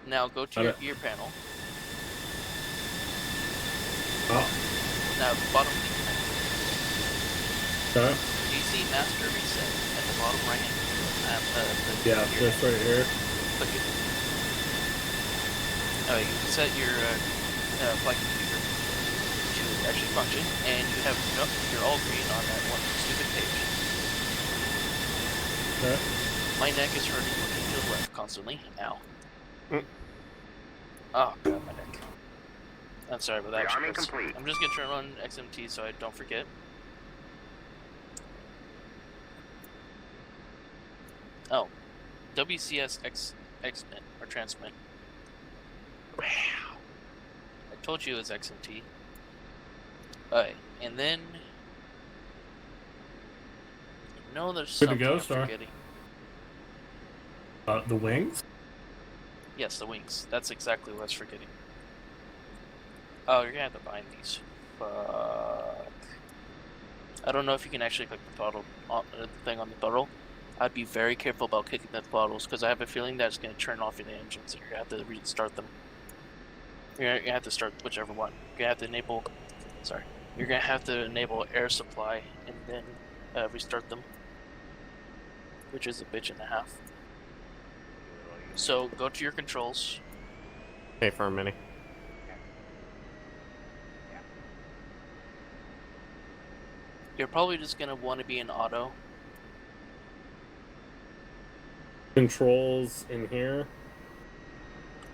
S1: Now go to your gear panel.
S2: Oh.
S1: Now bottom left.
S2: Okay.
S1: Do you see master reset at the bottom right hand?
S2: Yeah, just right here.
S1: Click it. Oh, you can set your flight computer to actually function, and you have you're all green on that one stupid page.
S2: Okay.
S1: My neck is hurting looking to the left constantly. Ow. Oh god, my neck. I'm sorry about that. I'm just gonna turn on XMT so I don't forget. Oh, WCS XMIT or transmit. Wow. I told you it was XMT. Alright, and then there's something I'm forgetting.
S2: The wings?
S1: Yes, the wings. That's exactly what I was forgetting. Oh, you're gonna have to bind these. Fuck. I don't know if you can actually click the throttle thing on the throttle. I'd be very careful about kicking the throttles because I have a feeling that it's going to turn off your engines and you're going to have to restart them. You're going to have to start whichever one. You're going to have to enable... Sorry. You're going to have to enable air supply and then restart them. Which is a bitch and a half. So, go to your controls.
S3: Hey, for a minute.
S1: You're probably just going to want to be in auto.
S8: Controls in here.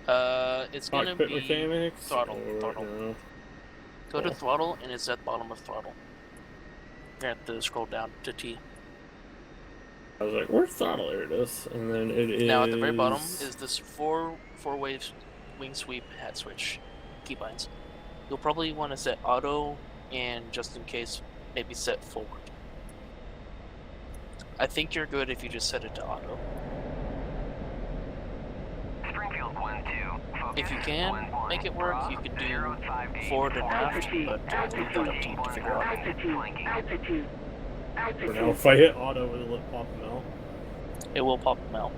S1: It's gonna be
S8: mechanics?
S1: throttle.
S8: No.
S1: Go to throttle, and it's at the bottom of throttle. You have to scroll down to T.
S2: I was like, where's throttle? There it is. And then it is...
S1: Now at the very bottom is this four-way wing sweep hat switch keybinds. You'll probably want to set auto, and just in case, maybe set forward. I think you're good if you just set it to auto.
S6: Springfield 1-2.
S1: If you can make it work, you could do forward and aft, but I'll leave that up to you to figure out.
S2: For now, if I hit auto, it'll pop them out.
S1: It will pop them out.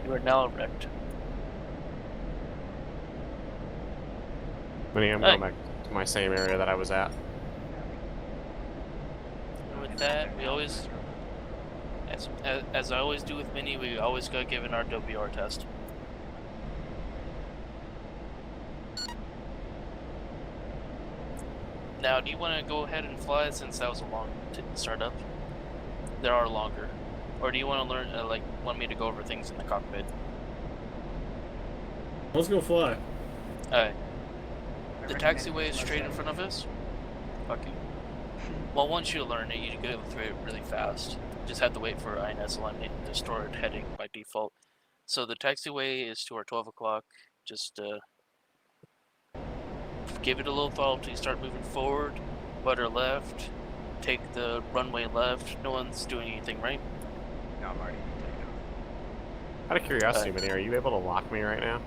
S1: You are now erect.
S3: I'm going back to my same area that I was at.
S1: And with that, we always, as I always do with Mini, we always gotta give an RWR test. Now, do you want to go ahead and fly since that was a long startup? There are longer. Or do you want to learn, want me to go over things in the cockpit?
S2: Let's go fly.
S1: Alright. The taxiway is straight in front of us. Fuck you. Well, once you learn it, you go through it really fast. Just have to wait for INS alignment to store it heading by default. So the taxiway is to our 12 o'clock. Just give it a little throttle till you start moving forward. Rudder left. Take the runway left. No one's doing anything, right?
S5: No, I'm already taking off.
S3: Out of curiosity, Minnie, are you able to lock me right now?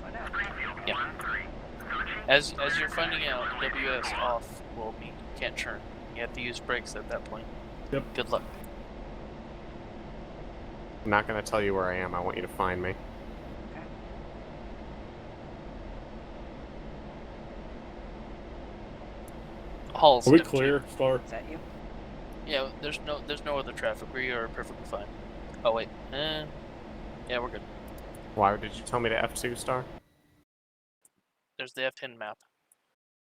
S5: Find out.
S1: Yeah. As you're finding out, WS off will be can't churn. You have to use brakes at that point.
S2: Yep.
S1: Good luck.
S3: I'm not going to tell you where I am. I want you to find me.
S5: Okay.
S1: Hall's
S2: Are we
S1: empty.
S2: clear, Star?
S5: Is that you?
S1: Yeah, there's no other traffic. We are perfectly fine. Oh wait, yeah, we're good.
S3: Why did you tell me to F2, Star?
S1: There's the F10 map.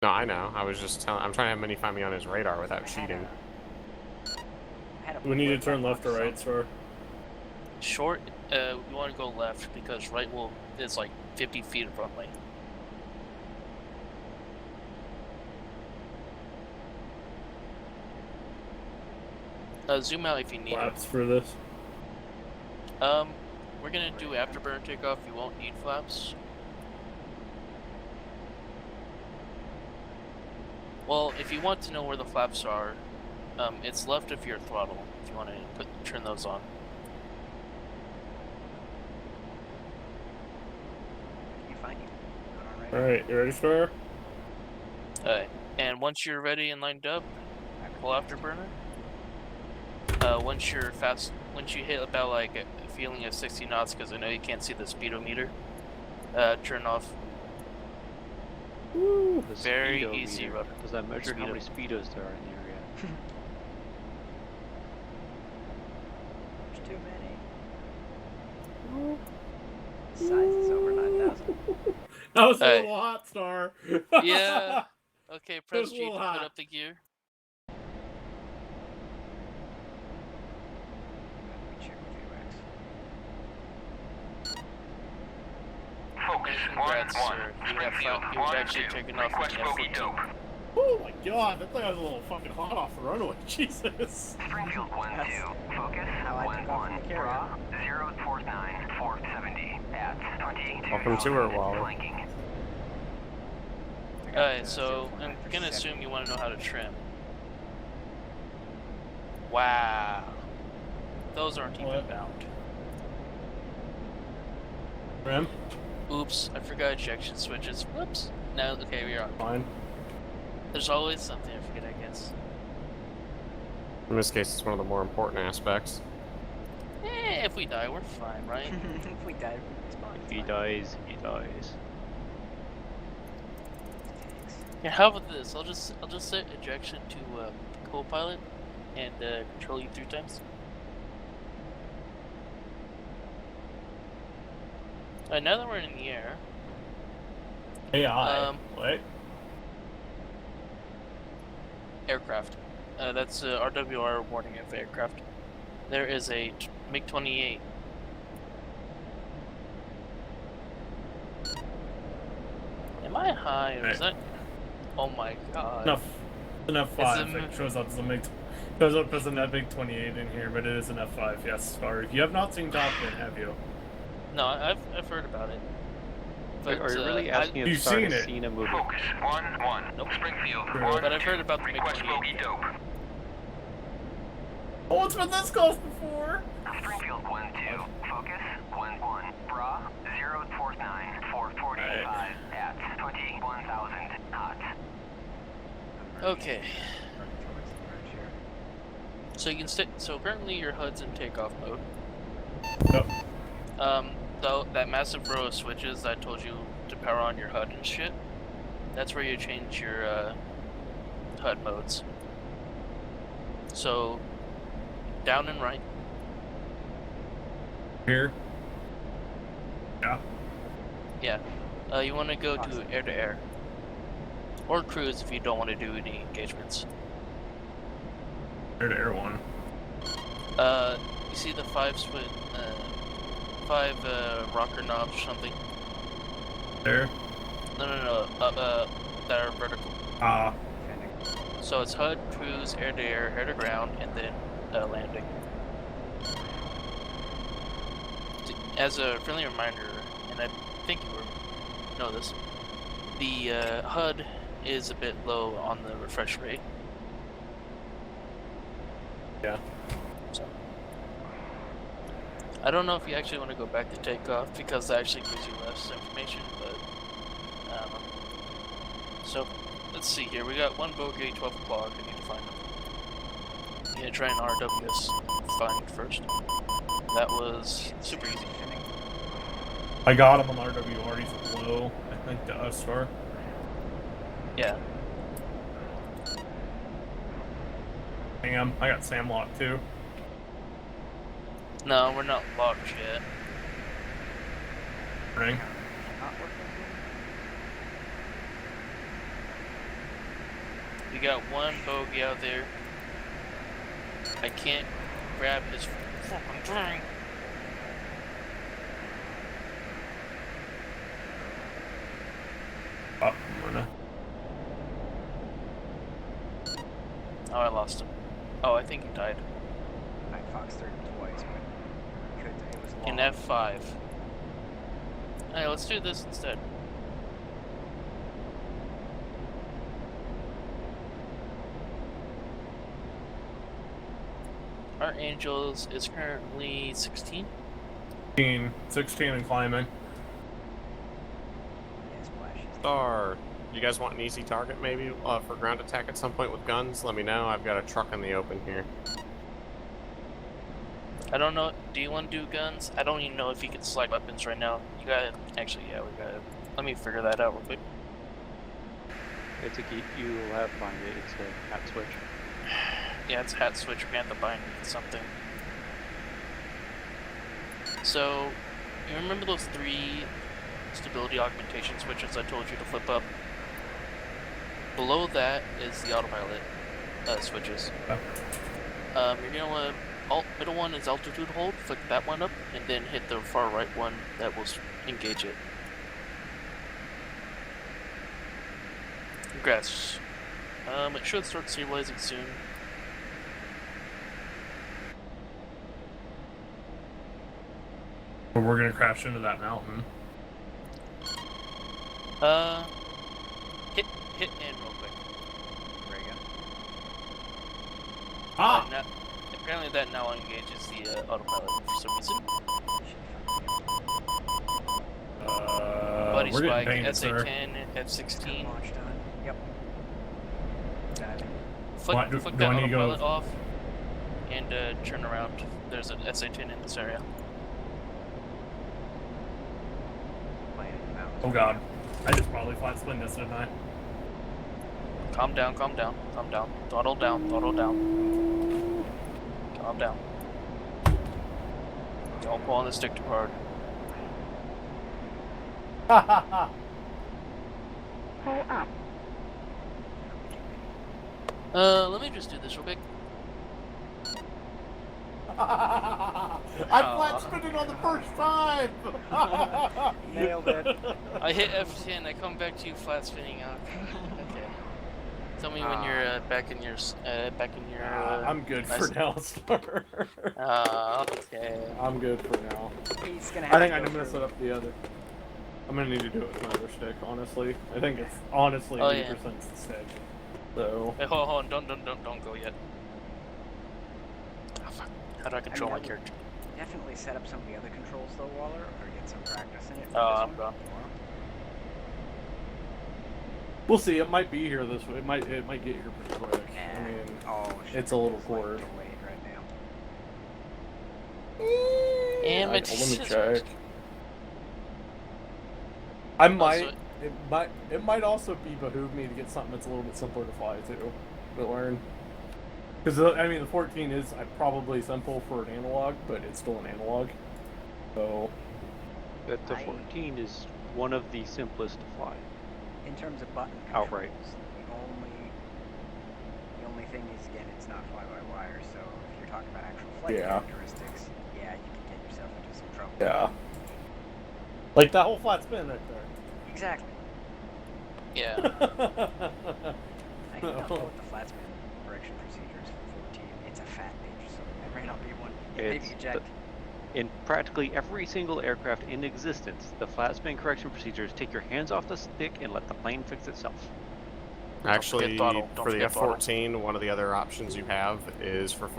S3: No, I know. I was just telling. I'm trying to have Minnie find me on his radar without cheating.
S2: We need to turn left or right, Star?
S1: Short, we want to go left because right is like 50 feet of runway. Zoom out if you need
S2: Flaps for this.
S1: it. We're gonna do afterburner takeoff. You won't need flaps. Well, if you want to know where the flaps are, it's left of your throttle. If you want to turn those on.
S5: Can you find you?
S2: Alright, you ready, Star?
S1: Alright, and once you're ready and lined up, pull afterburner. Once you hit about like a feeling of 60 knots, because I know you can't see the speedometer, turn off.
S2: Woo!
S4: The
S1: Very
S4: speedometer.
S1: easy rudder.
S4: Does that measure how
S1: Speedo.
S4: many speedos there are in the area?
S5: There's too many. Size is over 9,000.
S2: That was a
S1: Hey.
S2: little hot, Star.
S1: Yeah. Okay, press
S2: Just a
S1: G to
S2: little
S1: put
S2: hot.
S1: up the gear.
S5: Let me check with you, Rex.
S6: Focus
S1: And congrats,
S6: 1-1.
S1: sir. You have
S6: Springfield
S1: fun. You was actually
S6: 1-2.
S1: taking off
S6: Request
S1: with the
S6: bogey
S1: F-14.
S6: dope.
S2: Oh my god, that thing was a little fucking hot off the runway. Jesus.
S6: Springfield 1-2. Focus
S5: how I took off from the
S6: 1-1.
S5: carrier.
S6: Bra 049 470 at 22.
S3: Welcome to her, Waller.
S6: Flanking.
S1: Alright, so I'm gonna assume you want to know how to trim. Wow. Those aren't even
S2: What?
S1: bound.
S2: Ram?
S1: Oops, I forgot ejection switches. Whoops. No, okay, we're on.
S2: Fine.
S1: There's always something I forget, I guess.
S3: In this case, it's one of the more important aspects.
S1: If we die, we're fine, right?
S5: If we die, it's fine.
S4: If he dies, he dies.
S1: Yeah, how about this? I'll just set ejection to co-pilot and control you 3 times. Alright, now that we're in the air,
S2: AI. What?
S1: aircraft. That's RWR warning of aircraft. There is a MiG-28. Am I high or is that? Oh my god.
S2: No, it's an F5.
S1: It's a-
S2: It shows up as a MiG. Shows up as a MiG-28 in here, but it is an F5. Yes, sorry. You have not seen Top Gun, have you?
S1: No, I've heard about it. But,
S4: Are you really asking if
S2: You've
S4: Star
S2: seen
S4: has
S2: it.
S4: seen a movie?
S6: Focus. 1-1.
S1: Nope.
S6: Springfield.
S2: True.
S6: 1,
S1: But I've
S6: 2.
S1: heard about the
S6: Request
S1: MiG-28.
S6: bogey dope.
S2: Oh, it's been this close before!
S6: Springfield 1-2. Focus. 1-1. Bra. 049 445 at 21,000 knots.
S1: Okay. So you can stick. So currently your HUD's in takeoff mode.
S2: Yep.
S1: Though that massive row of switches I told you to power on your HUD and shit, that's where you change your HUD modes. So down and right.
S2: Here. Yeah.
S1: Yeah. You want to go to air to air, or cruise if you don't want to do any engagements.
S2: Air to air one.
S1: You see the five rocker knobs or something?
S2: There.
S1: No. That are vertical.
S2: Ah.
S1: So it's HUD, cruise, air to air, air to ground, and then landing. As a friendly reminder, and I think you know this, the HUD is a bit low on the refresh rate.
S2: Yeah.
S1: So I don't know if you actually want to go back to takeoff because that actually gives you less information, but I don't know. So let's see here. We got one bogey, 12 o'clock. I need to find them. I'm gonna try an RWS find first. That was super easy.
S2: I got him on RWR. He's low, I think, to us, star.
S1: Yeah.
S2: Damn, I got Sam locked too.
S1: No, we're not locked yet.
S2: Ring.
S1: We got one bogey out there. I can't grab his fucking thing.
S2: Oh, I'm gonna.
S1: Oh, I lost him. Oh, I think he died.
S5: I Fox 30 twice, but it was long.
S1: In F5. Hey, let's do this instead. Our Angels is currently 16.
S2: 16 and climbing.
S5: Yeah, splashes.
S3: Star. You guys want an easy target maybe for ground attack at some point with guns? Let me know. I've got a truck in the open here.
S1: I don't know. Do you want to do guns? I don't even know if you can select weapons right now. You gotta. Actually, yeah, we gotta. Let me figure that out real quick.
S4: It's a key. You will have to find it. It's a hat switch.
S1: Yeah, it's a hat switch. We're gonna have to bind something. So, you remember those 3 stability augmentation switches I told you to flip up? Below that is the autopilot switches. You're gonna want middle one is altitude hold. Flick that one up, and then hit the far right one that will engage it. Congrats. It should start stabilizing soon.
S2: But we're gonna crash into that mountain.
S1: Hit in real quick.
S5: Ray gun.
S2: Ah!
S1: Now, apparently that now engages the autopilot for some reason. Buddy
S2: We're getting
S1: Spike,
S2: painted, sir.
S1: SA-10, F-16.
S5: Launched on. Yep. Diving.
S1: Flick
S2: Do
S1: that
S2: I need to go-
S1: autopilot off and turn around. There's an SA-10 in this area.
S5: Landing in the mountains.
S2: Oh god. I just probably flat spin this, didn't I?
S1: Calm down, calm down, calm down. Throttle down, throttle down. Calm down. Don't pull on the stick too hard.
S2: Ha ha ha!
S1: Let me just do this real quick.
S2: I flat spinned it on the first time!
S5: Nailed it.
S1: I hit F10, I come back to you flat spinning out. Okay. Tell me when you're back in your
S2: I'm good
S1: nice-
S2: for now, Star.
S1: Okay.
S2: I'm good for now.
S5: He's gonna
S2: I
S5: have
S2: think
S5: to
S2: I'm
S5: go
S2: gonna set
S5: through.
S2: up the other. I'm gonna need to do it with my other stick, honestly. I think it's honestly 80% stick. So.
S1: Wait, hold on, don't go yet. Oh, fuck. How do I control my character?
S5: Definitely set up some of the other controls though, Waller, or get some practice in it.
S1: I'm done.
S2: We'll see. It might be here this way. It might get here pretty quick. I mean, it's a little cord.
S5: Delayed right now.
S1: Damn
S2: Let
S1: it.
S2: me check. I might.
S1: Also,
S2: It might also behoove me to get something that's a little bit simpler to fly to learn. Because I mean, the 14 is probably simple for an analog, but it's still an analog. So.
S4: But the 14 is one of the simplest to fly.
S5: In terms of button controls,
S4: Outright.
S5: the only thing is, again, it's not fly-by-wire, so if you're talking about actual flight characteristics, yeah, you can get yourself into some trouble.
S2: Yeah. Like that whole flat spin right there.
S5: Exactly.
S1: Yeah.
S5: I don't know what the flat spin correction procedures for 14. It's a fat page, so there may not be one. Maybe eject.
S4: In practically every single aircraft in existence, the flat spin correction procedures take your hands off the stick and let the plane fix itself.
S3: Actually,
S1: throttle.
S3: for the F-14, one of the other options you have is for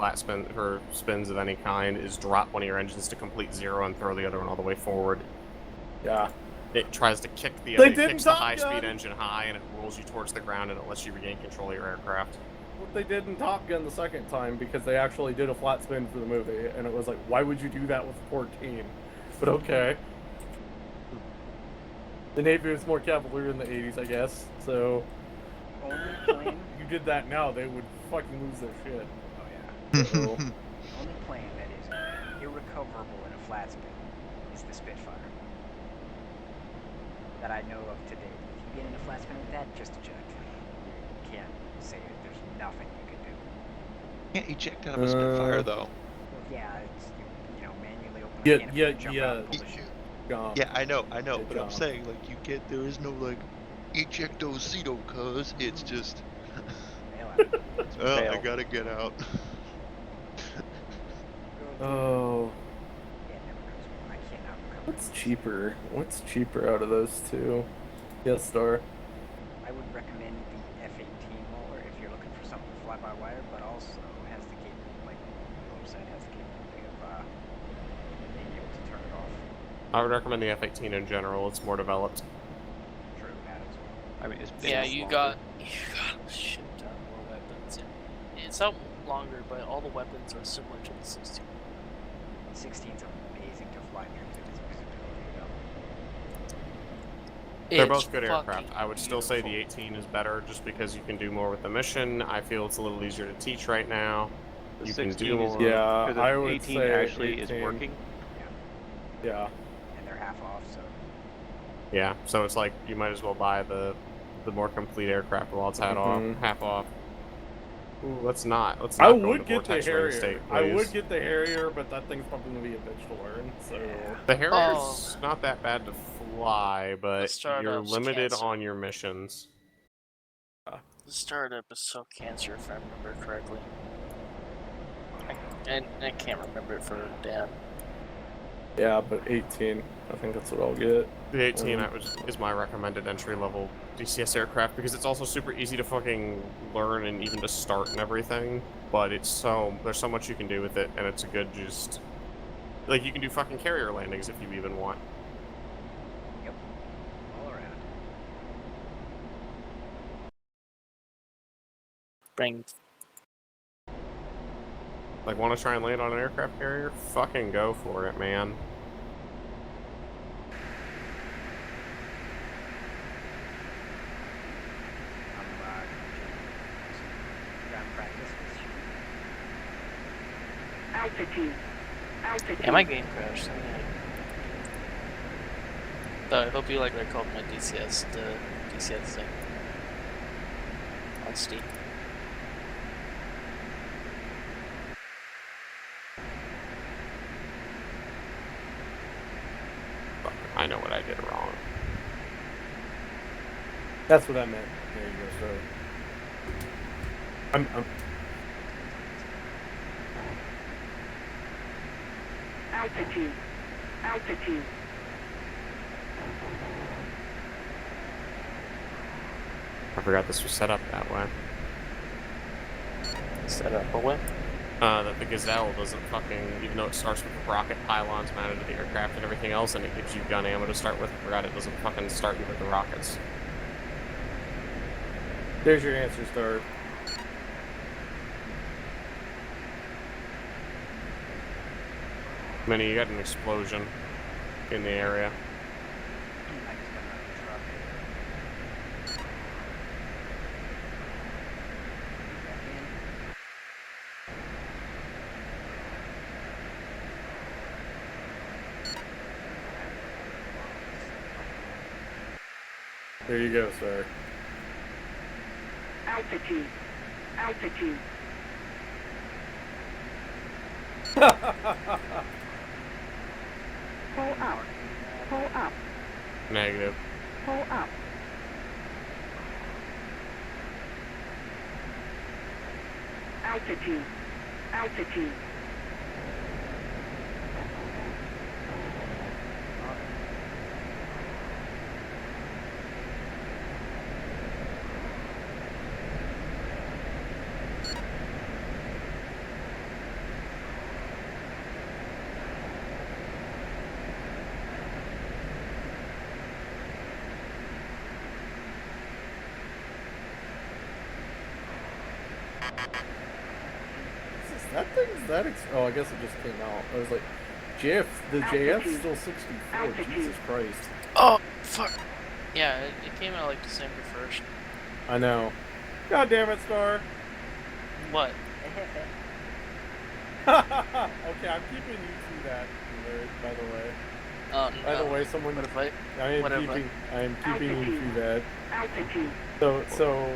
S3: spins of any kind is drop one of your engines to complete zero and throw the other one all the way forward.
S2: Yeah.
S3: It tries to kick the high-speed engine high, and it rolls you towards the ground, and it lets you regain control of your aircraft.
S2: What they did in Top Gun the second time, because they actually did a flat spin for the movie, and it was like, why would you do that with 14? But okay. The Navy was more cavalier in the 80s, I guess, so...
S5: Only plane...
S2: you did that now, they would fucking lose their shit.
S5: Oh yeah.
S2: So...
S5: The only plane that is irrecoverable in a flat spin is the Spitfire. That I know of to date. If you get in a flat spin with that, just eject. You can't save it. There's nothing you can do.
S9: Can't eject out of a Spitfire though.
S5: Well, yeah, it's manually open the canopy and jump out and pull the chute.
S9: Yeah, I know, but I'm saying like there is no like ejectocito, cause it's just. I gotta get out.
S2: Oh. What's cheaper? What's cheaper out of those two? Yes, Star.
S5: I would recommend the F-18 Waller if you're looking for something fly-by-wire, but also has the capability, like Will said, has the capability of being able to turn it off.
S3: I would recommend the F-18 in general. It's more developed.
S5: True, that as well.
S4: I mean, it's
S1: you got a shit ton more weapons. It's not longer, but all the weapons are similar to the 16.
S5: 16's amazing to fly near because it's visibility though.
S3: They're both good aircraft. I would still say the 18 is better just because you can do more with the mission. I feel it's a little easier to teach right now. You can do more.
S2: Yeah, I
S4: the
S2: would
S4: 18
S2: say
S4: actually
S2: 18.
S4: is working.
S2: Yeah.
S5: And they're half off, so.
S3: Yeah, so it's like you might as well buy the more complete aircraft while it's half off. Ooh, let's not
S2: I
S3: go
S2: would
S3: into
S2: get the
S3: Vortex Ring
S2: Harrier.
S3: State,
S2: I would
S3: please.
S2: get the Harrier, but that thing's probably gonna be a bitch to learn. So
S3: The Harrier's not that bad to fly, but you're
S1: startup's
S3: limited
S1: cancer.
S3: on your missions.
S1: The startup is so cancer, if I remember correctly. I can't remember it for damn.
S2: yeah, but 18. I think that's what I'll get.
S3: The 18 is my recommended entry-level DCS aircraft because it's also super easy to fucking learn and even to start and everything. But there's so much you can do with it, and it's a good just like you can do fucking carrier landings if you even want.
S5: Yep. All around.
S1: Bring.
S3: Like, want to try and land on an aircraft carrier? Fucking go for it, man.
S1: Yeah, my game crashed. So I hope you like what I called my DCS, the DCS thing. On Steam.
S3: I know what I did wrong.
S2: That's what I meant. There you go, sir. I'm
S10: Altitude. Altitude.
S3: I forgot this was set up that way.
S1: Set up a way.
S3: That the Gazelle doesn't fucking, even though it starts with rocket pylons mounted to the aircraft and everything else, and it gives you gun ammo to start with, I forgot it doesn't fucking start you with the rockets.
S8: There's your answer, Star.
S3: Minnie, you got an explosion in the area.
S5: I just got another truck. Back in.
S8: There you go, sir.
S10: Altitude. Altitude. Pull up. Pull up.
S3: Negative.
S10: Pull up. Altitude. Altitude.
S8: Oh, I guess it just came out. I was like, the JF's still 64. Jesus Christ.
S1: Oh, fuck. Yeah, it came out like December 1st.
S8: I know. God damn it, Star.
S1: What?
S8: Okay, I'm keeping you to that, by the way.
S1: No.
S8: By the way, someone.
S1: What if I?
S8: I am keeping you to that. So,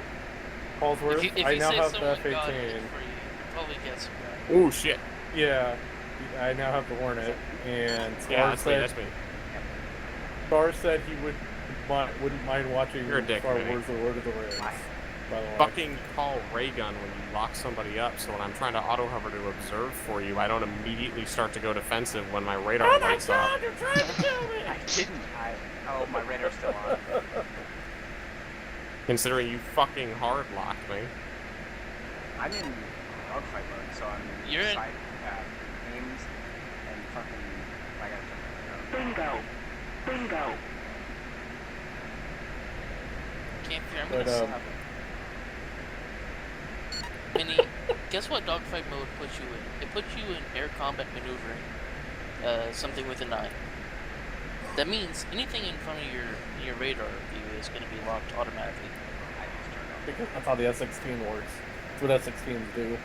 S8: Paulsworth,
S1: If
S8: I
S1: you
S8: now
S1: say
S8: have the
S1: someone got
S8: F-18.
S1: it for you, probably get some guy.
S3: Oh shit.
S8: Yeah, I now have the Hornet, and
S3: Yeah,
S8: Star
S3: that's me.
S8: Star said he wouldn't mind watching
S3: You're a dick,
S8: Star
S3: Vinny.
S8: Wars: The Lord of the Rings. By the way.
S3: Fucking call ray gun when you lock somebody up, so when I'm trying to auto hover to observe for you, I don't immediately start to go defensive when my radar lights up.
S8: You're trying to kill me!
S5: I didn't. Oh, my radar's still on.
S3: Considering you fucking hard locked me.
S5: I'm in dogfight mode, so I'm
S1: You're in-
S5: side aims and fucking. I gotta turn my drone.
S10: Bingo.
S1: Can't fear. I'm
S8: But,
S1: gonna stop it. Minnie, guess what dogfight mode puts you in? It puts you in air combat maneuvering. Something with an eye. That means anything in front of your radar view is going to be locked automatically.
S5: I just turned off.
S8: Because that's how the S-16 works. That's what S-16s do.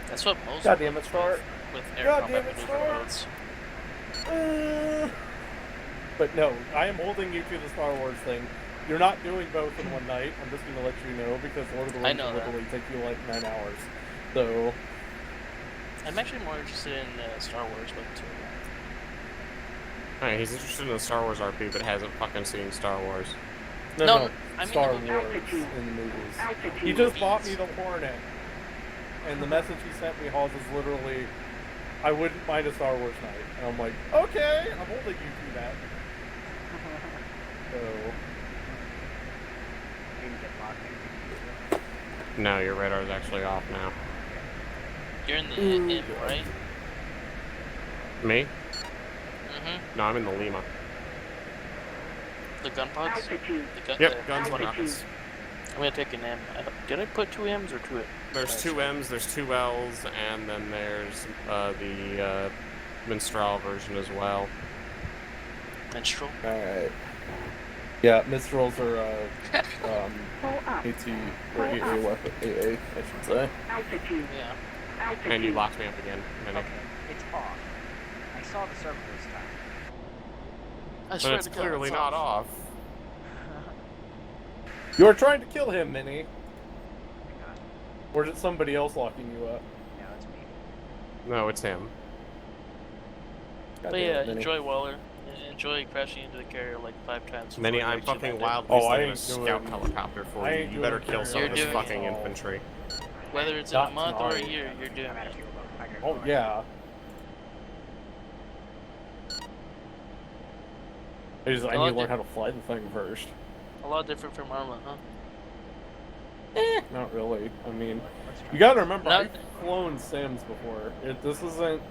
S1: That's what most
S8: God damn it,
S1: ones
S8: Star.
S1: with air
S8: God
S1: combat
S8: damn it,
S1: maneuver
S8: Star.
S1: modes.
S8: But no, I am holding you to the Star Wars thing. You're not doing both in one night. I'm just going to let you know, because Lord of the
S1: I
S8: Rings
S1: know
S8: will
S1: that.
S8: literally take you like 9 hours. So,
S1: I'm actually more interested in Star Wars, but
S3: Alright, he's interested in the Star Wars RP, but hasn't fucking seen Star Wars.
S1: No, I mean
S8: Star
S1: the movie.
S8: Wars in the movies. He just bought me the Hornet, and the message he sent me, Halls, is literally, I wouldn't mind a Star Wars night. And I'm like, okay, I'm holding you to that. So,
S5: Didn't get locked in.
S3: No, your radar's actually off now.
S1: You're in the M, right?
S3: Me?
S1: Mm-hmm.
S3: No, I'm in the Lima.
S1: The gun pods?
S10: Altitude.
S3: Yep, guns and
S10: altitude.
S3: rockets.
S1: I'm gonna take an M. Did I put 2 M's or 2?
S3: There's 2 M's, there's 2 L's, and then there's the Minstrel version as well.
S1: Minstrel?
S8: alright. Yeah, Mistrals are,
S10: Pull up.
S8: AT, or AA weapon, AA, I should say.
S10: Altitude.
S1: Yeah.
S10: Altitude.
S3: And you locked me up again, Minnie.
S5: Okay, it's off. I saw the server this time.
S1: I
S3: But
S1: swear
S3: it's
S1: to God,
S3: clearly
S1: it's
S3: not off.
S8: You're trying to kill him, Minnie.
S5: Hang on.
S8: Or is it somebody else locking you up?
S5: No, it's me.
S3: No, it's him.
S8: God
S1: But
S8: damn
S1: yeah,
S8: it, Minnie.
S1: enjoy Waller. enjoy crashing into the carrier like 5 times.
S3: Many,
S1: before you
S3: I'm
S1: actually
S3: fucking
S1: land it.
S3: wildly
S8: Oh, I
S3: thinking a
S8: ain't
S3: scout
S8: doing-
S3: helicopter for
S8: I
S3: you.
S8: ain't
S3: You
S8: doing
S3: better
S8: a
S3: kill some
S1: You're
S3: of this
S1: doing
S3: fucking
S8: it.
S3: infantry.
S1: Whether it's
S8: Not
S1: in a month or a
S8: tonight.
S1: year, you're doing
S5: I'm out of
S1: it.
S5: fuel though. I gotta
S8: Oh
S5: go.
S8: yeah. I need to learn how to fly the thing first.
S1: A lot different from Arma, huh?
S8: Not really. I mean,
S5: Let's try
S8: you gotta remember,
S1: Not-
S8: I've flown Sims before. This isn't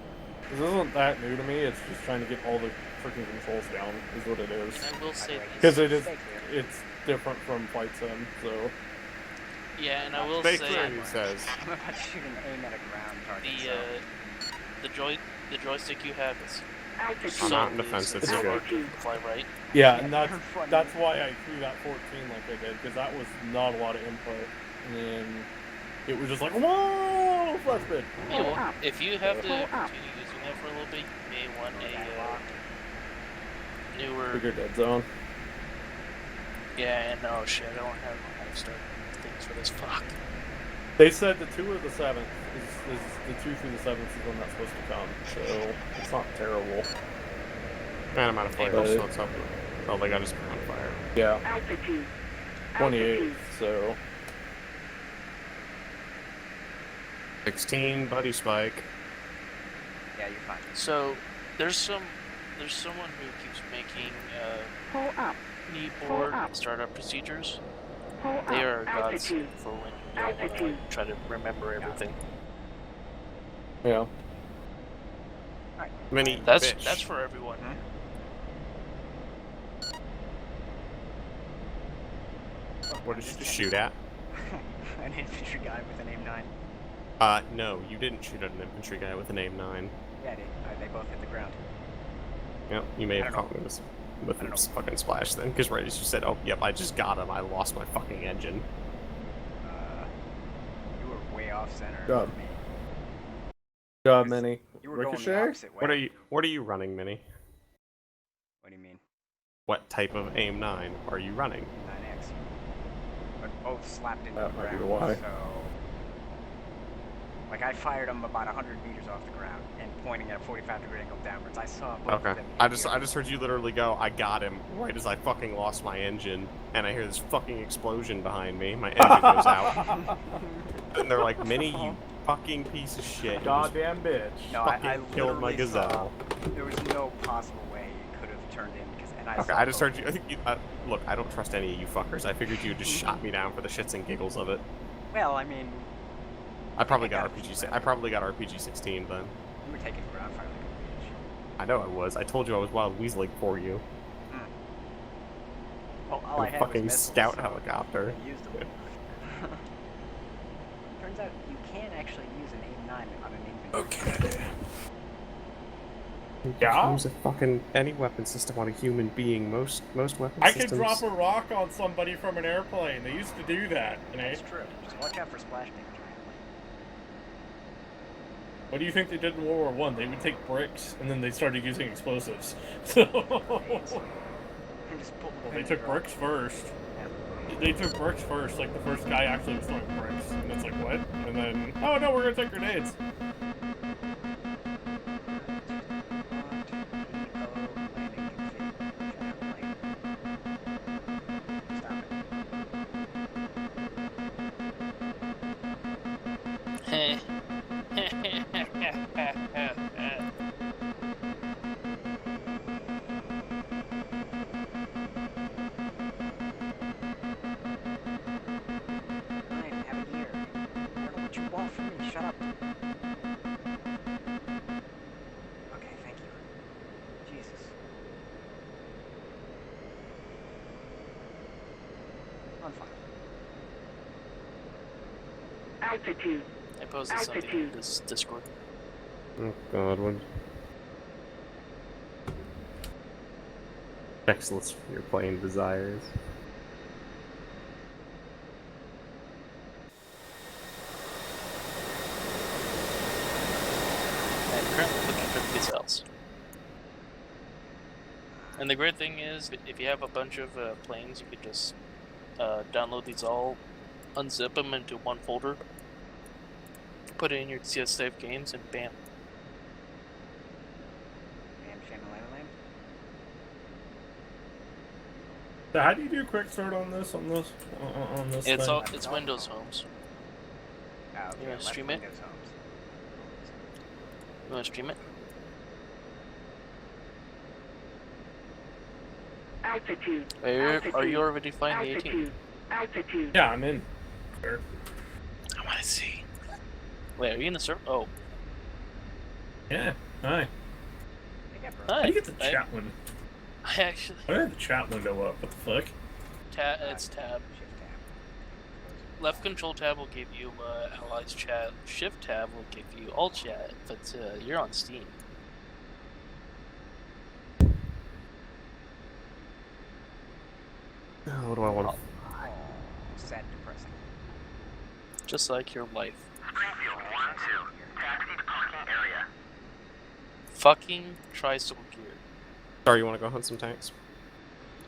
S8: that new to me. It's just trying to get all the freaking controls down. Is what it is.
S1: I will say
S8: Because
S1: this.
S8: it is,
S5: Stay clear.
S8: it's different from Flight Sim. So
S1: Yeah, and I will
S3: Stay
S1: say
S3: clear, he says.
S5: I'm about to shoot an aim at a ground target.
S1: the joystick you have is
S10: Altitude.
S3: I'm not in
S1: so
S3: defense,
S1: loose,
S3: it's
S1: so
S3: good.
S1: hard to fly right.
S8: yeah,
S5: Yeah,
S8: and
S5: you're funny.
S8: that's why I threw that 14 like I did, because that was not a lot of input, and it was just like whoa, flat spin.
S1: You know,
S10: up.
S1: if you have to
S10: Pull up.
S1: continue using that for a little bit, you may want a newer.
S8: Bigger dead zone.
S1: Yeah, and oh shit, I don't have how to start things for this. Fuck.
S8: They said the 2 or the 7th is the 2 through the 7th is when that's supposed to come, so it's not terrible.
S3: Man, I'm out of fire,
S8: But-
S3: so it's up. Oh, they got us on fire.
S8: Yeah,
S10: Altitude.
S8: 28th, so
S3: 16, buddy spike.
S5: Yeah, you're fine.
S1: So there's someone who keeps making
S10: Pull up.
S1: kneeboard and startup procedures.
S10: Pull up.
S1: They are
S10: Altitude.
S1: godsend for when you don't want to
S10: Altitude.
S1: like, try to remember everything.
S8: yeah.
S3: Mini
S1: That's
S3: bitch.
S1: for everyone.
S3: What did you just shoot at?
S5: An infantry guy with an aim 9.
S3: No, you didn't shoot at an infantry guy with an aim 9.
S5: Yeah, they both hit the ground.
S3: Yep, you may
S5: I
S3: have
S5: don't
S3: caught me with
S5: I don't
S3: a fucking splash then, because right as you said, oh, yep, I just got him, I lost my fucking engine.
S5: You were way off center.
S8: God.
S5: for me.
S8: Good job, Minnie.
S5: You were going
S8: Ricochet?
S5: the opposite way.
S3: What are you running, Minnie?
S5: What do you mean?
S3: What type of aim 9 are you running?
S5: 9x. But both slapped into
S8: That
S5: the
S8: might be
S5: ground.
S8: why.
S5: So, like, I fired them about 100 meters off the ground and pointing at a 45-degree angle downwards. I saw both of
S3: Okay.
S5: them.
S3: I just heard you literally go, I got him, right as I fucking lost my engine, and I hear this fucking explosion behind me, my engine goes out. And they're like, Minnie, you fucking piece of shit. You just
S8: Goddamn bitch.
S5: No,
S3: fucking
S5: I
S3: killed my
S5: literally saw
S3: gazelle.
S5: there was no possible way it could have turned in because and I
S3: Okay,
S5: saw
S3: I just
S5: both.
S3: heard you. I think you. Look, I don't trust any of you fuckers. I figured you just shot me down for the shits and giggles of it.
S5: Well, I mean,
S3: I probably got RPG. I probably got RPG 16 then.
S5: you were taking ground fire like a bitch.
S3: I know I was. I told you I was wild weaseling for you.
S5: Well, all I
S3: A
S5: had
S3: fucking
S5: was missiles,
S3: scout
S5: so
S3: helicopter.
S5: I used them. Turns out you can actually use an aim 9 on an infantry.
S2: Okay.
S8: Yeah?
S3: Use a fucking any weapon system on a human being. Most weapon
S2: I
S3: systems.
S2: could drop a rock on somebody from an airplane. They used to do that.
S5: That's true. Just watch out for splash damage.
S2: What do you think they did in World War I? They would take bricks and then they started using explosives. So
S5: And just pull the
S2: they
S5: pin
S2: took
S5: and go.
S2: bricks first. They took bricks first. Like the first guy actually was throwing bricks, and it's like what? And then oh no, we're gonna take grenades.
S5: Fine, have a year. I don't know what you want from me. Shut up. Okay, thank you. Jesus. I'm fine.
S10: Altitude.
S1: I posted something in this Discord.
S3: Oh God, what? Excellent. You're playing Desires.
S1: I'm currently looking for the gazelles. And the great thing is, if you have a bunch of planes, you could just download these all, unzip them into one folder, put it in your CS save games, and bam.
S5: Bam, sham, lam, lam.
S2: So how do you do quick start on this? On this
S1: It's
S2: thing?
S1: it's Windows Homes.
S5: Oh, okay,
S1: You wanna
S5: left
S1: stream it?
S5: Windows Homes.
S1: You want to stream it?
S10: Altitude.
S1: Are you already flying the 18?
S10: Altitude. Altitude.
S2: Yeah, I'm in. Sure.
S1: I want to see. Wait, are you in the server? Oh,
S2: Yeah. Hi.
S5: I think I broke
S2: How
S1: hi.
S2: do you get the chat window?
S1: I actually
S2: I have the chat window up. What the fuck?
S1: it's tab.
S5: Shift tab.
S1: Left control tab will give you Allies chat. Shift tab will give you all chat, but you're on Steam.
S3: What do I want?
S5: Oh, sad, depressing.
S1: Just like your life.
S6: Springfield 1-2. Taxi to parking area.
S1: Fucking tricycle gear.
S3: Sorry, you want to go hunt some tanks?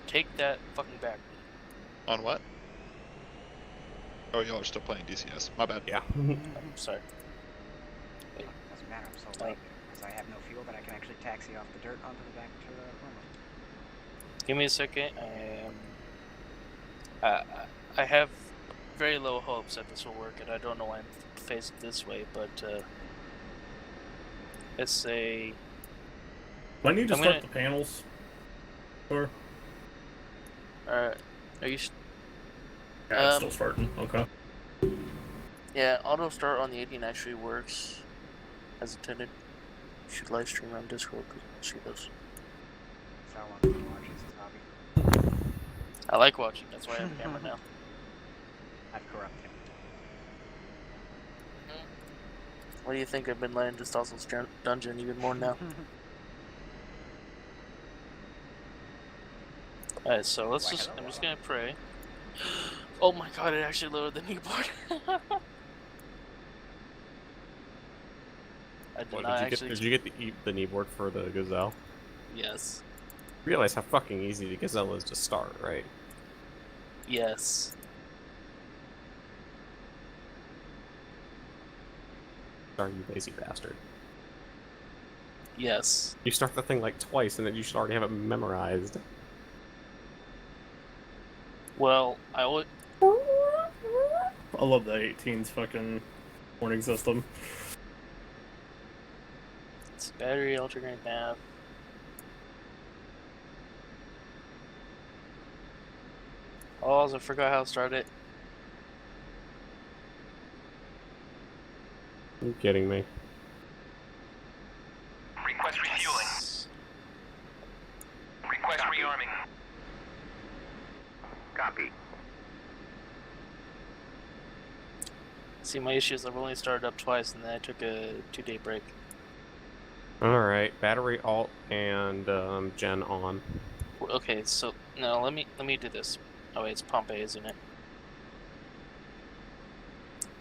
S1: Take that fucking back.
S9: On what? Oh, y'all are still playing DCS. My bad.
S3: Yeah.
S1: I'm sorry.
S5: Doesn't matter, I'm so late. Because I have no fuel, but I can actually taxi off the dirt onto the back to the runway.
S1: Give me a second. I have very low hopes that this will work, and I don't know why I'm faced this way, but it's a.
S2: Do I need to
S1: I'm
S2: start
S1: gonna-
S2: the panels? Or
S1: Are you?
S2: yeah, it's still starting. Okay.
S1: Yeah, auto start on the 18 actually works as intended. You should live stream on Discord because I'll see this.
S5: That's how long I've been watching this hobby.
S1: I like watching. That's why I have a camera now.
S5: I've corrupted him.
S1: What do you think? I've been letting just also dungeon even more now. Alright, so let's
S5: Why,
S1: just.
S5: hello,
S1: I'm just
S5: hello.
S1: gonna pray. Oh my god! It actually loaded the kneeboard. I did not actually.
S3: Did you get the kneeboard for the Gazelle?
S1: Yes.
S3: Realize how fucking easy the Gazelle is to start, right?
S1: Yes.
S3: Sorry, you lazy bastard.
S1: Yes.
S3: You start the thing like twice, and then you should already have it memorized.
S1: Well, I would.
S2: I love the 18's fucking warning system.
S1: It's battery, alternate nav. Oh, I forgot how to start it.
S3: Are you kidding me?
S6: Request refueling.
S1: Yes.
S6: Request rearming. Copy.
S1: See, my issue is I've only started up twice, and then I took a 2-day break.
S3: Alright, battery alt and gen on.
S1: Okay, so no, let me do this. Oh wait, it's pump A, isn't it?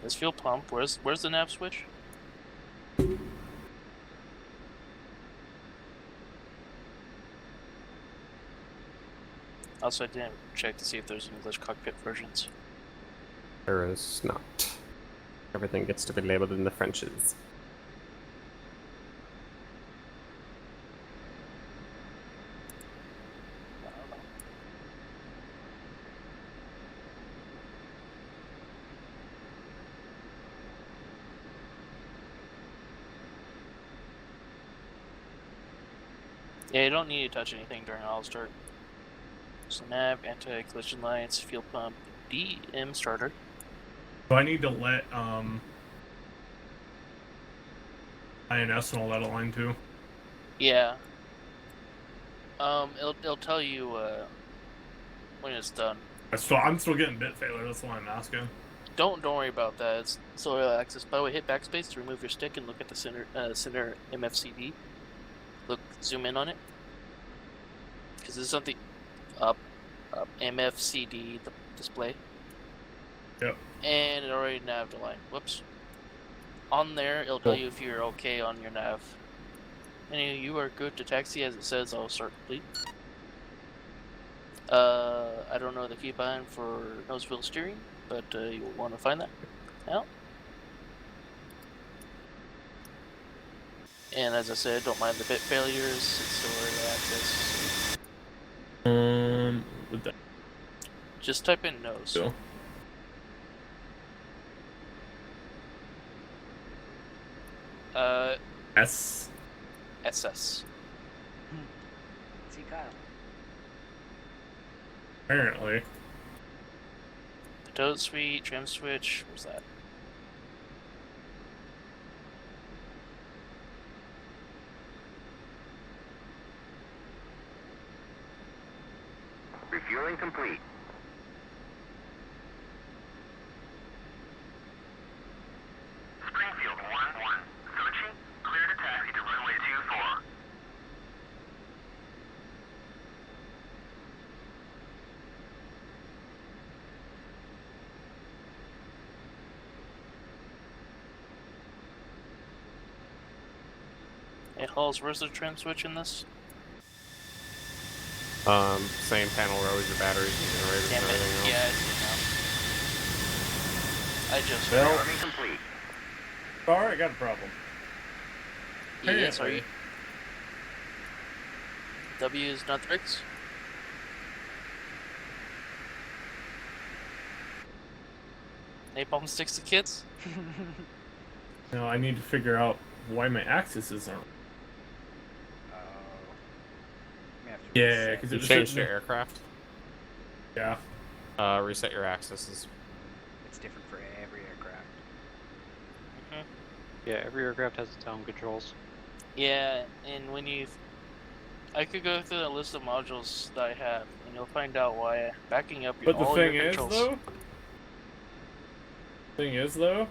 S1: Let's fuel pump. Where's the nav switch? Also, I didn't check to see if there's English cockpit versions.
S3: There is not. Everything gets to be labeled in the Frenches.
S1: I don't know. Yeah, you don't need to touch anything during auto start. So nav, anti-collision lights, fuel pump, DM starter.
S2: So I need to let INS and all that align too.
S1: Yeah. It'll tell you when it's done.
S2: I'm still getting bit failure. That's why I'm asking.
S1: Don't worry about that. It's slow access. By the way, hit backspace to remove your stick and look at the center MFCD. Zoom in on it. Because there's something up MFCD the display.
S2: Yep.
S1: And it already nav'd a line. Whoops. On there, it'll tell you if you're okay on your nav. Anyway, you are good to taxi as it says I'll start complete. I don't know the keybind for nose wheel steering, but you'll want to find that out. And as I said, don't mind the bit failures, it's still early access.
S2: With that.
S1: Just type in nose.
S2: Cool. S.
S1: SS.
S5: See Kyle.
S2: Apparently.
S1: Pilot suite, trim switch. Where's that?
S6: Refueling complete. Springfield 1-1. Searching. Clear to taxi to runway 24.
S1: Hey, Halls, where's the trim switch in this?
S3: Same panel row as your batteries and generators
S1: Damn
S3: and
S1: it.
S3: everything else.
S1: Yeah, I see now. I just.
S2: Well,
S6: Army complete.
S2: sorry, I got a problem.
S1: Yes, are you?
S2: Apparently.
S1: W is not Rix. Napalm sticks to kids?
S2: Now I need to figure out why my axis aren't.
S5: Oh. We have to
S2: Yeah,
S5: reset.
S2: because
S3: You
S2: it was
S3: changed
S2: sitting
S3: your
S2: there.
S3: aircraft.
S2: Yeah.
S3: Reset your axes.
S5: It's different for every aircraft.
S4: Yeah, every aircraft has its own controls.
S1: Yeah, and when you... I could go through the list of modules that I have, and you'll find out why backing up
S2: But the
S1: all
S2: thing
S1: your
S2: is,
S1: controls.
S2: though,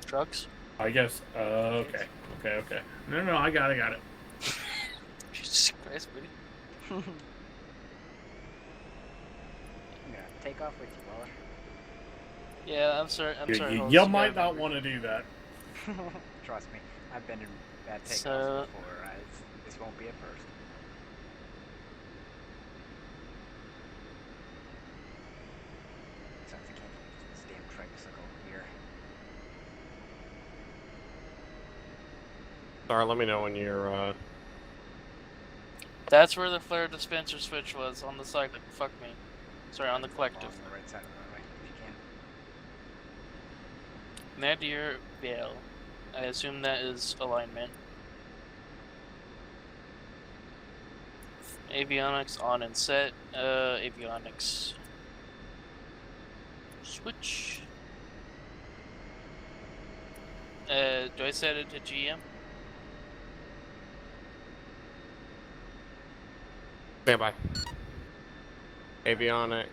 S1: Trucks?
S2: I guess. Okay. No, I got it.
S1: Jesus Christ, buddy.
S5: I'm gonna take off with you, Waller.
S1: Yeah, I'm sorry. Host,
S2: You
S1: gotta
S2: might not
S1: remember.
S2: want to do that.
S5: Trust me, I've been in bad takeoffs
S1: So-
S5: before. This won't be a first. Sucks, I can't believe this damn tricycle here.
S3: Sorry, let me know when you're,
S1: That's where the flare dispenser switch was, on the side. Like, fuck me. Sorry, on the collective.
S5: On the right side of the runway, if you can.
S1: Nadir Vale. I assume that is alignment. Avionics on and set. Avionics. Switch. Do I set it to GM?
S3: stand by. Avionic.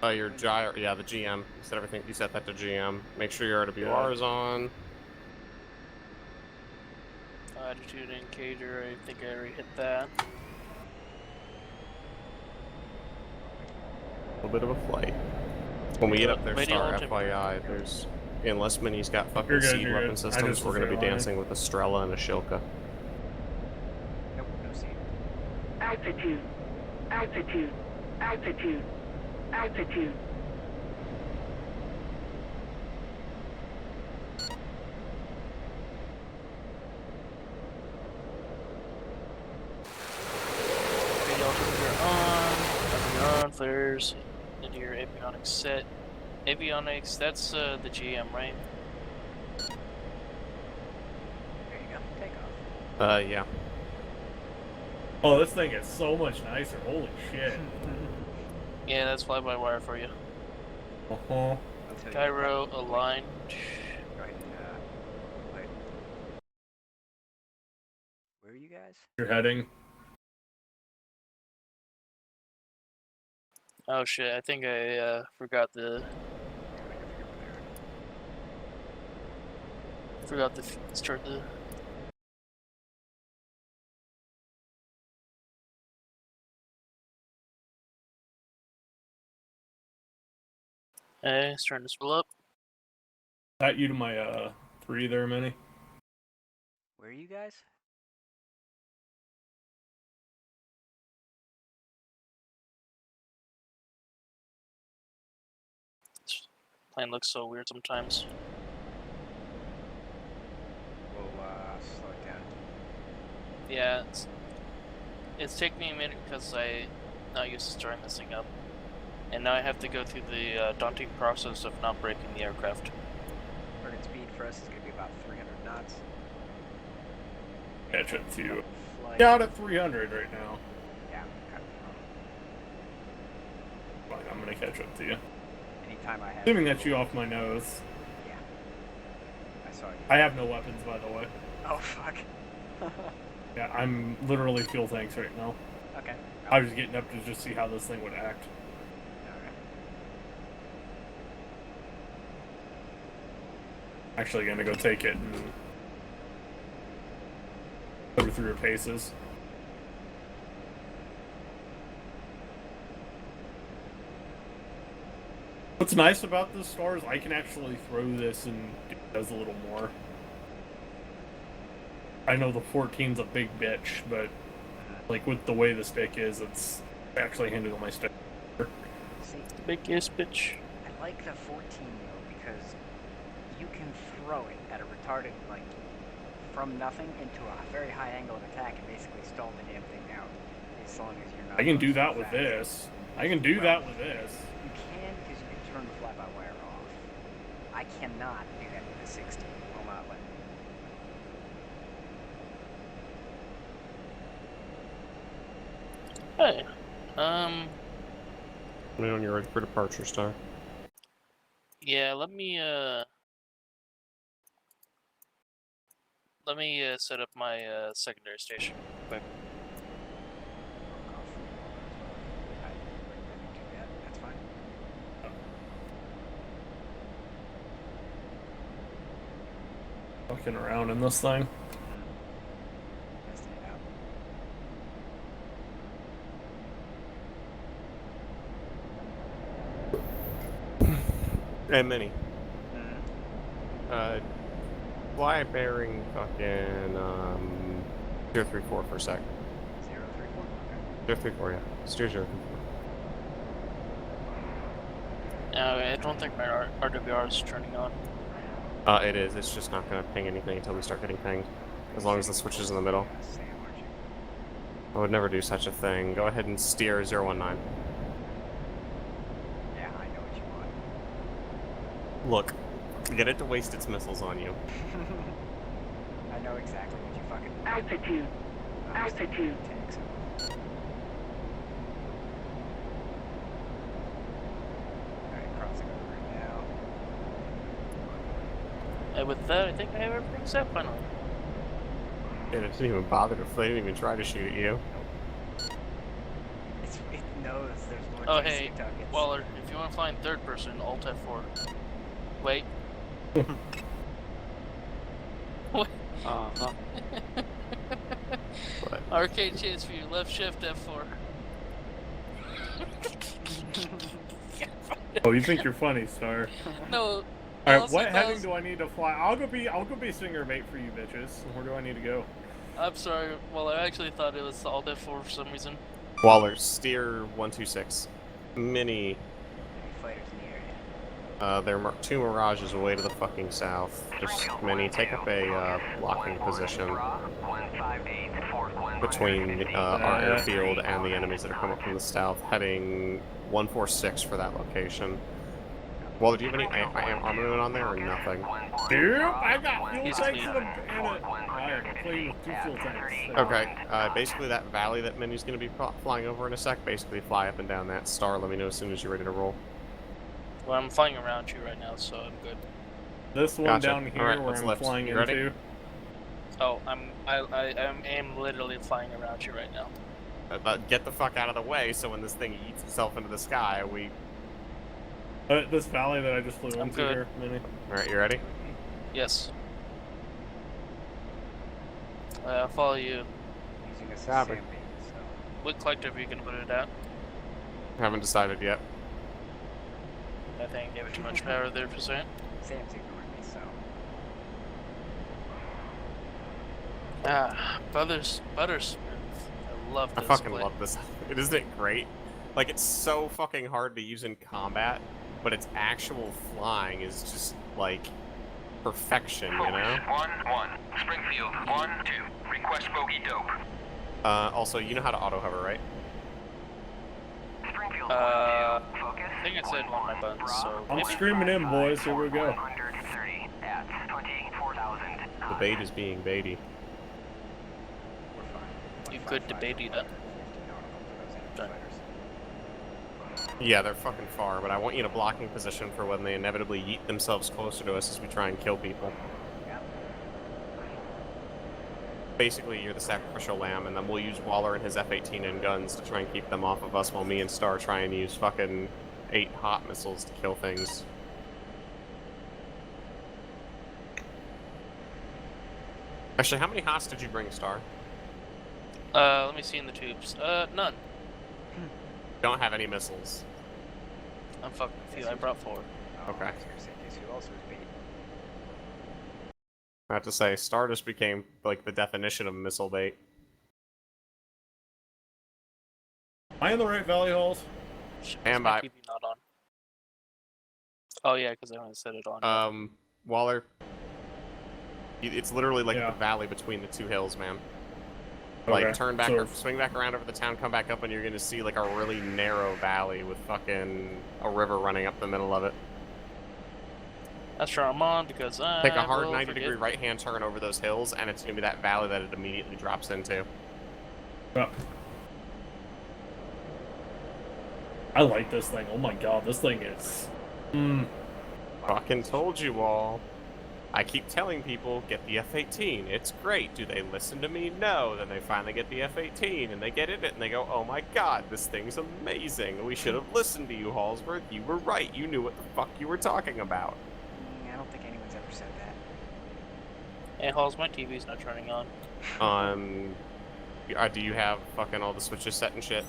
S3: Your gyro. Yeah, the GM. You set everything. You set that to GM. Make sure your RWR is on.
S1: Attitude indicator. I think I already hit that.
S3: A little bit of a flight. When we get up there,
S1: Radio
S3: Star,
S1: ultimate.
S3: FYI, there's unless Minnie's got fucking
S2: You're good,
S3: seed
S2: you're
S3: weapon
S2: good. I
S3: systems,
S2: just
S3: we're gonna be
S2: was airline.
S3: dancing with a Strela and a Shilka.
S5: Nope, no seat.
S10: Altitude. Altitude. Altitude. Altitude.
S1: Radio altimeter on, flares, into your avionics set. Avionics, that's the GM, right?
S5: There you go. Take off.
S3: Yeah.
S2: Oh, this thing is so much nicer. Holy shit.
S1: Yeah, that's fly-by-wire for you.
S2: Uh-huh.
S5: I'll tell you
S1: Gyro
S5: what,
S1: aligned.
S5: Go ahead and, wait. Where are you guys?
S2: You're heading.
S1: Oh shit, I think I forgot the start the starting to spool up.
S2: That you to my 3 there, Minnie.
S5: Where are you guys?
S1: Plane looks so weird sometimes.
S5: We'll slow it down.
S1: Yeah, it's taking me a minute because I'm not used to starting this thing up. And now I have to go through the daunting process of not breaking the aircraft.
S5: Target speed for us is going to be about 300 knots.
S2: Catch up to you.
S5: Flight.
S2: Down at 300 right now.
S5: Yeah, kind of.
S2: Fine, I'm gonna catch up to you.
S5: Anytime I have.
S2: Assuming that you off my nose.
S5: Yeah. I saw you.
S2: I have no weapons, by the way.
S5: Oh, fuck.
S2: Yeah, I'm literally fuel tanks right now.
S5: Okay.
S2: I was getting up to just see how this thing would act.
S5: Okay.
S2: Actually gonna go take it and put her through her paces. What's nice about this star is I can actually throw this and it does a little more. I know the 14's a big bitch, but like with the way the stick is, it's actually handed on my stick.
S5: See,
S1: Biggest bitch.
S5: I like the 14 though because you can throw it at a retarded, like, from nothing into a very high angle of attack and basically stall the damn thing out. As long as you're not.
S2: I can do
S5: going
S2: that
S5: so
S2: with
S5: fast.
S2: this. I can do that with this.
S5: You can because you can turn the fly-by-wire off. I cannot do that with the 60. Will not let me.
S1: Hey.
S3: When you're ready for departure, Star.
S1: Yeah, let me set up my secondary station quick.
S5: I didn't do that. That's fine.
S2: Fucking around in this thing.
S5: Testing it out.
S3: And many.
S5: Mm-hmm.
S3: Fly bearing fucking 034 for a sec.
S5: 034. Okay.
S3: 034, yeah. Steer 034.
S1: I don't think my RWR is turning on.
S3: It is. It's just not gonna ping anything until we start getting pinged. As long as the switch is in the middle.
S5: Sam, aren't you?
S3: I would never do such a thing. Go ahead and steer 019.
S5: Yeah, I know what you want.
S3: Look, get it to waste its missiles on you.
S5: I know exactly what you fucking want.
S10: Altitude. Altitude.
S5: Tanks. Alright, crossing over right now.
S1: And with that, I think I have everything set finally.
S3: It didn't even bother to. They didn't even try to shoot at you.
S5: It knows there's more
S1: Oh,
S5: JC
S1: hey,
S5: targets.
S1: Waller, if you want to fly in third person, Alt F4. Wait. What?
S4: Uh-huh.
S3: But
S1: Arcade chase for you, left shift F4.
S2: Oh, you think you're funny, Star?
S1: No.
S2: Alright, what heading do I need to fly? I'll go be swinger bait for you bitches. Where do I need to go?
S1: I'm sorry, well, I actually thought it was Alt F4 for some reason.
S3: Waller'S, steer 126. Mini.
S5: Any fighters in the area.
S3: There are 2 Mirages away to the fucking south. Just Mini, take up a blocking position between our airfield and the enemies that are coming from the south, heading 146 for that location. Waller, do you have any armament on there or nothing?
S2: Yep, I got fuel
S1: He's
S2: tanks
S1: clean.
S2: and clean with 2 fuel tanks.
S3: Okay, basically that valley that Mini's going to be flying over in a sec, basically fly up and down that star. Let me know as soon as you're ready to roll.
S1: Well, I'm flying around you right now, so I'm good.
S2: This one
S3: Gotcha.
S2: down here
S3: Alright,
S2: where
S3: what's
S2: I'm
S3: left?
S2: flying
S3: You ready?
S2: into.
S1: Oh, I am literally flying around you right now.
S3: But get the fuck out of the way so when this thing eats itself into the sky, we...
S2: This valley that I just flew
S1: I'm
S2: into
S1: good.
S2: here, Mini.
S3: Alright, you ready?
S1: Yes. I'll follow you.
S5: Using a
S3: Copy.
S5: Sam bait, so.
S1: What collective are you gonna put it at?
S3: Haven't decided yet.
S1: I think I gave it too much power there for a second.
S5: Sam's ignoring me, so.
S1: Ah, Buttersmith. I love
S3: I
S1: this
S3: fucking
S1: play.
S3: love this. Isn't it great? Like, it's so fucking hard to use in combat, but its actual flying is just, like, perfection, you know?
S6: 1-1. Springfield, 1-2. Request bogey dope.
S3: Also, you know how to auto-hover, right?
S6: Springfield,
S1: Uh,
S6: 1-2. Focus.
S1: think I said one of my buttons, so
S2: I'm
S1: maybe.
S2: screaming in, boys. Here we go.
S6: 130 at 24,000.
S3: The bait is being baity.
S5: We're fine.
S1: You could debate it.
S5: 50 nautical for those fighters.
S3: Yeah, they're fucking far, but I want you in a blocking position for when they inevitably yeet themselves closer to us as we try and kill people.
S5: Yep.
S3: Basically, you're the sacrificial lamb, and then we'll use Waller and his F-18 and guns to try and keep them off of us while me and Star try and use fucking 8 hot missiles to kill things. Actually, how many hots did you bring, Star?
S1: Let me see in the tubes. None.
S3: Don't have any missiles.
S1: I'm fucking with you. I brought 4.
S5: Oh,
S3: Okay.
S5: I was gonna say, guess who else was bait?
S3: I have to say, Star just became, like, the definition of missile bait.
S2: Am I in the right valley halls?
S1: Shit,
S3: Stand
S1: my
S3: by.
S1: TV not on. Oh yeah, because I only set it on.
S3: Waller, it's literally like
S2: Yeah.
S3: the valley between the 2 hills, man. Like,
S2: Okay,
S3: turn back
S2: so-
S3: or swing back around over the town, come back up, and you're gonna see, like, a really narrow valley with fucking a river running up the middle of it.
S1: That's where I'm on because I
S3: Take a hard
S1: will
S3: 90-degree
S1: forget.
S3: right-hand turn over those hills, and it's gonna be that valley that it immediately drops into.
S2: Yeah. I like this thing. Oh my god, this thing is...
S3: Fucking told you all. I keep telling people, get the F-18. It's great. Do they listen to me? No. Then they finally get the F-18, and they get in it, and they go, oh my god, this thing's amazing. We should have listened to you, Hallsworth. You were right. You knew what the fuck you were talking about.
S5: I don't think anyone's ever said that.
S1: Hey, Halls, my TV's not turning on.
S3: Do you have fucking all the switches set and shit?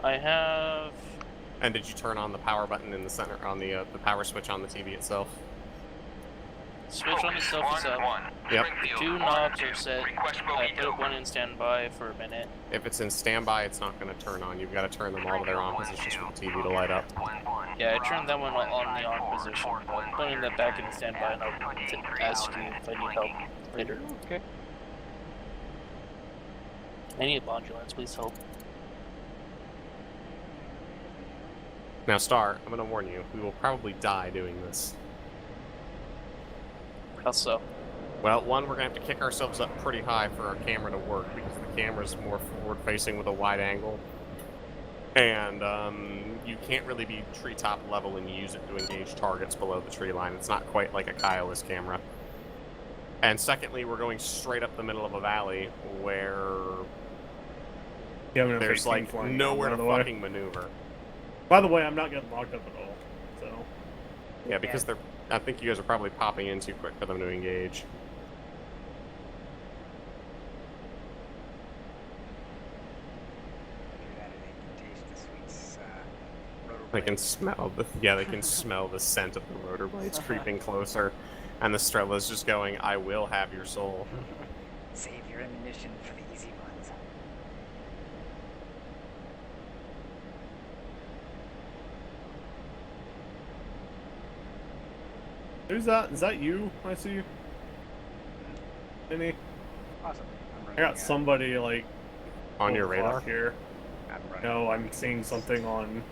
S1: I have.
S3: And did you turn on the power button in the center, on the power switch on the TV itself?
S1: Switch on itself is up.
S3: Yep.
S1: The 2 knobs are set. I put one in standby for a minute.
S3: If it's in standby, it's not going to turn on. You've got to turn them all to their on positions for the TV to light up.
S1: Yeah, I turned that one on the on position, but I'm putting that back in standby, and I'll ask you if I need help later.
S4: Okay.
S1: I need a modulance, please help.
S3: Now, Star, I'm going to warn you, we will probably die doing this.
S1: How so?
S3: Well, one, we're going to have to kick ourselves up pretty high for our camera to work, because the camera's more forward-facing with a wide angle. And, you can't really be treetop level and use it to engage targets below the tree line. It's not quite like a Kiolis camera. And secondly, we're going straight up the middle of a valley where
S2: Yeah, I'm
S3: there's, like, nowhere to
S2: by the way.
S3: fucking maneuver.
S2: By the way, I'm not getting locked up at all. So,
S3: Yeah, because they're... I think you guys are probably popping in too quick for them to engage. They can smell the... Yeah, they can smell the scent of the rotor blades creeping closer. And the Strella's just going, I will have your soul.
S5: Save your ammunition for the easy ones.
S2: who's that? Is that you? I see. Any?
S5: Awesome. I'm
S2: I got somebody like
S3: On your radar?
S2: overclock here.
S5: I'm running.
S2: No, I'm seeing something on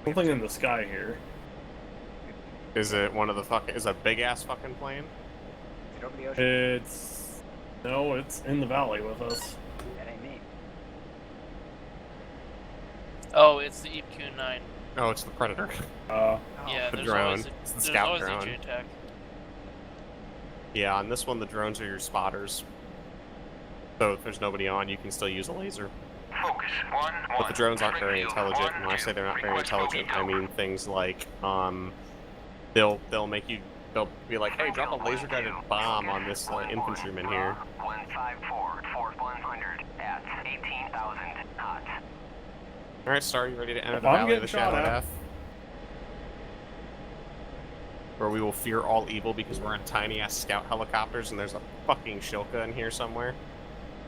S2: something in the sky here.
S3: Is it one of the fucking... Is it a big-ass fucking plane?
S5: Is it over the ocean?
S2: It's no, it's in the valley with us.
S5: That ain't me.
S1: Oh, it's the EQ-9.
S3: Oh, it's the Predator.
S1: Yeah,
S3: The
S1: there's
S3: drone.
S1: always
S3: It's the
S1: there's
S3: scout
S1: always
S3: drone.
S1: EQ attack.
S3: Yeah, on this one, the drones are your spotters. So if there's nobody on, you can still use a laser.
S6: Focus. 1-1.
S3: But the drones aren't very
S6: Springfield,
S3: intelligent, and when I
S6: 1-2.
S3: say they're not very
S6: Request
S3: intelligent, I
S6: bogey
S3: mean things like, they'll make you, they'll be like, hey, drop a laser-guided bomb on this infantryman here.
S6: 154 for 100 at 18,000 hot.
S3: Alright, Star, you ready to enter
S2: If
S3: the
S2: I'm
S3: Valley of the
S2: getting shot
S3: Shadow
S2: at.
S3: Death? Where we will fear all evil because we're in tiny-ass scout helicopters and there's a fucking Shilka in here somewhere.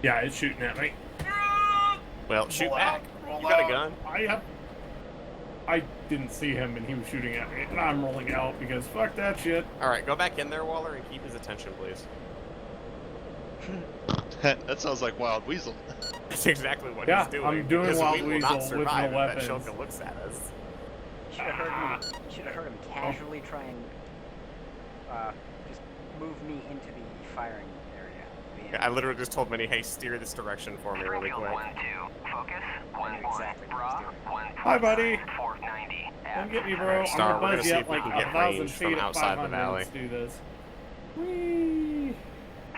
S2: Yeah, it's shooting at me.
S3: Well, shoot
S2: Roll
S3: back.
S2: out, roll
S3: You got a
S2: out.
S3: gun?
S2: I didn't see him and he was shooting at me, and I'm rolling out because fuck that shit.
S3: Alright, go back in there, Waller, and keep his attention, please.
S9: That sounds like Wild Weasel.
S3: That's exactly what
S2: Yeah,
S3: he's doing.
S2: I'm doing
S3: because
S2: Wild
S3: we will not
S2: Weasel with no
S3: survive if
S2: weapons.
S3: that Shulker looks at us.
S5: Should have heard him casually try and just move me into the firing area.
S3: Yeah, I literally just told Minnie, hey, steer this direction for me really quick.
S6: 1-2. Focus.
S5: Exactly what he's doing.
S2: Hi, buddy.
S6: 490.
S2: Come get me, bro.
S3: Star,
S2: I'm
S3: we're
S2: gonna
S3: gonna
S2: buzz
S3: see
S2: you
S3: if
S2: up
S3: we
S2: like
S3: can get
S2: 1,000
S3: range
S2: feet
S3: from
S2: at
S3: outside the
S2: 500.
S3: valley.
S2: Let's do this. Whee!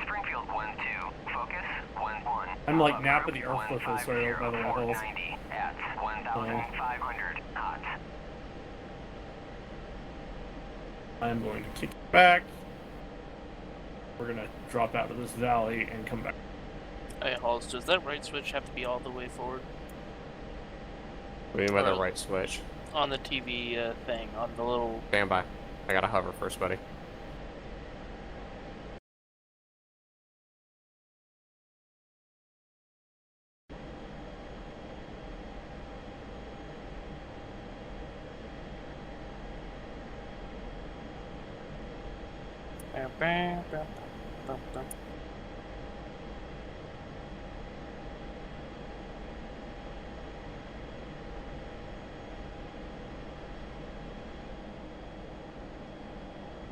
S6: Springfield 1-2. Focus. 1-1.
S2: I'm like Napa the Earth with this right by the way, Hills.
S6: 490 at 1,500 hot.
S2: I'm going to kick it back. We're gonna drop out of this valley and come back.
S1: Hey, Halls, does that right switch have to be all the way forward?
S3: What do you mean by the right switch?
S1: On the TV thing, on the little...
S3: Stand by. I gotta hover first, buddy.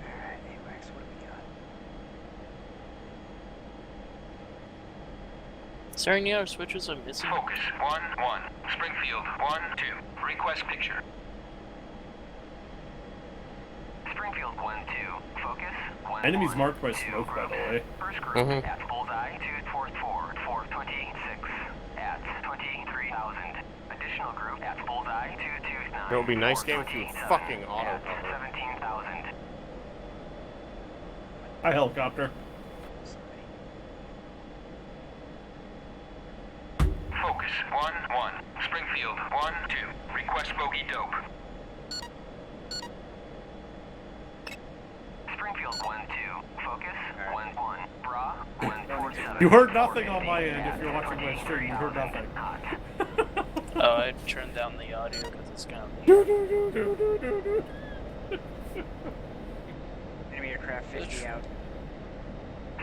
S5: Alright, AWACS, what do we got?
S1: Is there any other switches I'm missing?
S6: Focus. 1-1. Springfield 1-2. Request picture. Springfield 1-2. Focus. 1-1.
S2: Enemies marked by smoke, by the way.
S6: First group at bullseye 244 426 at 23,000. Additional group at bullseye 229.
S3: It would be nice game if you
S6: 427
S3: fucking auto
S6: at
S3: hover.
S6: 17,000.
S2: Hi, helicopter.
S6: Focus 1-1. Springfield 1-2. Request bogey dope. Springfield 1-2. Focus 1-1. Bra 147.
S2: You heard nothing on my end if you're watching my stream. You heard nothing.
S1: Oh, I turned down the audio because it's kind of...
S5: Enemy aircraft 50 out.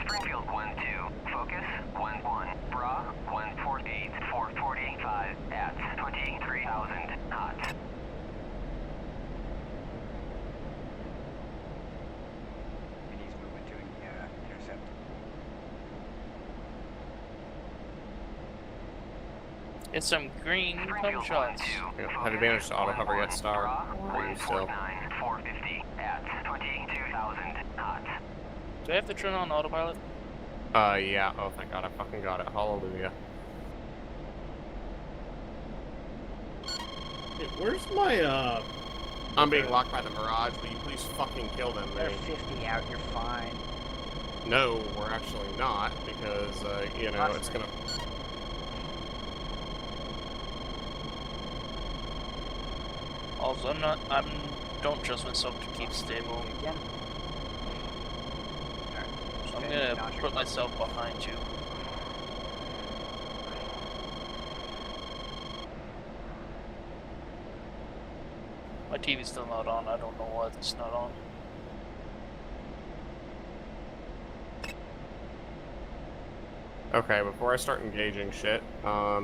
S6: Springfield 1-2. Focus 1-1. Bra 148 445 at 23,000 hot.
S5: He's moving to intercept.
S1: It's some green pump shots.
S3: Have you managed to auto hover yet, Star? Or are you still?
S6: 450 at 22,000 hot.
S1: Do I have to turn on autopilot?
S3: Yeah. Oh, thank God, I fucking got it. Hallelujah.
S2: Hey, where's my,
S3: I'm being locked by the Mirage. Will you please fucking kill them,
S5: They're
S3: Minnie?
S5: 50 out, you're fine.
S3: No, we're actually not, because, you know, it's gonna...
S1: Also, don't trust myself to keep stable.
S5: Again.
S1: I'm gonna put myself behind you. My TV's still not on. I don't know why it's not on.
S3: Okay, before I start engaging shit,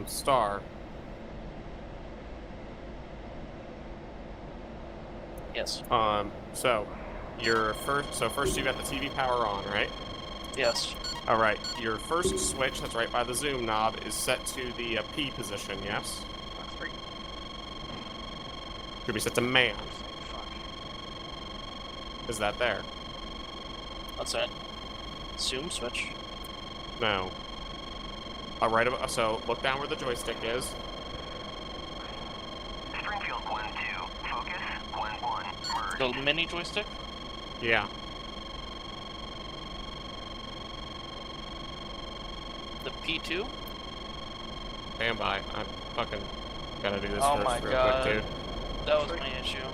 S3: Star.
S1: Yes.
S3: So, first you got the TV power on, right?
S1: Yes.
S3: Alright, your first switch that's right by the zoom knob is set to the P position, yes?
S5: Box 3.
S3: Should be set to man.
S5: Fuck.
S3: Is that there?
S1: What's that? Zoom switch?
S3: No. Alright, so look down where the joystick is.
S6: Springfield 1-2. Focus 1-1. Merge.
S1: The mini joystick?
S3: Yeah.
S1: The P2?
S3: Stand by. I'm fucking gotta do this
S1: Oh
S3: first
S1: my
S3: real
S1: God.
S3: quick, dude.
S1: That was my issue.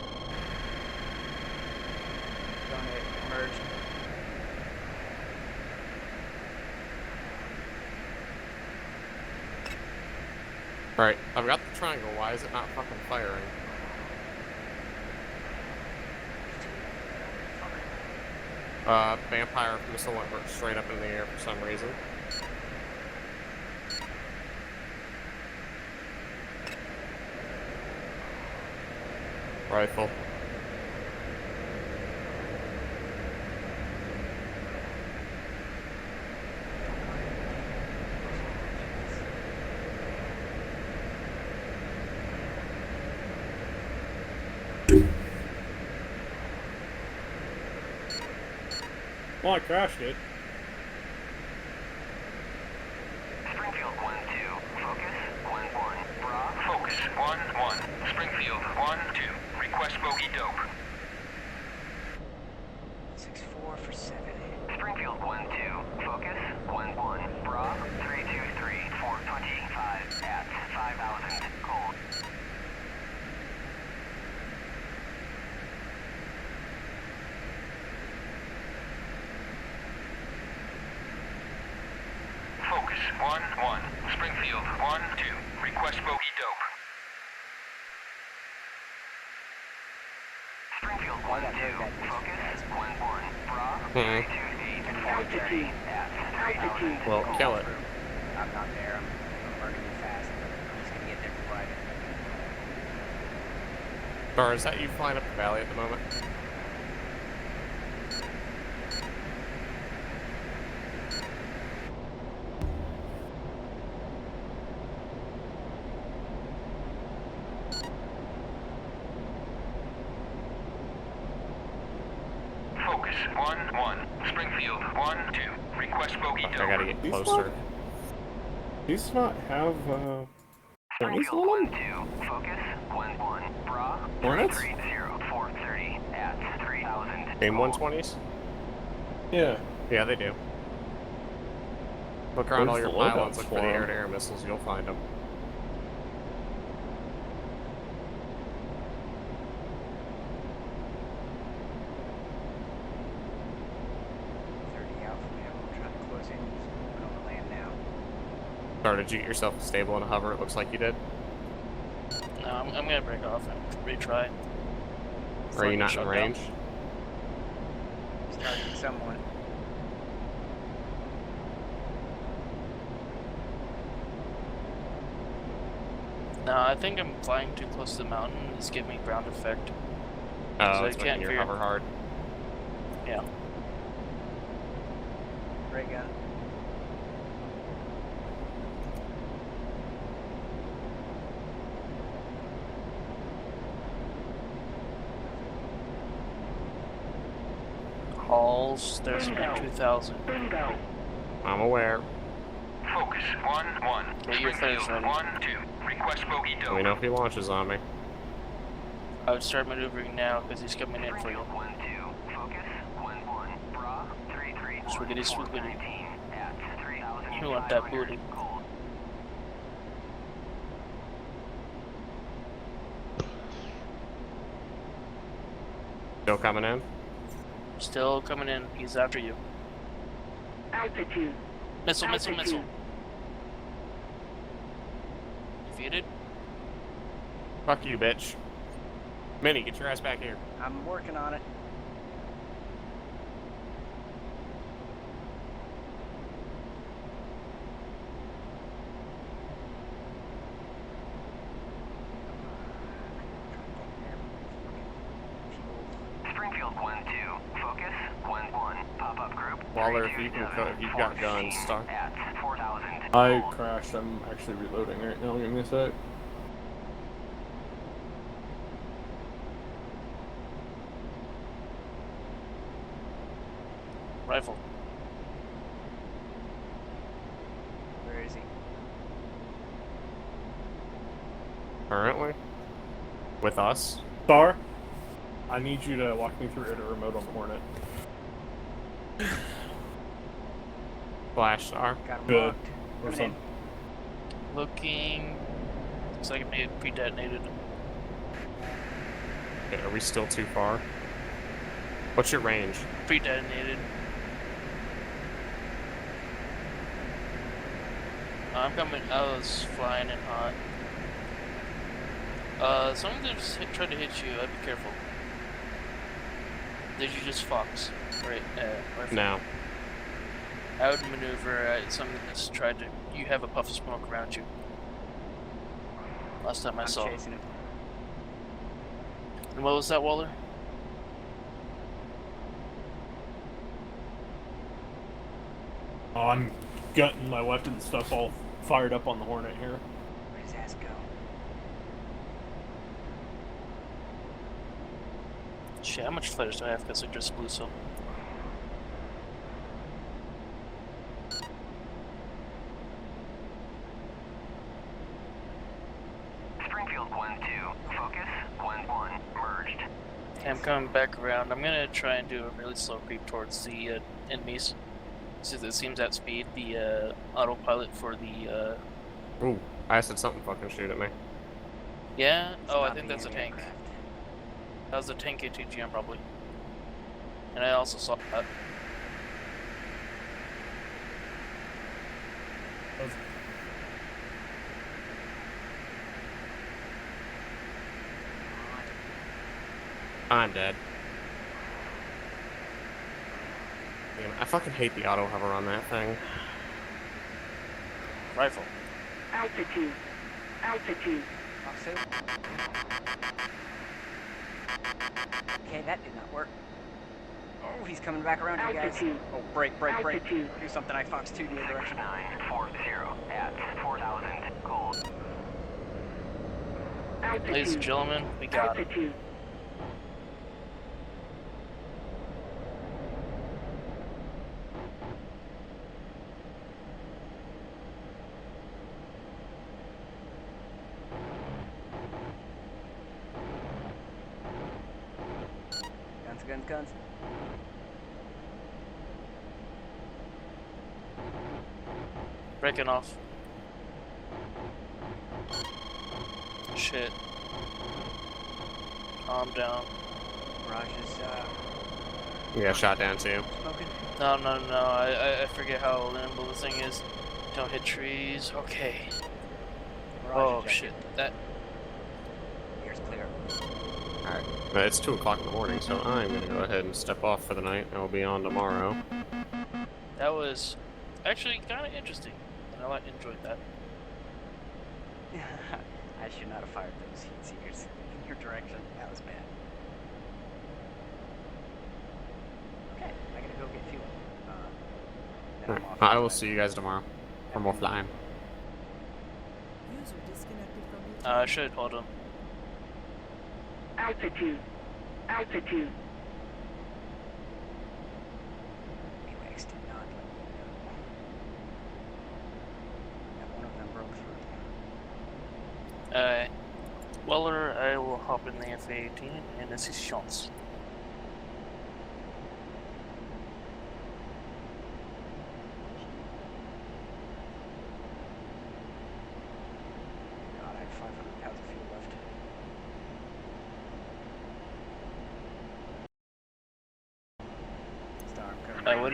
S5: Donate. Merge.
S3: Alright, I've got the triangle. Why is it not fucking firing? Vampire missile went straight up in the air for some reason. Rifle.
S2: Well, I crashed it.
S6: Springfield 1-2. Focus 1-1. Bra. Focus 1-1. Springfield 1-2. Request bogey dope.
S5: 6-4 for 7.
S6: Springfield 1-2. Focus 1-1. Bra. 323. 425 at 5,000. Cold. Focus 1-1. Springfield 1-2. Request bogey dope. Springfield 1-2. Focus 1-1. Bra. 328. 430 at 3,000.
S3: Well, kill it.
S5: I'm not there. I'm burning too fast. I'm just gonna get there before I do.
S3: Star, is that you flying up the valley at the moment?
S6: Focus 1-1. Springfield 1-2. Request bogey
S3: Fuck,
S6: dope.
S3: I gotta get
S2: These
S3: closer.
S2: These not have points
S6: Springfield
S2: on them?
S6: 1-2. Focus 1-1. Bra.
S2: Hornets?
S6: 330. 430 at 3,000.
S3: Game
S6: Cold.
S3: 120s?
S2: Yeah.
S3: Yeah, they do. Look around all
S2: Where's
S3: your
S2: the
S3: pylons,
S2: loadouts
S3: look for
S2: for
S3: the
S2: 'em?
S3: air-to-air missiles, you'll find them.
S5: Out from him. I'm trying to close in. He's on the land now.
S3: Star, did you get yourself a stable and a hover? It looks like you did.
S1: No, I'm gonna break off and retry.
S3: Or are you not in range?
S5: He's targeting someone.
S1: No, I think I'm flying too close to the mountain. It's giving me ground effect.
S3: Oh,
S1: So I
S3: it's
S1: can't
S3: making your
S1: figure-
S3: hover hard.
S1: Yeah.
S5: Ray gun.
S1: Halls, there's 2,000.
S10: Bingo.
S3: I'm aware.
S6: Focus 1-1.
S1: Get your
S6: Springfield
S1: flares ready.
S6: 1-2. Request bogey
S3: Let me
S6: dope.
S3: know if he launches on me.
S1: I would start maneuvering now because he's coming in for you.
S6: Springfield 1-2. Focus 1-1. Bra. 331.
S1: Swoogity, swoogity.
S6: 419 at 3,000.
S1: You want that booty.
S6: Cold.
S3: Still coming in?
S1: Still coming in. He's after you.
S10: Altitude.
S1: Missile, missile, missile.
S10: Altitude.
S1: Defeated.
S3: Fuck you, bitch. Minnie, get your ass back here.
S5: I'm working on it.
S6: Springfield 1-2. Focus 1-1. Pop-up group.
S3: Waller, if you can, if you've got guns, start.
S6: At 4,000.
S8: I
S6: Cold.
S8: crashed. I'm actually reloading right now. Give me a sec.
S1: Rifle.
S5: Where is he?
S3: Currently? With us?
S2: Star, I need you to walk me through the remote on the Hornet.
S3: Flash Star.
S5: Got him
S2: Good.
S5: locked.
S2: Or
S5: Coming in.
S2: some.
S1: Looking. Looks like it may have pre-detonated.
S3: Okay, are we still too far? What's your range?
S1: Pre-detonated. I'm coming. I was flying in hot. As long as they just try to hit you, I'd be careful. Did you just fox? Right. Rifle.
S3: No.
S1: I would maneuver something that's tried to. You have a puff of smoke around you. Last time I
S5: I'm
S1: saw.
S5: chasing him.
S1: And what was that, Waller?
S2: Oh, I'm gutting my weapon stuff all fired up on the Hornet here.
S5: Where'd his ass go?
S1: Shit, how much fighters do I have? Because I just blew some.
S6: Springfield 1-2. Focus 1-1. Merged.
S1: Okay, I'm coming back around. I'm gonna try and do a really slow creep towards the enemies. Since it seems at speed, the autopilot for the
S3: Ooh, I said something fucking shoot at me.
S1: yeah.
S5: It's
S1: Oh, I
S5: not
S1: think
S5: the
S1: that's a
S5: enemy
S1: tank.
S5: aircraft.
S1: That was a tank ATGM probably. And I also saw that.
S3: I'm dead. Damn, I fucking hate the auto hover on that thing.
S1: Rifle.
S10: Altitude. Altitude.
S5: Fox 2. Okay, that did not work. Oh, he's coming back around you guys.
S10: Altitude.
S5: Oh, break.
S10: Altitude.
S5: Do something, I Fox 2 the other direction.
S6: 6940 at 4000 gold.
S10: Altitude.
S1: Ladies and gentlemen, we got it.
S10: Altitude.
S5: Guns.
S1: Breaking off. Shit. Calm down.
S5: Raj is,
S3: You got shot down too.
S5: smoking.
S1: No. I forget how nimble the thing is. Don't hit trees. Okay.
S5: Raj
S1: Oh
S5: ejected.
S1: shit. That.
S5: Here's clear.
S3: Alright. But it's 2 o'clock in the morning, so I'm gonna go ahead and step off for the night, and we'll be on tomorrow.
S1: That was actually kind of interesting. And I enjoyed that.
S5: I should not have fired those heat seekers in your direction. That was bad. Okay, I gotta go get fuel. Then I'm off
S3: I
S5: to
S3: will
S5: my-
S3: see you guys tomorrow for more flying.
S11: User disconnected from your
S1: I should have told him.
S10: Altitude. Altitude.
S5: AWACS did not let me know. That one of them broke through.
S1: Weller, I will hop in the F-18 and assist shots.
S5: God, I have 500 pounds of fuel left.
S1: What?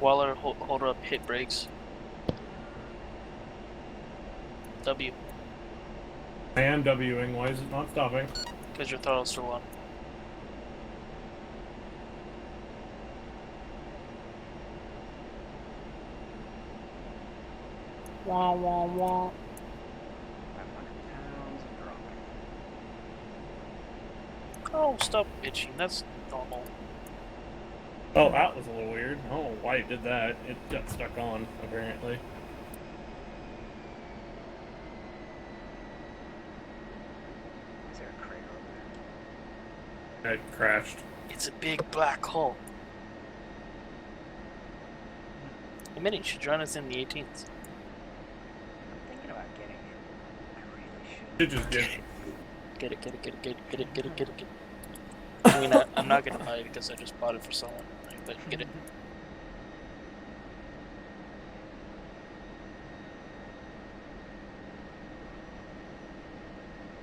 S1: Waller, hold up, hit brakes. W,
S2: I am Wing. Why is it not stopping?
S1: because your throttle's still on. Wah wah wah.
S5: 500 pounds and dropping.
S1: Oh, stop itching. That's normal.
S2: Oh, that was a little weird. I don't know why it did that. It got stuck on, apparently.
S5: Is there a crater over there?
S2: It crashed.
S1: It's a big black hole. I mean, you should join us in the 18th.
S5: I'm thinking about getting it. I really should.
S2: It just did.
S1: Get it. I mean, I'm not gonna buy it because I just bought it for someone, but get it.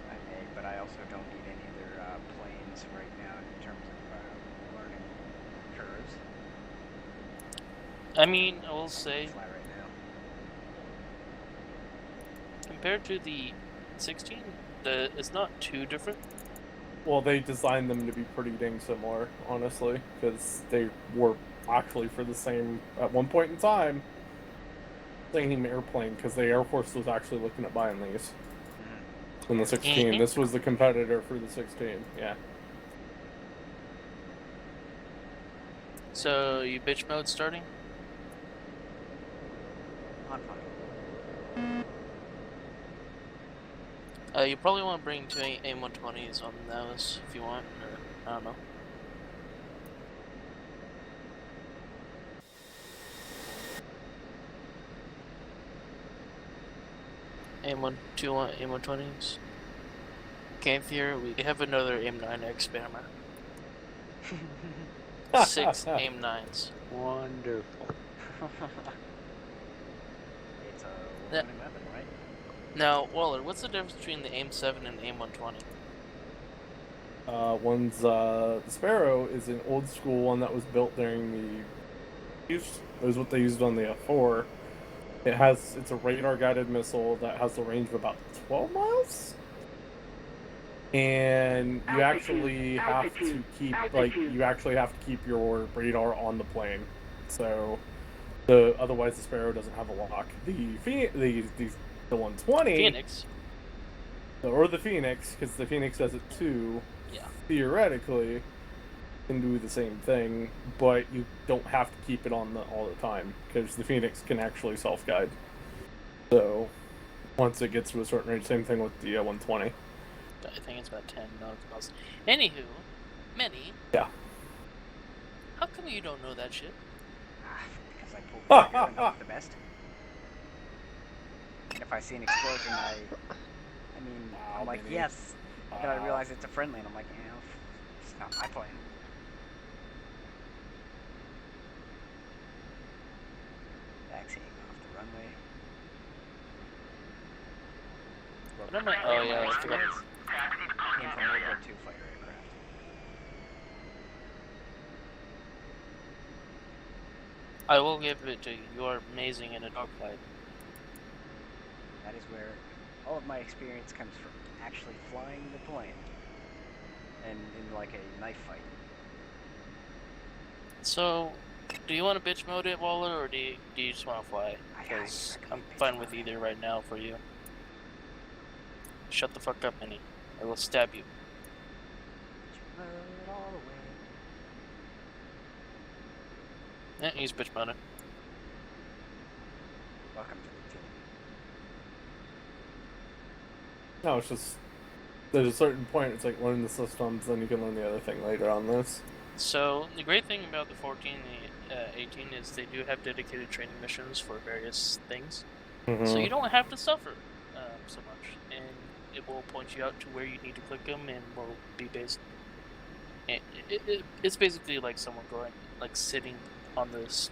S5: I may, but I also don't need any other planes right now in terms of learning curves.
S1: I mean, I will say,
S5: Fly right now.
S1: compared to the 16, it's not too different.
S8: Well, they designed them to be pretty dang similar, honestly, because they were actually for the same, at one point in time, same airplane, because the Air Force was actually looking at buying these. In the 16.
S1: Mhm.
S8: This was the competitor for the 16. Yeah.
S1: So you bitch mode starting?
S5: On fire.
S1: You probably want to bring 2 AIM-120s on those if you want, or I don't know. AIM-120s. Came here, we have another AIM-9X spammer. 6 AIM-9s.
S4: Wonderful.
S5: It's a
S1: Yeah.
S5: winning weapon, right?
S1: Now, Waller, what's the difference between the AIM-7 and AIM-120?
S8: One's the Sparrow is an old school one that was built during the. It was what they used on the F-4. It's a radar guided missile that has the range of about 12 miles. And you actually have to keep keep your radar on the plane. So otherwise the Sparrow doesn't have a lock. The 120
S1: Phoenix.
S8: or the Phoenix, because the Phoenix does it too.
S1: Yeah.
S8: Theoretically can do the same thing, but you don't have to keep it on all the time, because the Phoenix can actually self-guide. So once it gets to a certain range, same thing with the 120.
S1: I think it's about 10 nautical miles. Anywho, Many.
S8: Yeah.
S1: How come you don't know that shit?
S5: Because I pulled the trigger and hope the best. If I see an explosion, I'm like, yes. Then I realize it's a friendly, and I'm like, it's not my plane. Taxiing off the runway.
S1: Oh yeah, I forgot.
S5: Came from World War II fighter aircraft.
S1: I will give it to you. You are amazing in a dogfight.
S5: That is where all of my experience comes from. Actually flying the plane. And in like a knife fight.
S1: So, do you want to bitch mode it, Waller, or do you just want to fly? Because I'm fine with either right now for you. Shut the fuck up, Minnie. I will stab you.
S5: All the way.
S1: Yeah, he's bitch mode it.
S5: Welcome to the team.
S8: No, it's just there's a certain point. It's like learn the systems, then you can learn the other thing later on this.
S1: So, the great thing about the 14 and the 18 is they do have dedicated training missions for various things.
S8: Mm-hmm.
S1: So you don't have to suffer so much. And it will point you out to where you need to click them and will be based... It's basically like someone going, like sitting on this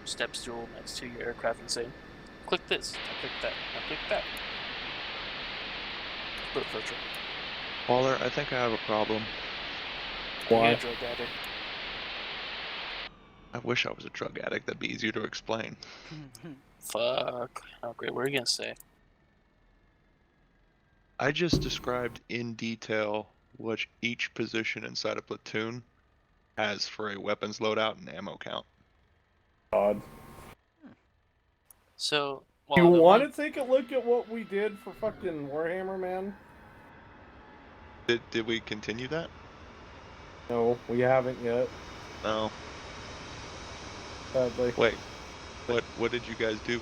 S1: step stool next to your aircraft and saying, click this, now click that, now click that. Put it virtual.
S9: Waller, I think I have a problem.
S8: Why?
S1: You're a drug addict.
S9: I wish I was a drug addict. That'd be easier to explain.
S1: Fuck. How great were you gonna say?
S9: I just described in detail what each position inside a platoon has for a weapons loadout and ammo count.
S8: God.
S1: So,
S8: You want to take a look at what we did for fucking Warhammer, man?
S9: Did we continue that?
S8: No, we haven't yet.
S9: No.
S8: Sadly.
S9: Wait. What did you guys do?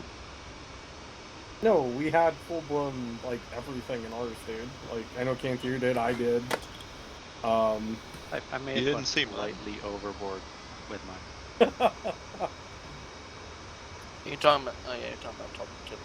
S8: No, we had full-blown, like, everything in ours, dude. Like, I know Cantier did, I did.
S4: I may
S9: You
S4: have
S9: didn't
S4: gone
S9: seem like-
S4: slightly overboard with mine.
S1: You're talking about... Oh yeah, you're talking about top tip.